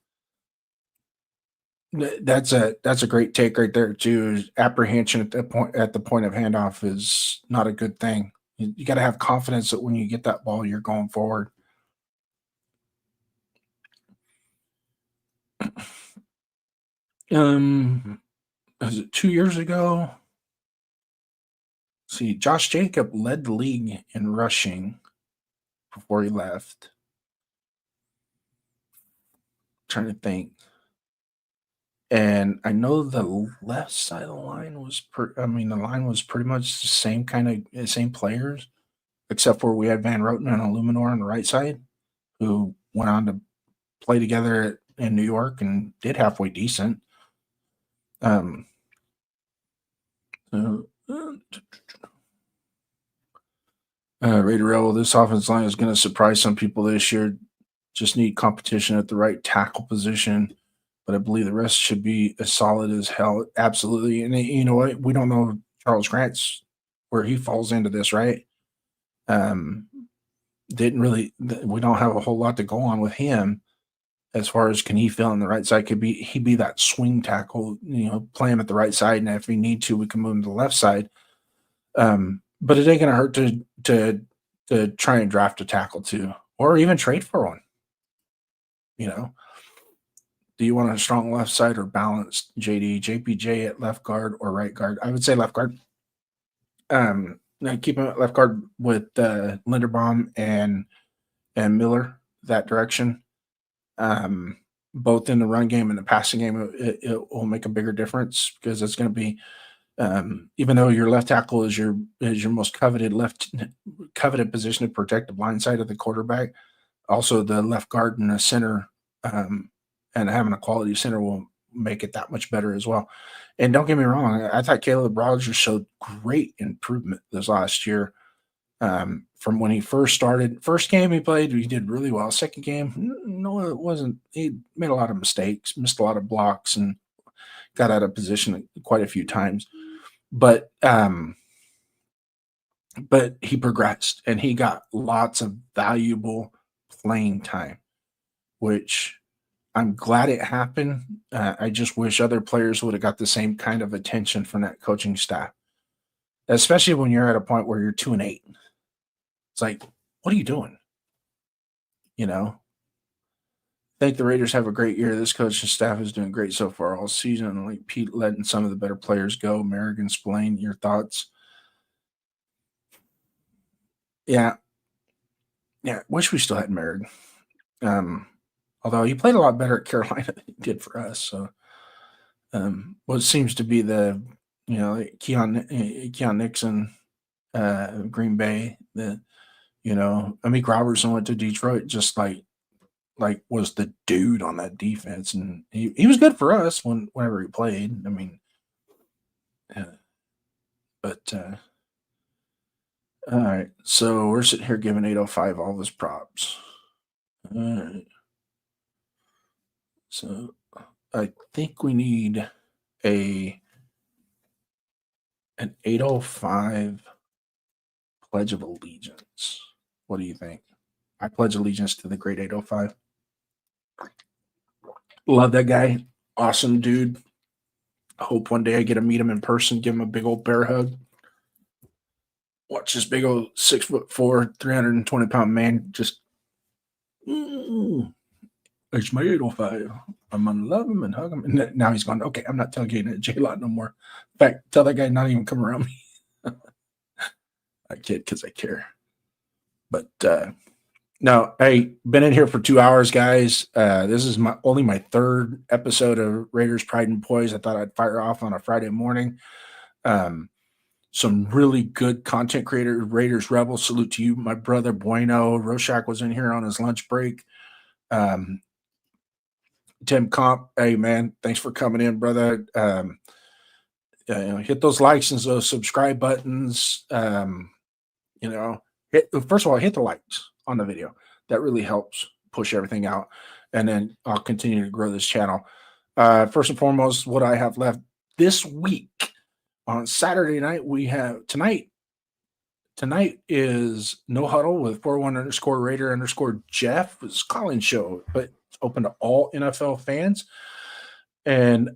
That's a great take right there too. Apprehension at the point of handoff is not a good thing. You got to have confidence that when you get that ball, you're going forward. Was it 2 years ago? See, Josh Jacob led the league in rushing before he left. Trying to think. And I know the left side of the line was the line was pretty much the same players, except for we had Van Roten and Illuminor on the right side, who went on to play together in New York and did halfway decent. Raider Rebel, this offensive line is going to surprise some people this year. Just need competition at the right tackle position. But I believe the rest should be as solid as hell. Absolutely. And you know what? We don't know Charles Grant's where he falls into this, right? We don't have a whole lot to go on with him as far as can he fill on the right side. He be that swing tackle, play him at the right side. And if we need to, we can move him to the left side. But it ain't going to hurt to try and draft a tackle too, or even trade for one, Do you want a strong left side or balanced, JD? JPJ at left guard or right guard? I would say left guard. Keep him at left guard with Linderbaum and Miller, that direction. Both in the run game and the passing game, it will make a bigger difference because it's going to be, even though your left tackle is your most coveted position to protect the blind side of the quarterback, also the left guard and the center, and having a quality center will make it that much better as well. And don't get me wrong, I thought Caleb Rogers showed great improvement this last year. From when he first started. First game he played, he did really well. Second game, no, it wasn't. He made a lot of mistakes, missed a lot of blocks, and got out of position quite a few times. But he progressed, and he got lots of valuable playing time, which I'm glad it happened. I just wish other players would have got the same kind of attention from that coaching staff, especially when you're at a point where you're 2-8. It's like, what are you doing? I think the Raiders have a great year. This coaching staff is doing great so far all season. Like Pete letting some of the better players go. Merrigan, Spillane, your thoughts? Yeah. Wish we still had Merrigan. Although he played a lot better at Carolina than he did for us. So, what seems to be the, Keon Nixon, Green Bay, Amik Robertson went to Detroit, just like was the dude on that defense, and he was good for us whenever he played. I mean, all right. So we're sitting here giving 805 all his props. All right. So I think we need an 805 Pledge of Allegiance. What do you think? I pledge allegiance to the great 805. Love that guy. Awesome dude. I hope one day I get to meet him in person, give him a big old bear hug. Watch this big old 6'4", 320-pound man just, it's my 805. I'm going to love him and hug him. And now he's gone, okay, I'm not tailgating at J-Lot no more. In fact, tell that guy not even come around me. I kid because I care. But no, hey, been in here for 2 hours, guys. This is only my third episode of Raiders Pride and Poise. I thought I'd fire off on a Friday morning. Some really good content creators. Raiders Rebel, salute to you, my brother Bueno. Rorschach was in here on his lunch break. Tim Comp, hey man, thanks for coming in, brother. Hit those likes and those subscribe buttons. First of all, hit the likes on the video. That really helps push everything out. And then I'll continue to grow this channel. First and foremost, what I have left this week on Saturday night, we have tonight is No Huddle with 41_Raider_Jeff. It's a call-in show, but it's open to all NFL fans. And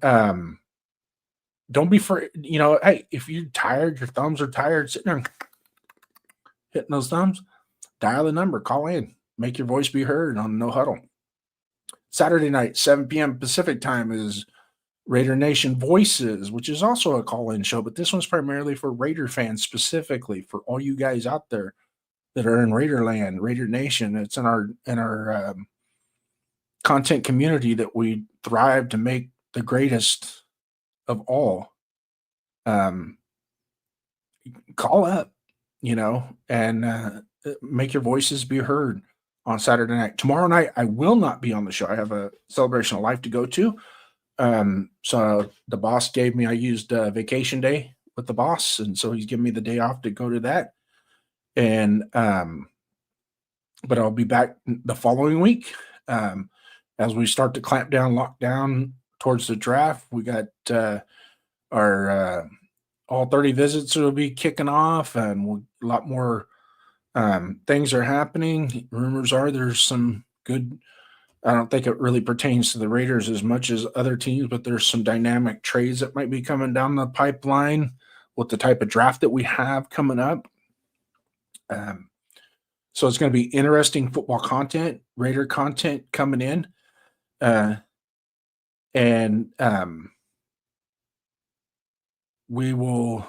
don't be afraid, hey, if you're tired, your thumbs are tired, sitting there hitting those thumbs, dial the number, call in, make your voice be heard on No Huddle. Saturday night, 7 p.m. Pacific time is Raider Nation Voices, which is also a call-in show, but this one's primarily for Raider fans, specifically for all you guys out there that are in Raiderland, Raider Nation. It's in our content community that we thrive to make the greatest of all. Call up, and make your voices be heard on Saturday night. Tomorrow night, I will not be on the show. I have a celebration of life to go to. So the boss gave me, I used vacation day with the boss, and so he's giving me the day off to go to that. And but I'll be back the following week as we start to clamp down, lock down towards the draft. We got our all 30 visits will be kicking off, and a lot more things are happening. Rumors are there's some good. I don't think it really pertains to the Raiders as much as other teams, but there's some dynamic trades that might be coming down the pipeline with the type of draft that we have coming up. So it's going to be interesting football content, Raider content coming in. And we will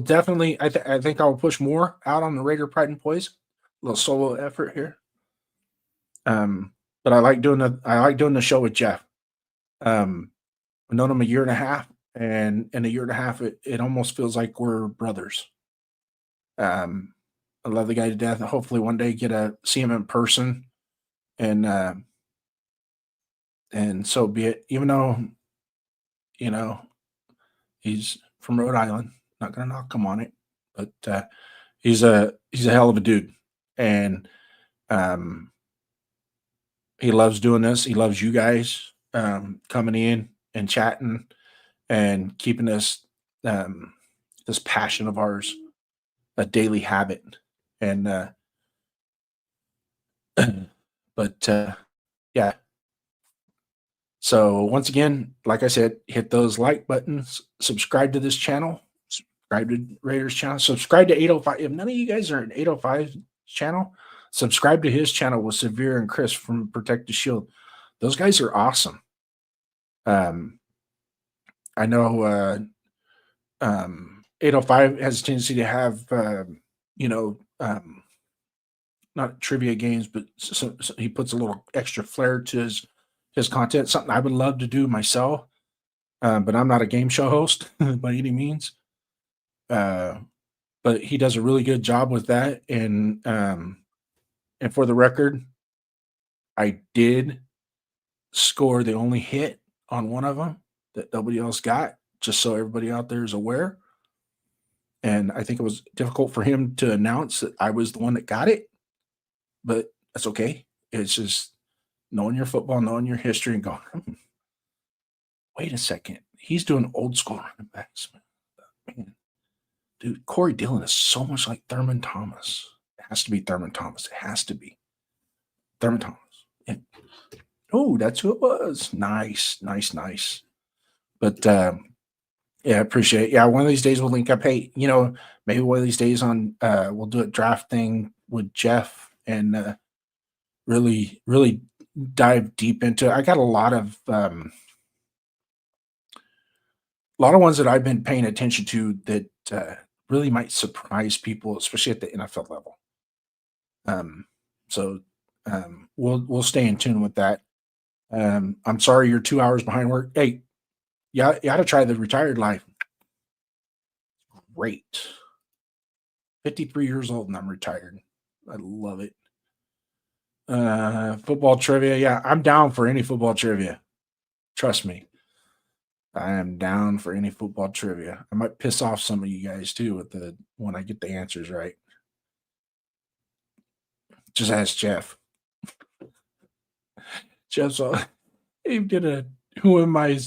definitely. I think I will push more out on the Raider Pride and Poise. A little solo effort here. But I like doing the show with Jeff. I've known him a year and a half, and in a year and a half, it almost feels like we're brothers. I love the guy to death. Hopefully, one day get to see him in person, and so be it. Even though, he's from Rhode Island, not gonna knock him on it, but he's a hell of a dude, and he loves doing this. He loves you guys coming in and chatting and keeping this this passion of ours a daily habit. And but yeah. So once again, like I said, hit those like buttons, subscribe to this channel, subscribe to Raiders channel, subscribe to 805. If none of you guys are in 805 channel, subscribe to his channel with Severe and Chris from Protect the Shield. Those guys are awesome. I know 805 has a tendency to have not trivia games, but so he puts a little extra flair to his content. Something I would love to do myself, but I'm not a game show host by any means. But he does a really good job with that. And for the record, I did score the only hit on one of them that nobody else got, just so everybody out there is aware. And I think it was difficult for him to announce that I was the one that got it, but that's okay. It's just knowing your football, knowing your history, and going, wait a second, he's doing old school running backs. Man, dude, Corey Dillon is so much like Thurman Thomas. It has to be Thurman Thomas. It has to be Thurman Thomas. And, oh, that's who it was. Nice. But yeah, I appreciate it. Yeah, one of these days we'll link up. Hey, maybe one of these days we'll do a draft thing with Jeff and really dive deep into it. I got a lot of ones that I've been paying attention to that really might surprise people, especially at the NFL level. So we'll stay in tune with that. I'm sorry you're 2 hours behind work. Hey, you ought to try the retired life. Great. 53 years old and I'm retired. I love it. Football trivia. Yeah, I'm down for any football trivia. Trust me. I am down for any football trivia. I might piss off some of you guys too when I get the answers right. Just ask Jeff. Jeff he did a Who Am I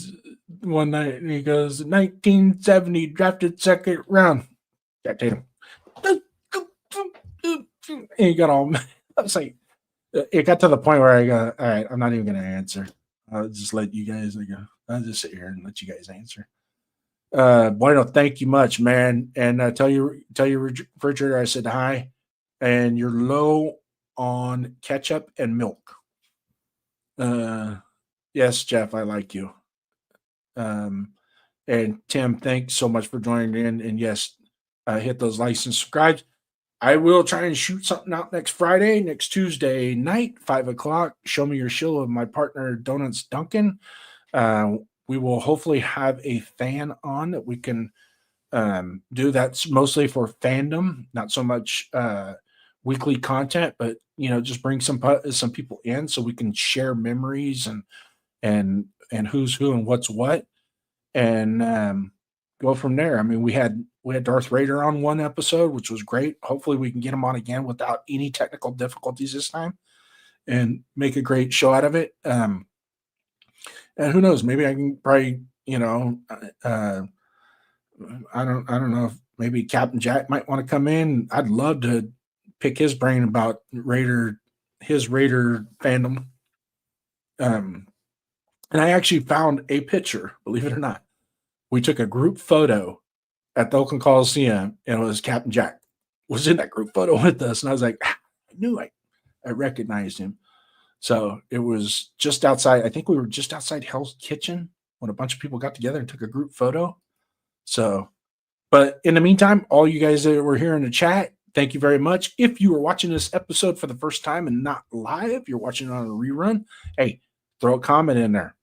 one night and he goes, 1970 drafted second round. Jack Tatum. And he got all mad. I was like, it got to the point where I go, all right, I'm not even going to answer. I'll just let you guys I'll just sit here and let you guys answer. Bueno, thank you much, man. And tell your refrigerator I said hi. And you're low on ketchup and milk. Yes, Jeff, I like you. And Tim, thanks so much for joining in. And yes, hit those likes and subscribes. I will try and shoot something out next Tuesday night, 5:00. Show me your show with my partner, Donuts Duncan. We will hopefully have a fan on that we can do. That's mostly for fandom, not so much weekly content, but just bring some people in so we can share memories and who's who and what's what, and go from there. I mean, we had Darth Raider on one episode, which was great. Hopefully we can get him on again without any technical difficulties this time and make a great show out of it. And who knows, maybe I can probably, I don't know if maybe Captain Jack might want to come in. I'd love to pick his brain about his Raider fandom. And I actually found a picture, believe it or not. We took a group photo at the Oakland Coliseum, and it was Captain Jack was in that group photo with us. And I was like, I knew I recognized him. So it was just outside. I think we were just outside Hell's Kitchen when a bunch of people got together and took a group photo. So, but in the meantime, all you guys that were here in the chat, thank you very much. If you were watching this episode for the first time and not live, you're watching it on a rerun, hey, throw a comment in there.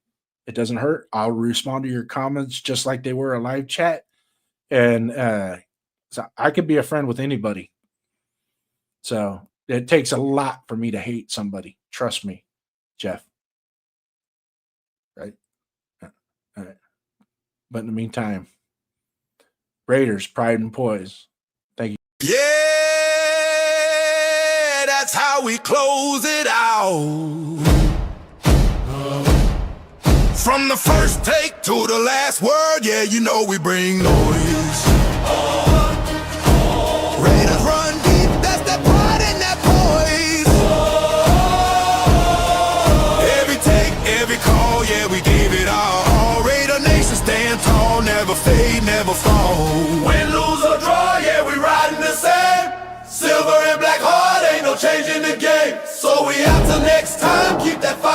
It doesn't hurt. I'll respond to your comments just like they were a live chat. And so I could be a friend with anybody. So it takes a lot for me to hate somebody. Trust me, Jeff. Right? All right. But in the meantime, Raiders, Pride and Poise. Thank you. Yeah, that's how we close it out. From the first take to the last word, yeah, you know we bring noise. Raiders run deep, that's that pride and that poise. Every take, every call, yeah, we gave it all. Raider Nation stand tall, never fade, never fall. Win, lose or draw, yeah, we riding the same. Silver and black heart, ain't no change in the game. So we out till next time, keep that fire.